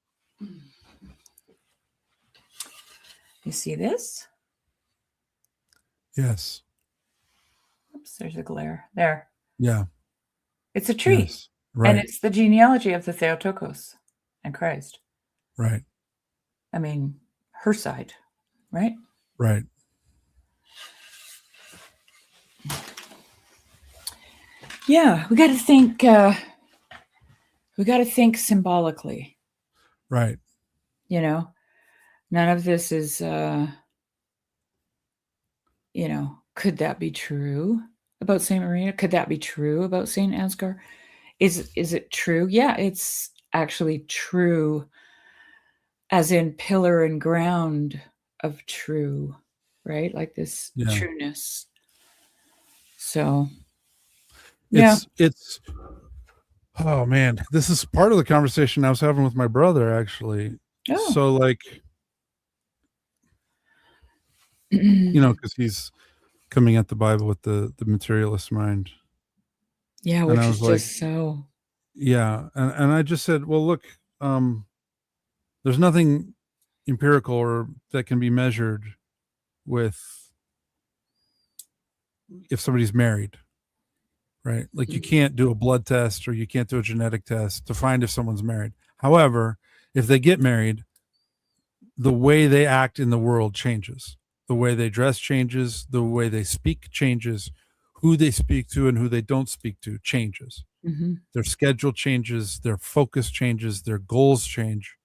You see this? Yes. Oops, there's a glare. There. Yeah. It's a tree. Yes. And Right. it's the genealogy of the Theotokos and Christ. Right. I mean, her side, right? Right. Yeah, we got to think symbolically, Right. you know. None of this is could that be true about Saint Marina? Could that be true about Saint Anksgar? Is it true? Yeah, it's actually true as in pillar and ground of true, right? Like this Yeah. trueness. So, yeah. It's oh man, this is part of the conversation I was having with my brother actually. Oh. So like, because he's coming at the Bible with the materialist mind. Yeah, And which I is was like, just so yeah. And I just said, well, look, there's nothing empirical or that can be measured with if somebody's married, right? Like you can't do a blood test or you can't do a genetic test to find if someone's married. However, if they get married, the way they act in the world changes. The way they dress changes, the way they speak changes, who they speak to and who they don't speak to changes. Mhm. Their schedule changes, their focus changes, their goals change.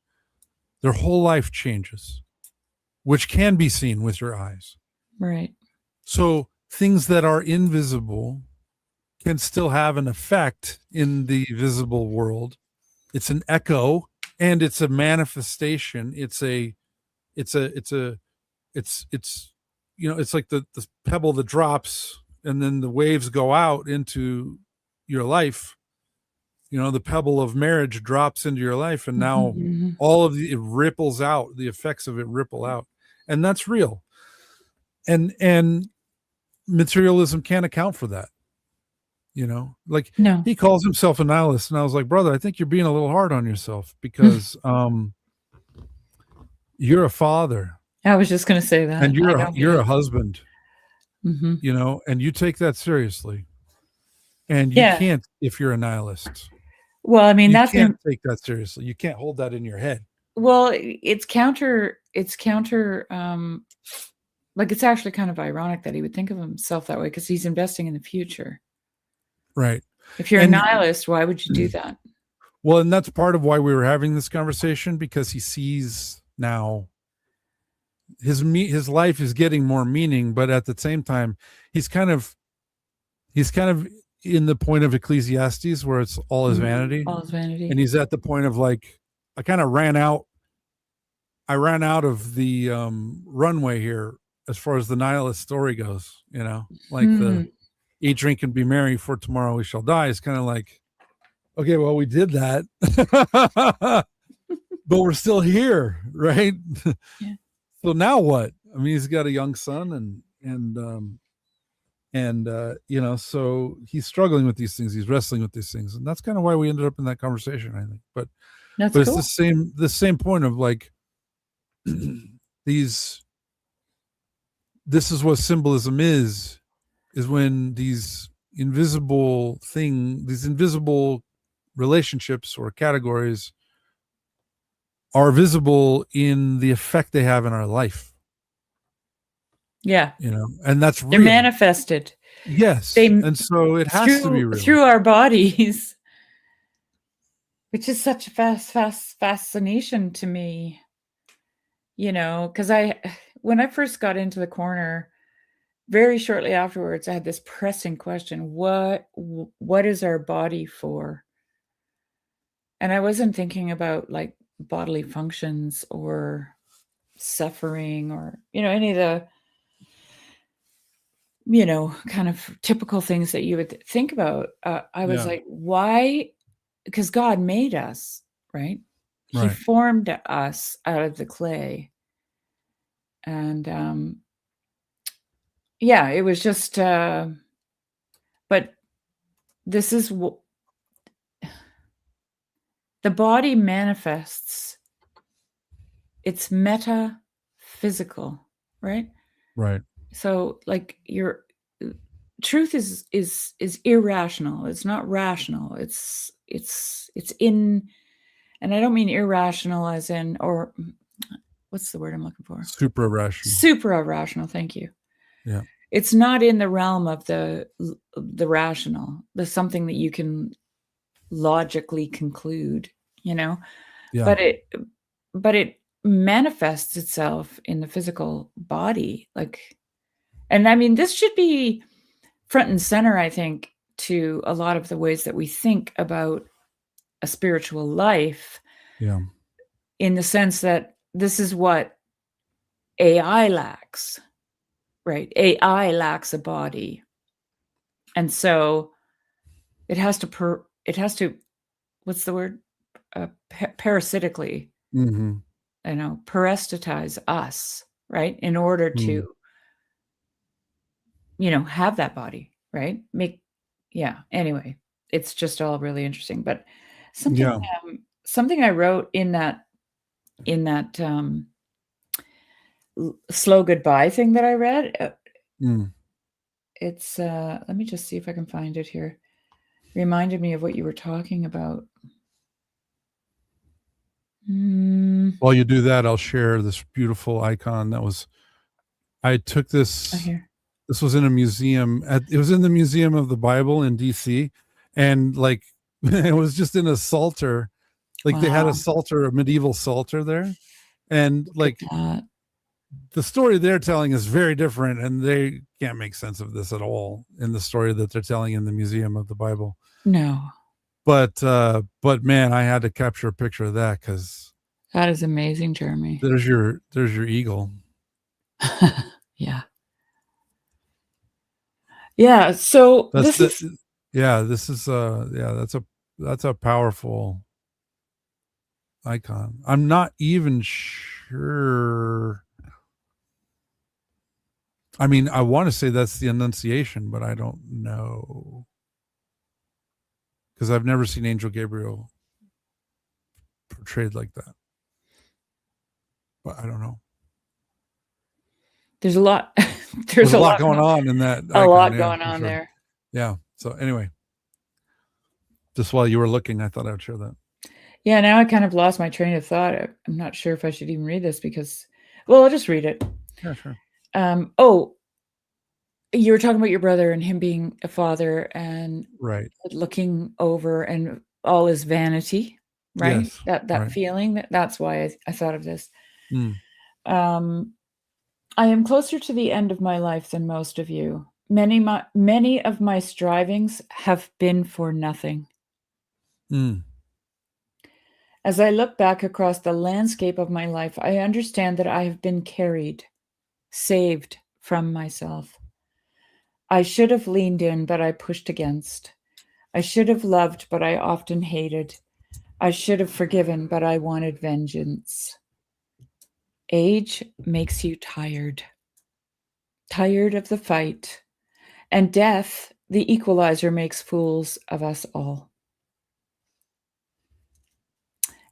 Their whole life changes, which can be seen with your eyes. Right. So things that are invisible can still have an effect in the visible world. It's an echo and it's a manifestation. It's like the pebble that drops and then the waves go out into your life. The pebble of marriage drops into your life and Mhm, now mhm. it ripples out, the effects of it ripple out. And that's real. And materialism can't account for that. Like No. he calls himself a nihilist. And I was like, brother, I think you're being a little hard on yourself because you're a father I was just gonna say that. and I you're a, know he you're is. a husband, Mhm. and you take that seriously. And you Yeah. can't, if you're a nihilist, Well, I mean, you that's can't in take that seriously. You can't hold that in your head. well, it's counter, like, it's actually kind of ironic that he would think of himself that way because he's investing in the future. Right. If you're a And nihilist, why would you do that? well, and that's part of why we were having this conversation, because he sees now his life is getting more meaning, but at the same time, he's kind of in the point of Ecclesiastes where it's all is vanity, All is vanity. and he's at the point of like, I kind of ran out. I ran out of the runway here as far as the nihilist story goes. You know, like the eat, drink, and be merry, for tomorrow we shall die. It's kind of like, okay, well, we did that, but we're still here, right? Yeah. So now what? I mean, he's got a young son, and you know, so he's struggling with these things. He's wrestling with these things, and that's kind of why we ended up in that conversation, I think. But That's it's cool. the same point of like these. This is what symbolism is when these invisible relationships or categories are visible in the effect they have in our life. Yeah. You know, and that's They're real. manifested. Yes. They, and so it has to be real. Through our bodies, which is such a fascination to me, you know, because when I first got into the corner, very shortly afterwards, I had this pressing question: what is our body for? And I wasn't thinking about like bodily functions or suffering or, you know, any of the, you know, kind of typical things that you would think about. I was like, why? Because God made us, right? He formed us out of the clay. And yeah, it was just, but this is what the body manifests. It's metaphysical, right? Right. So like your truth is irrational. It's not rational. It's in, and I don't mean irrational as in, or what's the word I'm looking for? Super irrational. Super irrational. Thank you. Yeah. It's not in the realm of the rational. There's something that you can logically conclude, you know. Yeah. But it manifests itself in the physical body, like, and I mean, this should be front and center, I think, to a lot of the ways that we think about a spiritual life. Yeah. In the sense that this is what AI lacks, right? AI lacks a body. And so it has to, what's the word? Parasitically, Mm-hmm. you know, parasitize us, right? In order to, you know, have that body, right? Anyway, it's just all really interesting. But something I wrote in that slow goodbye thing that I read, it's let me just see if I can find it here. Reminded me of what you were talking about. While you do that, I'll share this beautiful icon that was, I took this. This was in a museum. It was in the Museum of the Bible in DC, and like it was just in a psalter. Like they had a medieval psalter there, and like the story they're telling is very different, and they can't make sense of this at all in the story that they're telling in the Museum of the Bible. No. But man, I had to capture a picture of that because that is amazing, Jeremy. There's your eagle. Yeah. Yeah. So that's this is that's a powerful icon. I'm not even sure. I mean, I want to say that's the Annunciation, but I don't know. Because I've never seen Angel Gabriel portrayed like that. But I don't know. There's a lot. There's a lot going on in that. A lot going on there. Yeah. So anyway, just while you were looking, I thought I would share that. Yeah. Now I kind of lost my train of thought. I'm not sure if I should even read this because, well, I'll just read it. Yeah, sure. You were talking about your brother and him being a father and looking over and all is vanity, right? Yes, that feeling, that's why I thought of this. I am closer to the end of my life than most of you. Many of my strivings have been for nothing. Mm. As I look back across the landscape of my life, I understand that I have been carried, saved from myself. I should have leaned in, but I pushed against. I should have loved, but I often hated. I should have forgiven, but I wanted vengeance. Age makes you tired, tired of the fight, and death, the equalizer, makes fools of us all.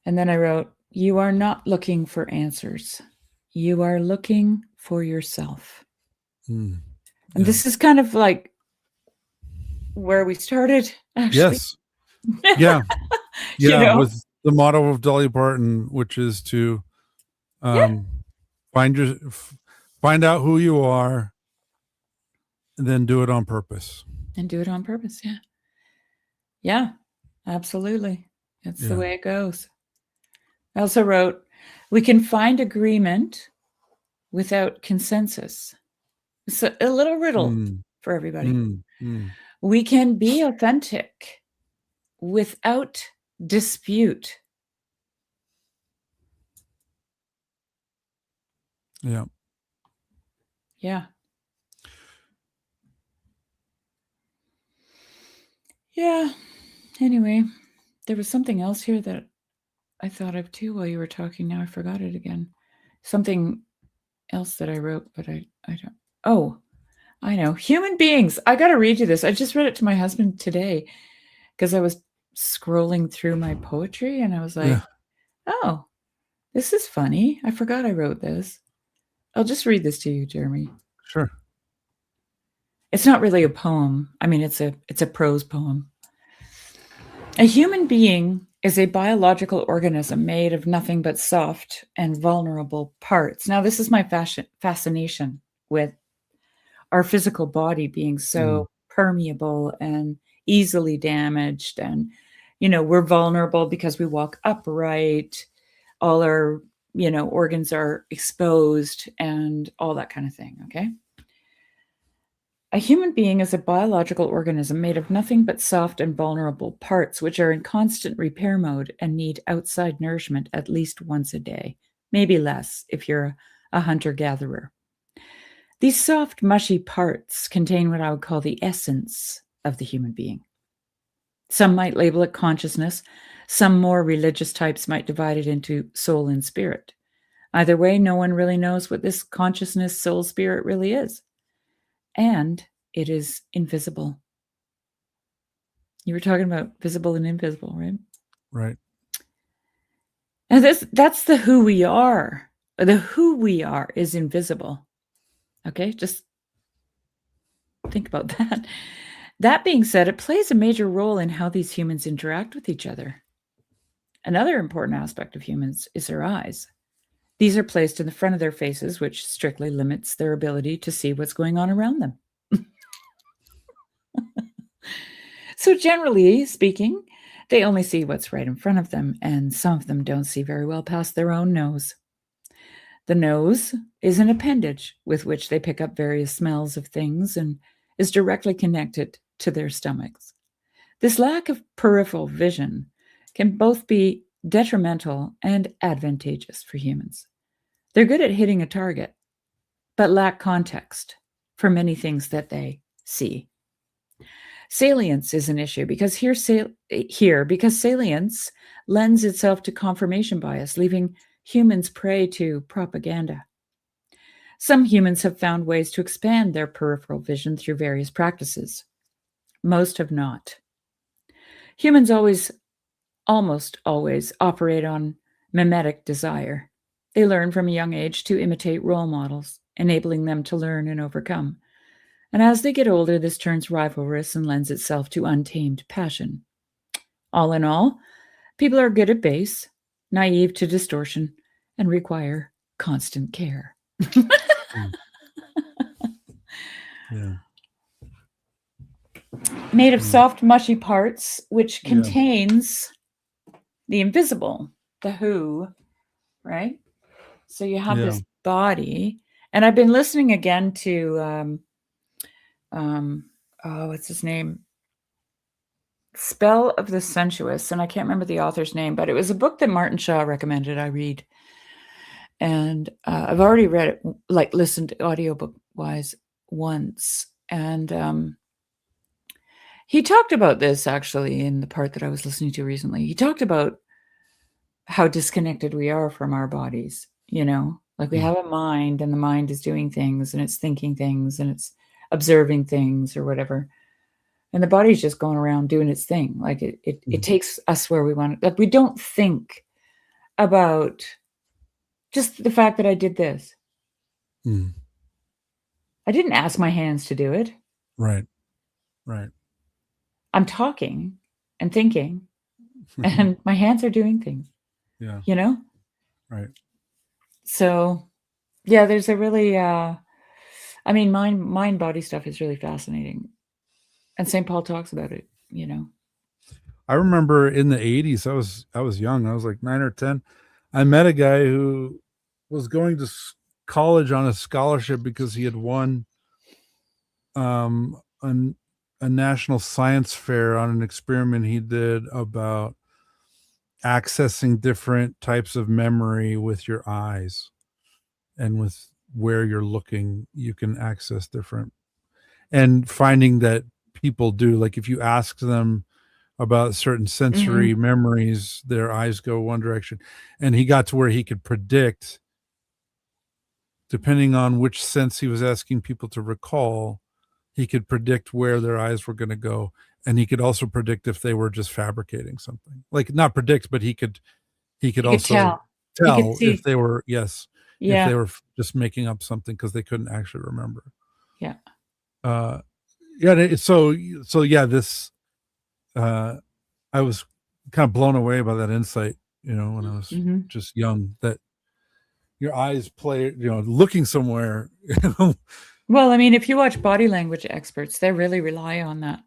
And then I wrote, you are not looking for answers. You are looking for yourself. Mm. And Yeah. this is kind of like where we started, actually. Yes. Yeah. You Yeah. know? With the motto of Dolly Parton, which is to Yeah. um, find out who you are, and then do it on purpose. And do it on purpose. Yeah. Yeah. Absolutely. It's the Yeah. way it goes. I also wrote, we can find agreement without consensus. It's a little riddle Mm. for everybody. Mm. Mm. We can be authentic without dispute. Yeah. Yeah. Yeah. Anyway, there was something else here that I thought of too while you were talking. Now I forgot it again. Something else that I wrote, but I don't. Oh, I know. Human beings. I got to read you this. I just read it to my husband today because I was scrolling through my poetry and I was Yeah. like, oh, this is funny. I forgot I wrote this. I'll just read this to you, Jeremy. Sure. It's not really a poem. I mean, it's a prose poem. A human being is a biological organism made of nothing but soft and vulnerable parts. Now, this is my fascination with our physical body being Mm. so permeable and easily damaged. And, we're vulnerable because we walk upright. All our, organs are exposed and all that kind of thing. Okay. A human being is a biological organism made of nothing but soft and vulnerable parts, which are in constant repair mode and need outside nourishment at least once a day, maybe less if you're a hunter gatherer. These soft, mushy parts contain what I would call the essence of the human being. Some might label it consciousness. Some more religious types might divide it into soul and spirit. Either way, no one really knows what this consciousness, soul, spirit really is. And it is invisible. You were talking about visible and invisible, right? Right. And that's the who we are. The who we are is invisible. Okay, just think about that. That being said, it plays a major role in how these humans interact with each other. Another important aspect of humans is their eyes. These are placed in the front of their faces, which strictly limits their ability to see what's going on around them. So, generally speaking, they only see what's right in front of them, and some of them don't see very well past their own nose. The nose is an appendage with which they pick up various smells of things and is directly connected to their stomachs. This lack of peripheral vision can both be detrimental and advantageous for humans. They're good at hitting a target, but lack context for many things that they see. Salience is an issue because because salience lends itself to confirmation bias, leaving humans prey to propaganda. Some humans have found ways to expand their peripheral vision through various practices. Most have not. Humans almost always operate on mimetic desire. They learn from a young age to imitate role models, enabling them to learn and overcome. And as they get older, this turns rivalrous and lends itself to untamed passion. All in all, people are good at base, naive to distortion, and require constant care. Mm. Yeah. Made of Mm. soft, mushy parts, which Yeah. contains the invisible, the who, right? So you have Yeah. this body. And I've been listening again to What's his name? Spell of the Sensuous, and I can't remember the author's name, but it was a book that Martin Shaw recommended I read. And I've already read it, like listened to audiobook wise once. And he talked about this actually in the part that I was listening to recently. He talked about how disconnected we are from our bodies, like we have a mind, and the mind is doing things and it's thinking things and it's observing things or whatever. And the body's just going around doing its thing. Like it takes us where we want it. Like we don't think about just the fact that I did this. I didn't ask my hands to do it. Right. I'm talking and thinking and my hands are doing things. Yeah. Right. So yeah, there's a really mind body stuff is really fascinating. And St. Paul talks about it. I remember in the 80s, I was young. I was like 9 or 10. I met a guy who was going to college on a scholarship because he had won a national science fair on an experiment he did about accessing different types of memory with your eyes, and with where you're looking, you can access different, and finding that people do, like if you ask them about certain sensory memories, their eyes go one direction. And he got to where he could predict, depending on which sense he was asking people to recall, he could predict where their eyes were going to go. And he could also predict if they were just fabricating something. Like not predict, but he could also tell if they were, if they were just making up something because they couldn't actually remember. Yeah. This I was kind of blown away by that insight, when I was just young, that your eyes play, looking somewhere. Well, if you watch body language experts, they really rely on that.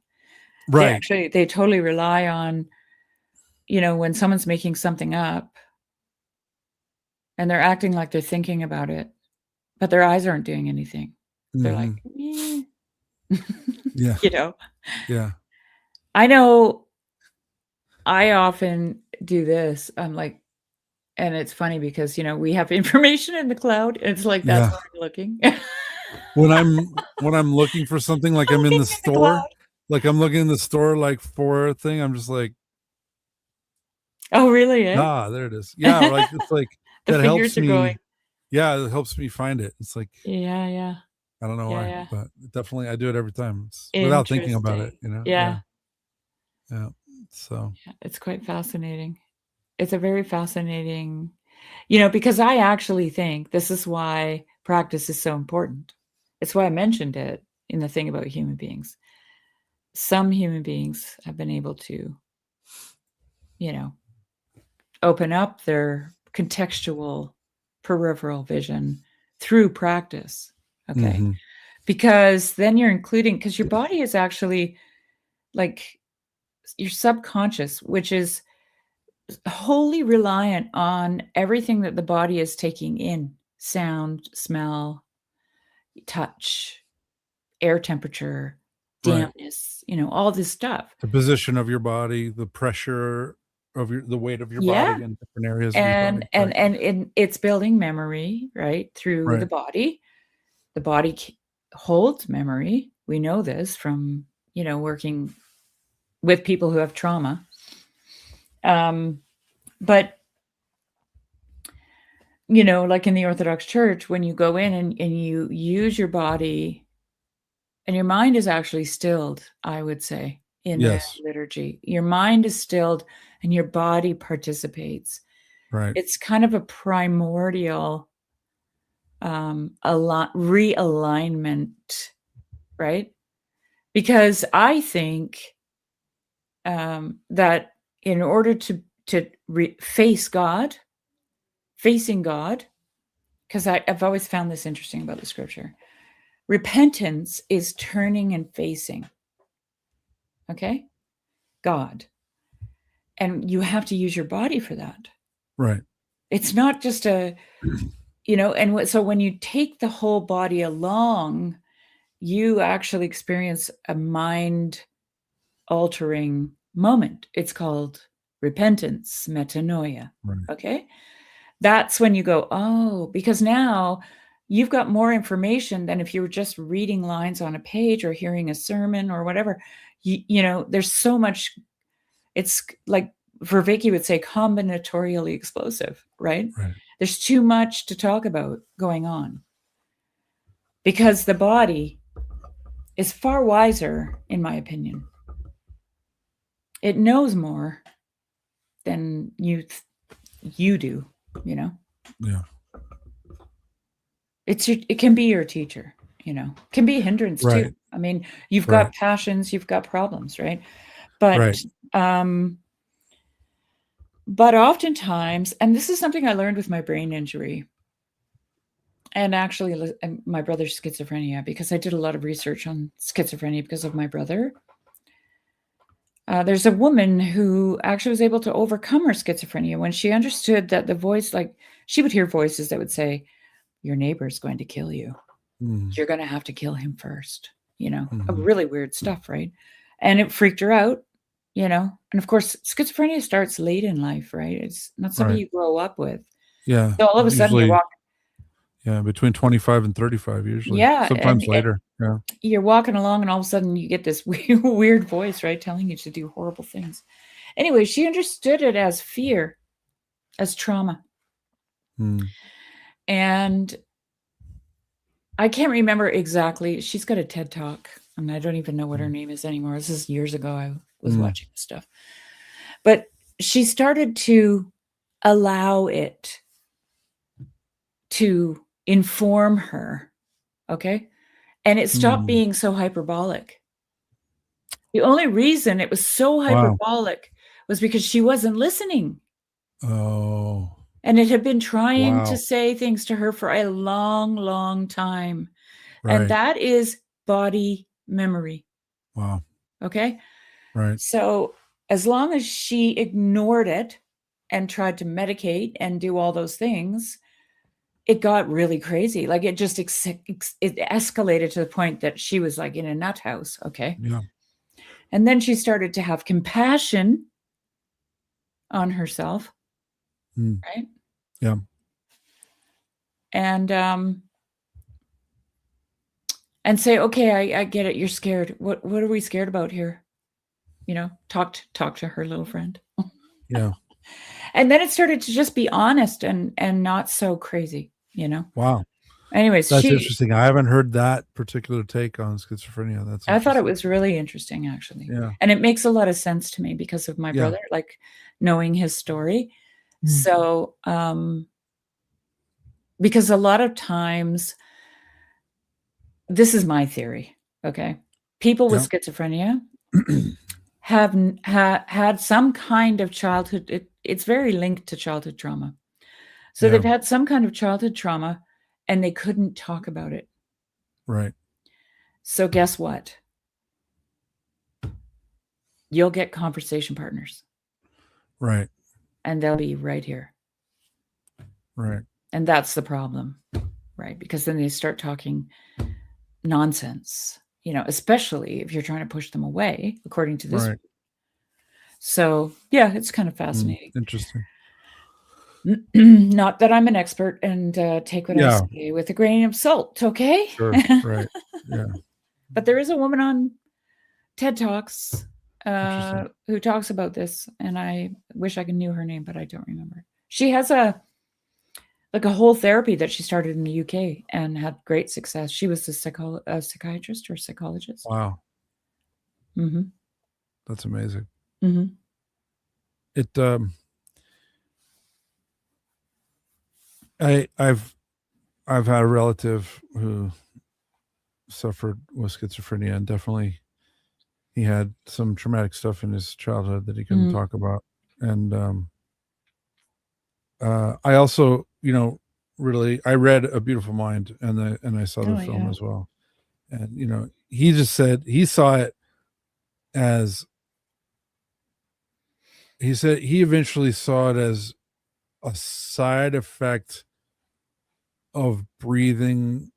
Right. They totally rely on, when someone's making something up and they're acting like they're thinking about it, but their eyes aren't doing anything. They're like, yeah. Yeah. I know I often do this. I'm like, and it's funny because, we have information in the cloud. It's like, that's where I'm looking. when I'm looking for something, like I'm in the store, like I'm looking in the store, like for a thing, I'm just like, oh, really? there it is. Yeah. Like, it's like, that helps me. Going. Yeah. It helps me find it. It's like, yeah. I don't know why, but definitely I do it every time. It's without thinking about it, Yeah. So it's quite fascinating. It's a very fascinating, because I actually think this is why practice is so important. It's why I mentioned it in the thing about human beings. Some human beings have been able to, open up their contextual peripheral vision through practice. Okay. Because then you're including, because your body is actually like your subconscious, which is wholly reliant on everything that the body is taking in: sound, smell, touch, air temperature, dampness, all this stuff. The position of your body, the pressure of the weight of your body in different areas of your body. And it's building memory, right? Through the body. The body holds memory. We know this from, working with people who have trauma. But, like in the Orthodox Church, when you go in and you use your body, and your mind is actually stilled, I would say, in the liturgy. Your mind is stilled and your body participates. Right. It's kind of a primordial realignment, right? Because I think that in order to face God, facing God, because I've always found this interesting about the scripture, repentance is turning and facing, okay, God. And you have to use your body for that. Right. It's not just so when you take the whole body along you actually experience a mind altering moment. It's called repentance, metanoia. Right. Okay. That's when you go, oh, because now you've got more information than if you were just reading lines on a page or hearing a sermon or whatever. You know, there's so much, it's like Vervaeke would say, combinatorially explosive, right? Right. There's too much to talk about going on because the body is far wiser, in my opinion. It knows more than you do, you know. Yeah. It can be your teacher, you know. It can be a hindrance too. Right. I mean, you've got Right. passions, you've got problems, right? But Right. but oftentimes, and this is something I learned with my brain injury, and actually my brother's schizophrenia, because I did a lot of research on schizophrenia because of my brother. There's a woman who actually was able to overcome her schizophrenia when she understood that the voice, like she would hear voices that would say, your neighbor's going to kill you. You're going to have to kill him first, you know, really weird stuff, right? And it freaked her out, you know. And of course, schizophrenia starts late in life, right? It's not something you grow up with. Yeah. So all of a sudden you're Usually, walking. yeah, between 25 and 35 usually. Yeah, Sometimes and later. Yeah. you're walking along and all of a sudden you get this weird voice, right, telling you to do horrible things. Anyway, she understood it as fear, as trauma. And I can't remember exactly. She's got a TED Talk, and I don't even know what her name is anymore. This is years ago. I was watching this stuff. But she started to allow it to inform her, okay? And it stopped being so hyperbolic. The only reason it was so hyperbolic was because she wasn't listening. Oh. And it had been trying to say things to her for a long, long time. And Right. that is body memory. Wow. Okay. Right. So as long as she ignored it and tried to medicate and do all those things, it got really crazy. Like it just it escalated to the point that she was like in a nut house. Okay. Yeah. And then she started to have compassion on herself. Right. Yeah. And say, okay, I get it. You're scared. What are we scared about here? You know, talk to her little friend. Yeah. And then it started to just be honest and not so crazy, you know. Wow. Anyways, That's interesting. I haven't heard that particular take on schizophrenia. That's I thought it was really interesting, actually. Yeah. And it makes a lot of sense to me because of my brother, like knowing his story. So, because a lot of times, this is my theory, okay? People with schizophrenia have had some kind of childhood. It's very linked to childhood trauma. So they've had some kind of childhood trauma and they couldn't talk about it. Right. So guess what? You'll get conversation partners. Right. And they'll be right here. Right. And that's the problem, right? Because then they start talking nonsense, you know, especially if you're trying to push them away, according to this. Right. So, yeah, it's kind of fascinating. Interesting. Not that I'm an expert, and take what I say with a grain of salt, okay? Sure. Right. Yeah. But there is a woman on TED Talks who talks about this, and I wish I knew her name, but I don't remember. She has a whole therapy that she started in the UK and had great success. She was a psychiatrist or psychologist. Wow. Mm-hmm. That's amazing. Mm-hmm. I've had a relative who suffered with schizophrenia, and definitely he had some traumatic stuff in his childhood that he couldn't talk about. And I also, you know, really, I read A Beautiful Mind, and I saw the film as well. And, you know, he just said he saw it as, he said he eventually saw it as a side effect of breathing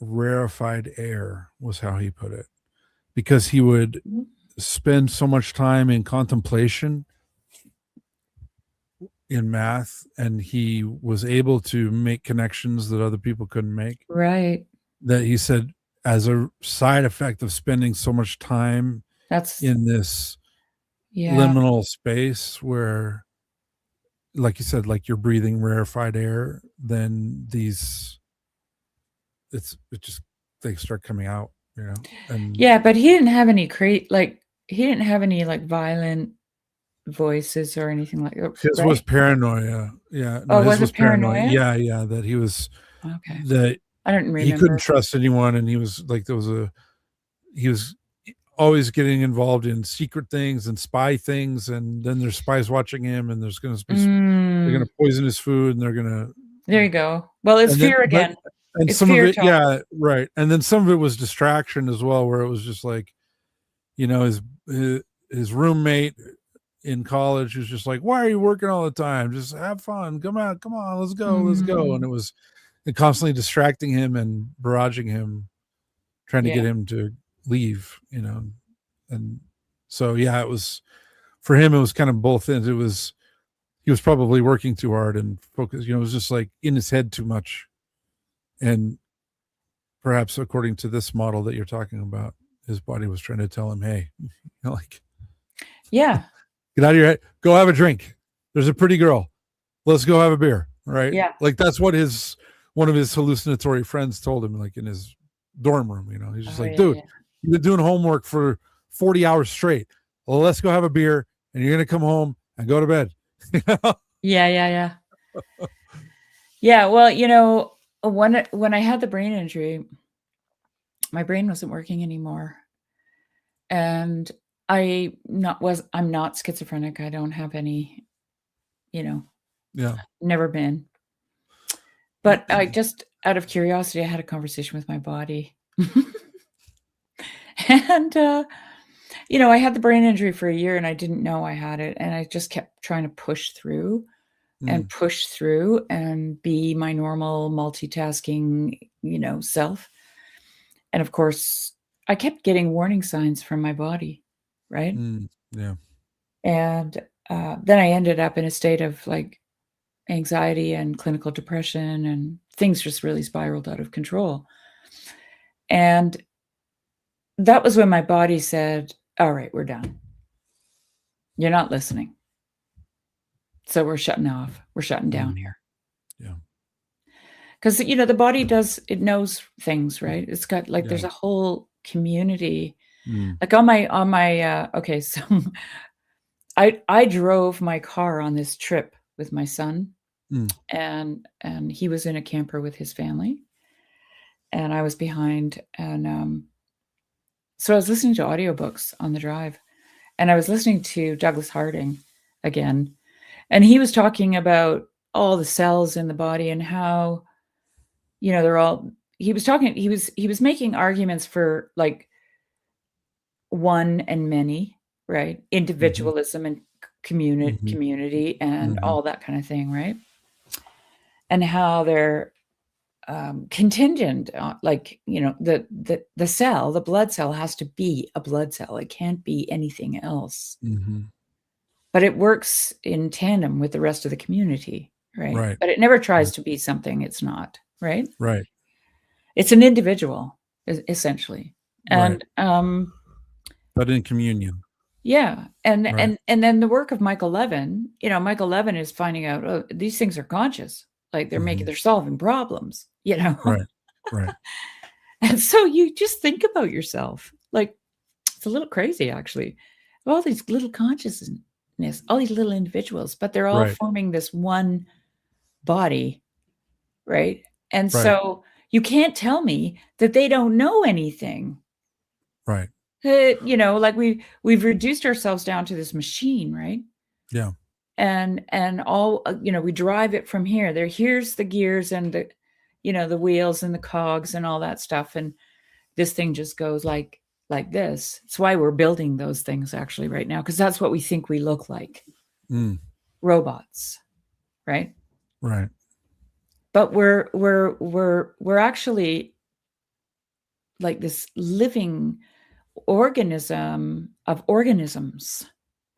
rarefied air, was how he put it, because he would spend so much time in contemplation in math, and he was able to make connections that other people couldn't make. Right. That he said, as a side effect of spending so much time That's in this yeah. liminal space where, like you said, like you're breathing rarefied air, then it just, they start coming out, and Yeah, but he didn't have any he didn't have any like violent voices or anything like that, his was right? paranoia. Yeah, no, Oh, his was was it paranoia. paranoia? Yeah, that he was, Okay. that I don't he couldn't remember. trust anyone, and he was always getting involved in secret things and spy things, and then there's spies watching him, and there's going to be, they're going Mm, to poison his food, and they're going to, there you go. Well, it's and then fear but again. and It's some of fear it, talk. yeah, right, and then some of it was distraction as well, where it was just like, his roommate in college was just like, why are you working all the time? Just have fun. Come on, let's go. And Mm, it was constantly distracting him and barraging him, trying to yeah. get him to leave, and so yeah, it was, for him it was kind of both ends. It was, he was probably working too hard and focused, it was just like in his head too much, and perhaps according to this model that you're talking about, his body was trying to tell him, hey, like, Yeah. get out of your head, go have a drink, there's a pretty girl, let's go have a beer, right? Yeah. Like that's what his, one of his hallucinatory friends told him, like in his dorm room. He's just Oh, like, yeah, dude, yeah. you've been doing homework for 40 hours straight, well, let's go have a beer, and you're gonna come home and go to bed. Yeah, yeah, yeah. Yeah, well, when I had the brain injury, my brain wasn't working anymore. And I'm not schizophrenic. I don't have any, you know, Yeah. never been. But I just out of curiosity, I had a conversation with my body. And I had the brain injury for a year and I didn't know I had it, and I just kept trying to Mm, push through and be my normal multitasking, self. And of course, I kept getting warning signs from my body, right? yeah. And then I ended up in a state of like anxiety and clinical depression, and things just really spiraled out of control. And that was when my body said, all right, we're done. You're not listening. So we're shutting off. We're shutting down Mm, here. yeah. Because, the body it knows things, right? It's got like, Yeah. there's a whole community. Mm, Like okay, so I drove my car on this trip with my son, mm, and he was in a camper with his family, and I was behind, and so I was listening to audiobooks on the drive, and I was listening to Douglas Harding again, and he was talking about all the cells in the body and how, they're all he was making arguments for like one and many, right? mhm, Individualism and mhm, community and mhm, all that kind of thing, right? And how they're contingent, like, the blood cell has to be a blood cell. It can't be anything else. mhm. But it works in tandem with the rest of the community, right? Right. But it never Right. tries to be something it's not, right? Right. It's an individual, essentially. Right. And But in communion. yeah, and Right. and then the work of Michael Levin, Michael Levin is finding out, oh, these things are conscious, like Mhm. they're solving problems. Right. Right. And so you just think about yourself, like it's a little crazy actually. All these little consciousness, all these little individuals, but they're all Right. forming this one body, right? And Right. so you can't tell me that they don't know anything. Right. Like we've reduced ourselves down to this machine, right? Yeah. And all, we drive it from here. Here's the gears and the wheels and the cogs and all that stuff, and this thing just goes like this. It's why we're building those things actually right now, because that's what we think we look like, Mm, robots, right? right. But we're actually like this living organism of organisms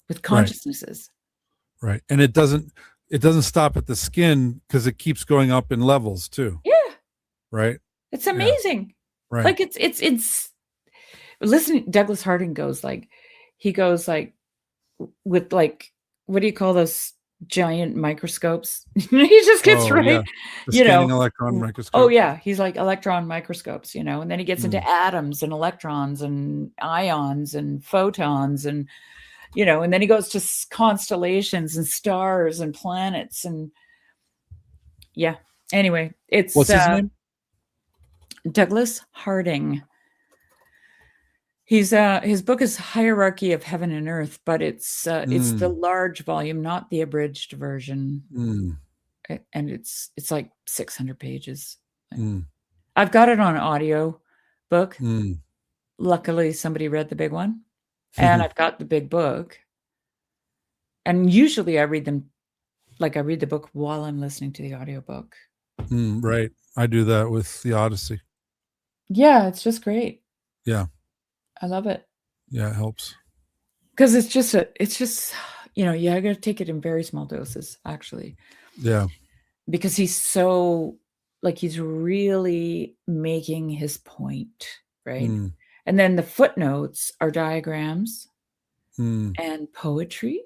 with Right. consciousnesses. Right. And it doesn't stop at the skin because it keeps going up in levels too. Yeah, Right. it's Yeah. amazing. Right. Like it's listening. Douglas Harding goes like, he goes like with like, what do you call those giant microscopes? He just gets Oh yeah. right, The you scanning know. electron Oh microscope. yeah, he's like electron microscopes, you know, and then he gets Mm, into atoms and electrons and ions and photons and, you know, and then he goes to constellations and stars and planets and yeah. Anyway, it's what's his name? Douglas Harding. He's his book is Hierarchy of Heaven and Earth, but it's the Mm, large volume, not the abridged version. mm, And it's like 600 pages. mm, I've got it on audio book. mm. Luckily somebody read the big one, and I've got the big book. And usually I read them, like I read the book while I'm listening to the audiobook. Right. I do that with the Odyssey. Yeah, it's just great. Yeah. I love it. Yeah. It helps. Because it's just, you know, yeah, I gotta take it in very small doses, actually. Yeah. Because he's so, like, he's really making his point, right? Mm, And then the footnotes are diagrams mm, and poetry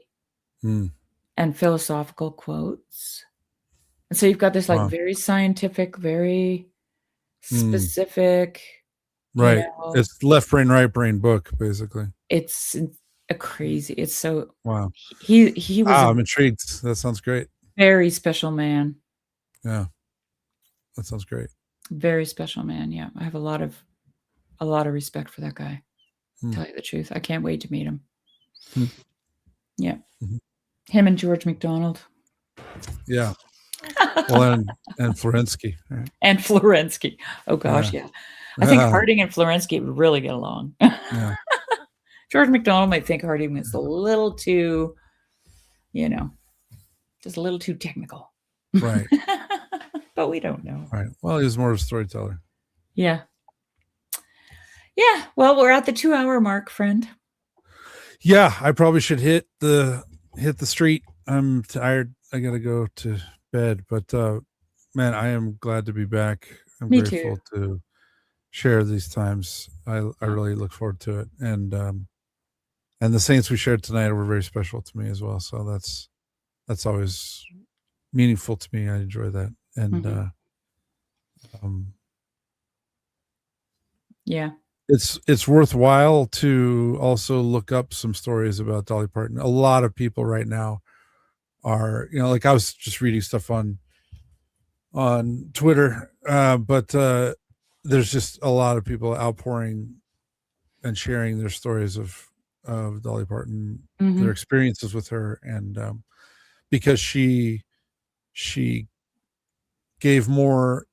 mm. and philosophical quotes. And so you've got this like Wow. very scientific, very Mm, specific, you right. know, It's left brain, right brain book, basically. it's a crazy, it's so, Wow. he was a I'm intrigued. That sounds great. very special man. Yeah. That sounds great. Very special man. Yeah. I have a lot of respect for that guy. Mm, Tell you the truth. I can't wait to meet him. mm, Yeah. mhm. Him and George MacDonald. Yeah. Well, and Florensky. Right? And Florensky. Oh gosh, Yeah. yeah. I think Harding and Florensky would really get along. Yeah. George MacDonald might think Harding was a little too, you know, just a little too technical. Right. But we don't know. Right. Well, he was more of a storyteller. Yeah. Yeah. Well, we're at the 2-hour mark, friend. Yeah, I probably should hit the street. I'm tired. I gotta go to bed. But man, I am glad to be back. I'm Me too. grateful to share these times. I really look forward to it. And the saints we shared tonight were very special to me as well. So that's always meaningful to me. I enjoy that. And Yeah. it's worthwhile to also look up some stories about Dolly Parton. A lot of people right now are, like I was just reading stuff on Twitter, but there's just a lot of people outpouring and sharing their stories of Dolly Parton, their experiences with her, and because she gave more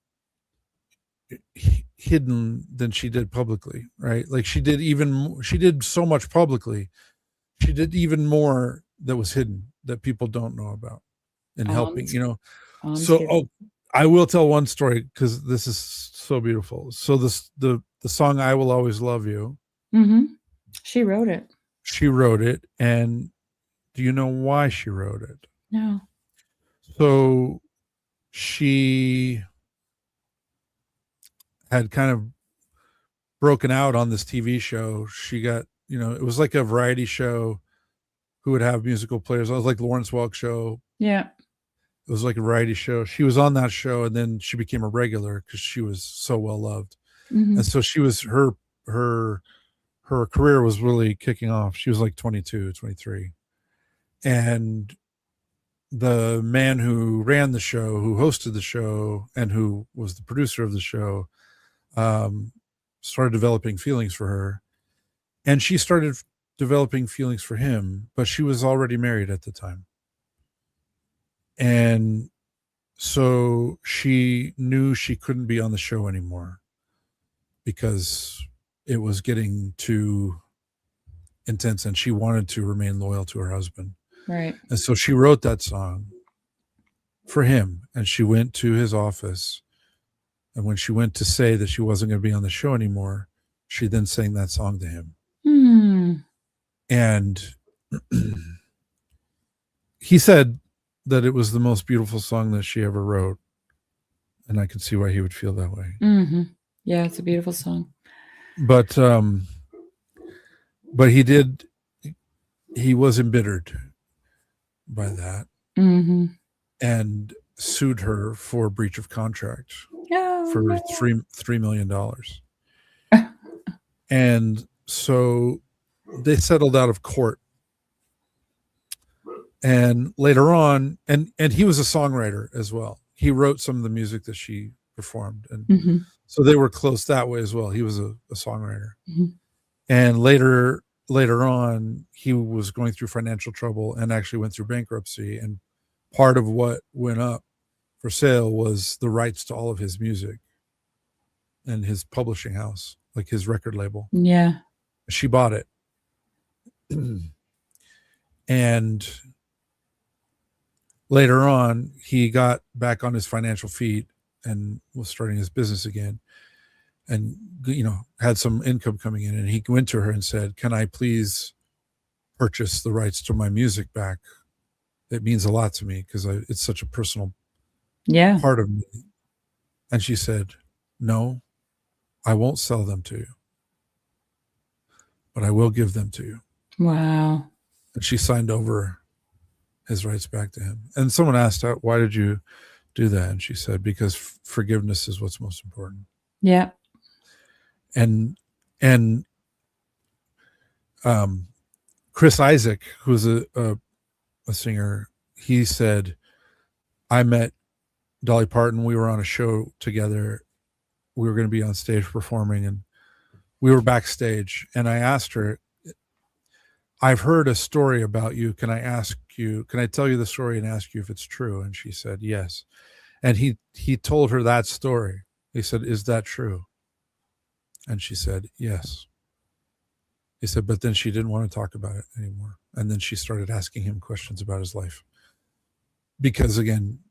hidden than she did publicly, right? Like she did so much publicly, she did even more that was hidden that people don't know about, and helping, so I will tell one story because this is so beautiful. So the song "I Will Always Love You," she wrote it. And do you know why she wrote it? No. So she had kind of broken out on this TV show. She got, it was like a variety show who would have musical players. It was like Lawrence Welk show. Yeah. It was like a variety show. She was on that show, and then she became a regular because she was so well loved. And so she was her career was really kicking off. She was like 22, 23. And the man who ran the show, who hosted the show, and who was the producer of the show, started developing feelings for her. And she started developing feelings for him, but she was already married at the time. And so she knew she couldn't be on the show anymore because it was getting too intense, and she wanted to remain loyal to her husband. Right. And so she wrote that song for him, and she went to his office. And when she went to say that she wasn't going to be on the show anymore, she then sang that song to him. And he said that it was the most beautiful song that she ever wrote. And I could see why he would feel that way. Yeah, it's a beautiful song. But he was embittered by that and sued her for breach of contract for $3 million. And so they settled out of court. And later on, and he was a songwriter as well. He wrote some of the music that she performed. And so they were close that way as well. He was a songwriter. And later on, he was going through financial trouble and actually went through bankruptcy. And part of what went up for sale was the rights to all of his music and his publishing house, like his record label. Yeah. She bought it. And later on, he got back on his financial feet and was starting his business again. And, had some income coming in. And he went to her and said, "Can I please purchase the rights to my music back? It means a lot to me because it's such a personal part of me." And she said, "No, I won't sell them to you, but I will give them to you." Wow. And she signed over his rights back to him. And someone asked her, "Why did you do that?" And she said, "Because forgiveness is what's most important." Yeah. And Chris Isaac, who's a singer, he said, "I met Dolly Parton. We were on a show together. We were going to be on stage performing, and we were backstage. And I asked her, 'I've heard a story about you. Can I tell you the story and ask you if it's true?' And she said, 'Yes.' And he told her that story. He said, 'Is that true?' And she said, 'Yes.' He said, but then she didn't want to talk about it anymore. And then she started asking him questions about his life. Because again,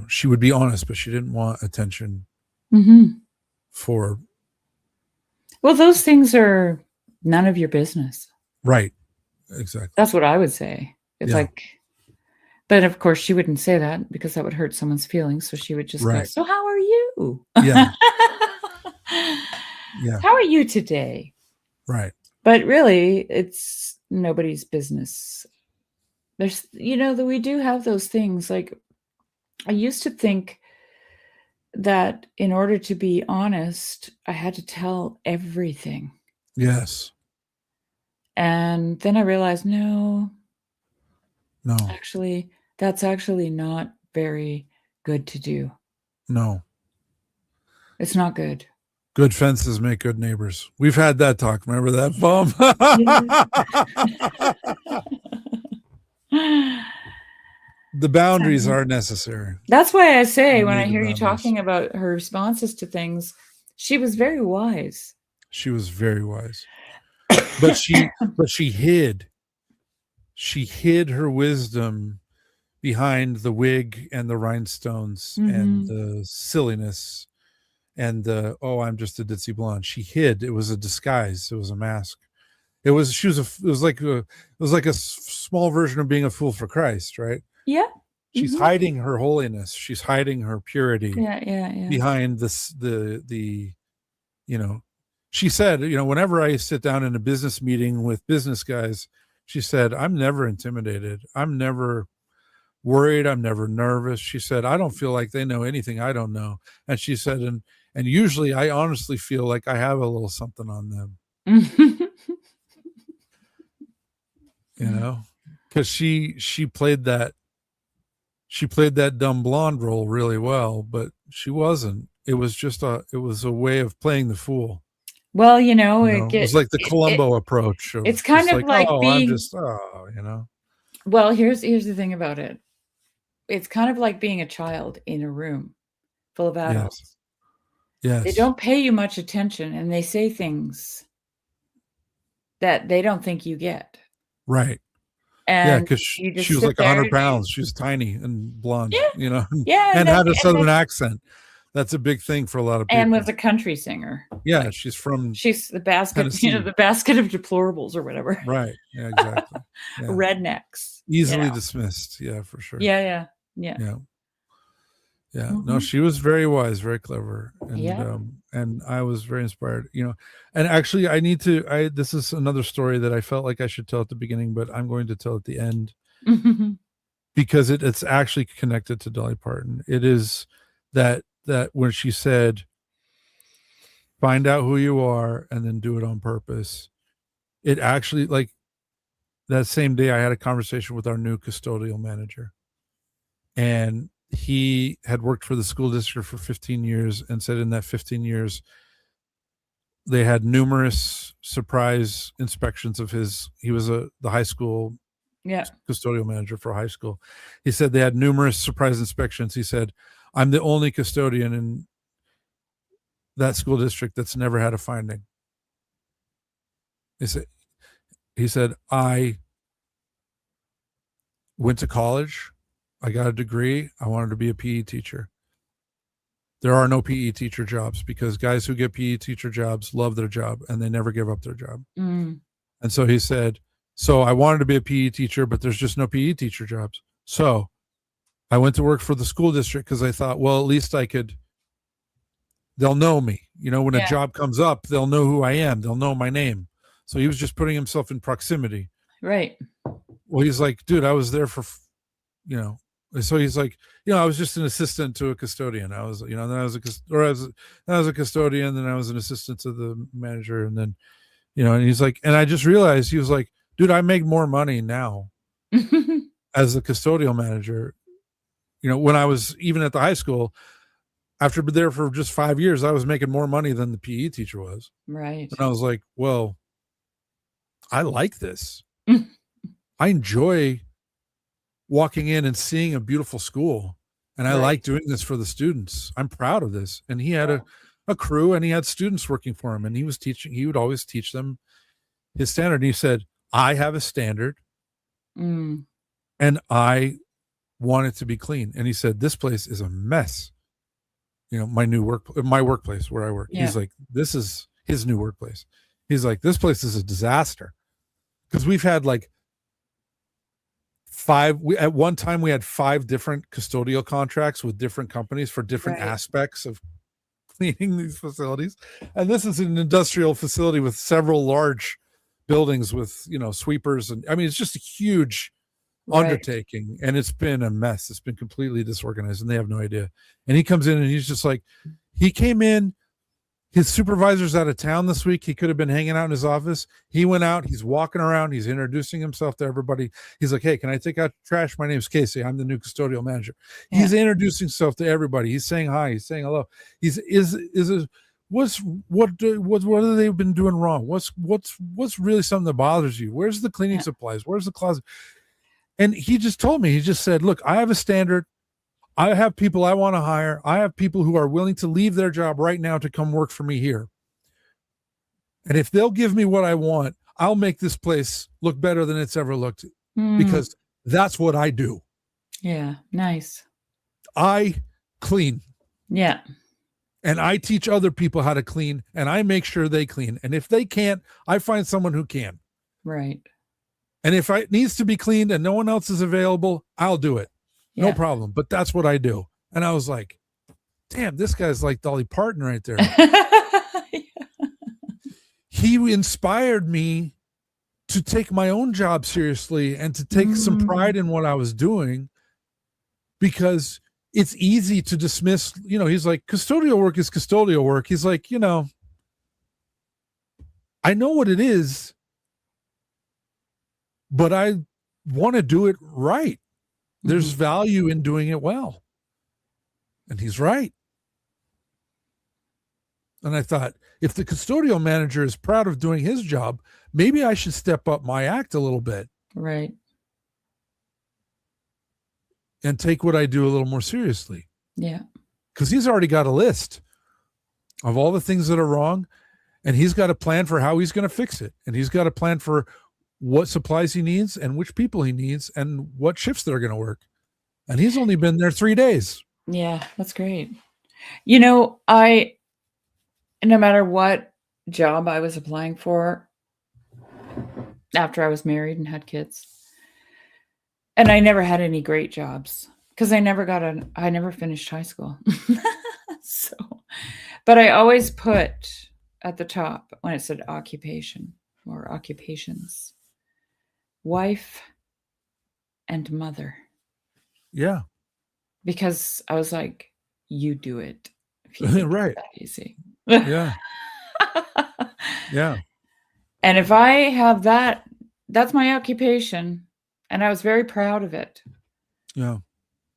she would be honest, but she didn't want attention for. Well, those things are none of your business. Right. Exactly. That's what I would say. It's but of course she wouldn't say that because that would hurt someone's feelings. So she would just go, "So how are you?" Yeah. "How are you today?" Right. But really, it's nobody's business. There's, that we do have those things. Like, I used to think that in order to be honest, I had to tell everything. Yes. And then I realized, no, No. actually, that's actually not very good to do. No. It's not good. Good fences make good neighbors. We've had that talk. Remember that, Bob? The boundaries are necessary. That's why I say, when I hear you talking about her responses to things, she was very wise. She was very wise. But she hid her wisdom behind the wig and the rhinestones and the silliness and the, I'm just a ditzy blonde. She hid. It was a disguise. It was a mask. It was like a small version of being a fool for Christ, right? Yeah. She's hiding her holiness. She's hiding her purity. Yeah. Behind this, she said, whenever I sit down in a business meeting with business guys, she said, I'm never intimidated. I'm never worried. I'm never nervous. She said, I don't feel like they know anything I don't know. And she said, and usually I honestly feel like I have a little something on them. Because she played that dumb blonde role really well, but she wasn't. It was just a way of playing the fool. Well, it was like the Columbo approach. It's kind of like being. Well, here's the thing about it. It's kind of like being a child in a room full of adults. Yes. They don't pay you much attention, and they say things that they don't think you get. Right. And because she was like 100 pounds. She was tiny and blonde. Yeah. And had a southern accent. That's a big thing for a lot of And people. was a country singer. Yeah, Like, she's from she's the basket, Tennessee. the basket of deplorables or whatever. Right. Yeah, exactly. Yeah. Rednecks. Easily dismissed. Yeah, for sure. Yeah. Yeah. Yeah. Mm-hmm. No, she was very wise, very clever. And I was very inspired, and actually this is another story that I felt like I should tell at the beginning, but I'm going to tell at the end because it's actually connected to Dolly Parton. It is that when she said, find out who you are and then do it on purpose. It actually, like, that same day I had a conversation with our new custodial manager, and he had worked for the school district for 15 years and said in that 15 years they had numerous surprise inspections of his. He was the high school custodial manager for high school. He said they had numerous surprise inspections. He said, I'm the only custodian in that school district that's never had a finding. He said, I went to college. I got a degree. I wanted to be a PE teacher. There are no PE teacher jobs because guys who get PE teacher jobs love their job and they never give up their job. And so he said, so I wanted to be a PE teacher, but there's just no PE teacher jobs. So I went to work for the school district because I thought, well, at least they'll know me. When a job comes up, they'll know who I am. They'll know my name. So he was just putting himself in proximity. Right. Well, he's like, dude, I was there for, so he's like, I was just an assistant to a custodian. I was, then I was a custodian, then I was an assistant to the manager. And then, and he's like, and I just realized, he was like, dude, I make more money now as a custodial manager. When I was even at the high school, after being there for just 5 years, I was making more money than the PE teacher was. Right. And I was like, well, I like this. I enjoy walking in and seeing a beautiful school. And I like doing this for the students. I'm proud of this. And he had a crew and he had students working for him. And he would always teach them his standard. And he said, I have a standard and I want it to be clean. And he said, this place is a mess. My workplace where I work. Yeah. He's like, this is his new workplace. He's like, this place is a disaster. Because we've had like at one time we had 5 different custodial contracts with different companies for different aspects of cleaning these facilities. And this is an industrial facility with several large buildings with, sweepers. And I mean, it's just a huge undertaking, and it's been a mess. It's been completely disorganized and they have no idea. And he comes in and he's just like, he came in, his supervisor's out of town this week. He could have been hanging out in his office. He went out, he's walking around, he's introducing himself to everybody. He's like, hey, can I take out trash? My name's Casey. I'm the new custodial manager. Yeah. He's introducing himself to everybody. He's saying hi, he's saying hello. What have they been doing wrong? What's really something that bothers you? Where's the cleaning supplies? Where's the closet? And he just told me, he just said, look, I have a standard. I have people I want to hire. I have people who are willing to leave their job right now to come work for me here. And if they'll give me what I want, I'll make this place look better than it's ever looked because that's what I do. Yeah. Nice. I clean. Yeah. And I teach other people how to clean and I make sure they clean. And if they can't, I find someone who can. Right. And if it needs to be cleaned and no one else is available, I'll do it. No problem. But that's what I do. And I was like, damn, this guy's like Dolly Parton right there. He inspired me to take my own job seriously and to take some pride in what I was doing, because it's easy to dismiss, he's like, custodial work is custodial work. He's like, I know what it is, but I want to do it right. There's value in doing it well. And he's right. And I thought, if the custodial manager is proud of doing his job, maybe I should step up my act a little bit. Right. And take what I do a little more seriously. Yeah. Because he's already got a list of all the things that are wrong. And he's got a plan for how he's going to fix it. And he's got a plan for what supplies he needs and which people he needs and what shifts they're going to work. And he's only been there 3 days. Yeah, that's great. You know, no matter what job I was applying for after I was married and had kids, and I never had any great jobs because I never finished high school. So, but I always put at the top when it said occupation or occupations, wife and mother, Yeah. because I was like, you do it if you think it's Right. that easy. Yeah. Yeah. And if I have that, that's my occupation. And I was very proud of it, Yeah.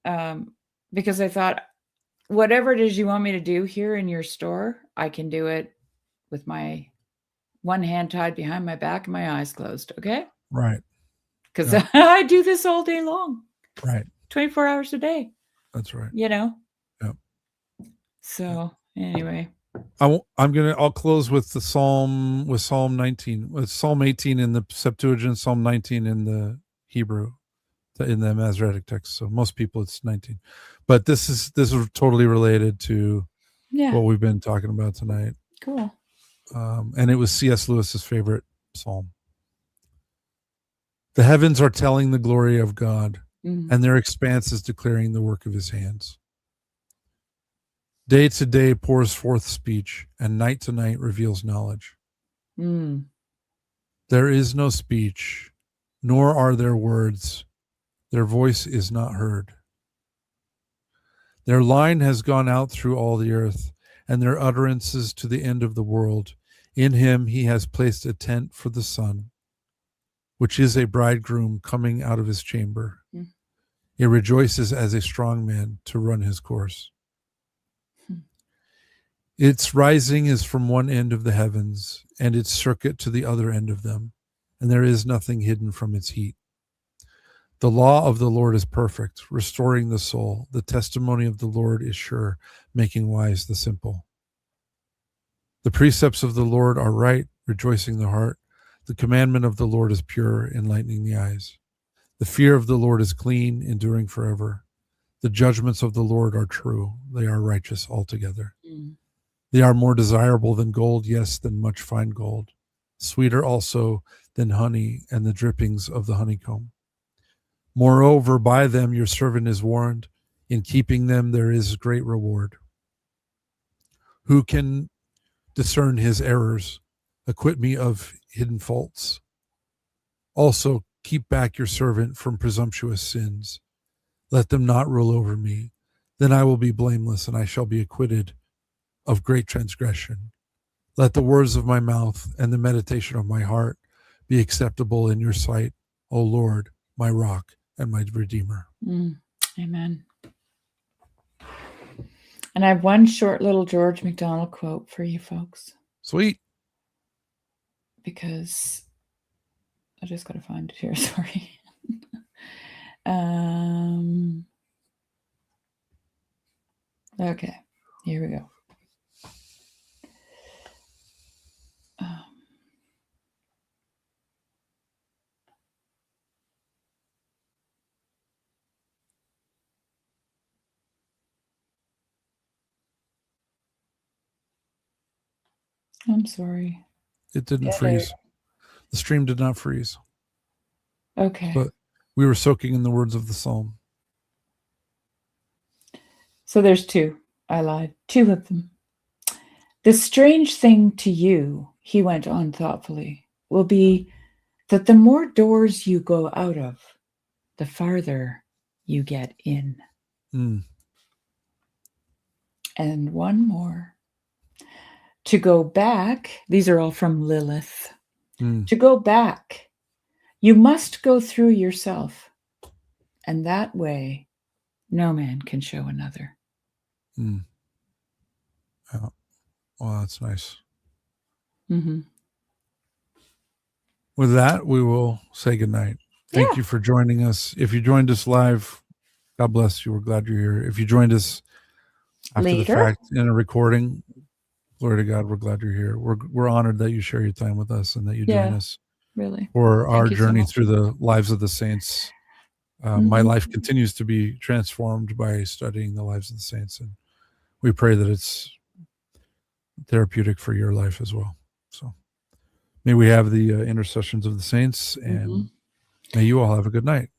um, because I thought, whatever it is you want me to do here in your store, I can do it with my one hand tied behind my back and my eyes closed. Okay. Right. Because Yeah. I do this all day long, Right. 24 hours a day, That's right. you know? Yeah. So, anyway. I'll close with Psalm 19, with Psalm 18 in the Septuagint, Psalm 19 in the Hebrew, in the Masoretic text. So most people it's 19, but this is totally related to Yeah. what we've been talking about tonight. Cool. And it was C.S. Lewis's favorite psalm. The heavens are telling the glory of God, and their expanse is declaring the work of his hands. Day to day pours forth speech, and night to night reveals knowledge. There is no speech, nor are there words. Their voice is not heard. Their line has gone out through all the earth, and their utterances to the end of the world. In him he has placed a tent for the sun, which is a bridegroom coming out of his chamber. It rejoices as a strong man to run his course. Its rising is from one end of the heavens, and its circuit to the other end of them, and there is nothing hidden from its heat. The law of the Lord is perfect, restoring the soul. The testimony of the Lord is sure, making wise the simple. The precepts of the Lord are right, rejoicing the heart. The commandment of the Lord is pure, enlightening the eyes. The fear of the Lord is clean, enduring forever. The judgments of the Lord are true. They are righteous altogether. They are more desirable than gold, yes, than much fine gold. Sweeter also than honey and the drippings of the honeycomb. Moreover, by them your servant is warned. In keeping them there is great reward. Who can discern his errors? Acquit me of hidden faults. Also, keep back your servant from presumptuous sins. Let them not rule over me. Then I will be blameless, and I shall be acquitted of great transgression. Let the words of my mouth and the meditation of my heart be acceptable in your sight, O Lord, my rock and my redeemer. Amen. And I have one short little George MacDonald quote for you folks. Sweet. Because I just got to find it here. Sorry. Okay, here we go. I'm sorry. It didn't freeze. The stream did not freeze. Okay. But we were soaking in the words of the psalm. So there's two. I lied. Two of them. The strange thing to you, he went on thoughtfully, will be that the more doors you go out of, the farther you get in. And one more. To go back, these are all from Lilith. To go back, you must go through yourself, and that way no man can show another. Oh, well, that's nice. With that, we will say goodnight. Thank you for joining us. If you joined us live, God bless you. We're glad you're here. If you joined us after the fact in a recording, glory to God, we're glad you're here. We're honored that you share your time with us and that you join us really for our journey through the lives of the saints. My life continues to be transformed by studying the lives of the saints, and we pray that it's therapeutic for your life as well. So may we have the intercessions of the saints, and may you all have a good night.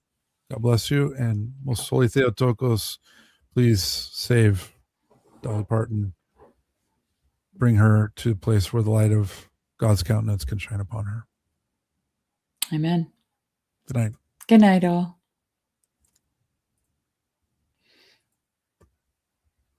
God bless you, and Most Holy Theotokos, please save Dolly Parton. Bring her to a place where the light of God's countenance can shine upon her. Amen. Good night. Good night, all.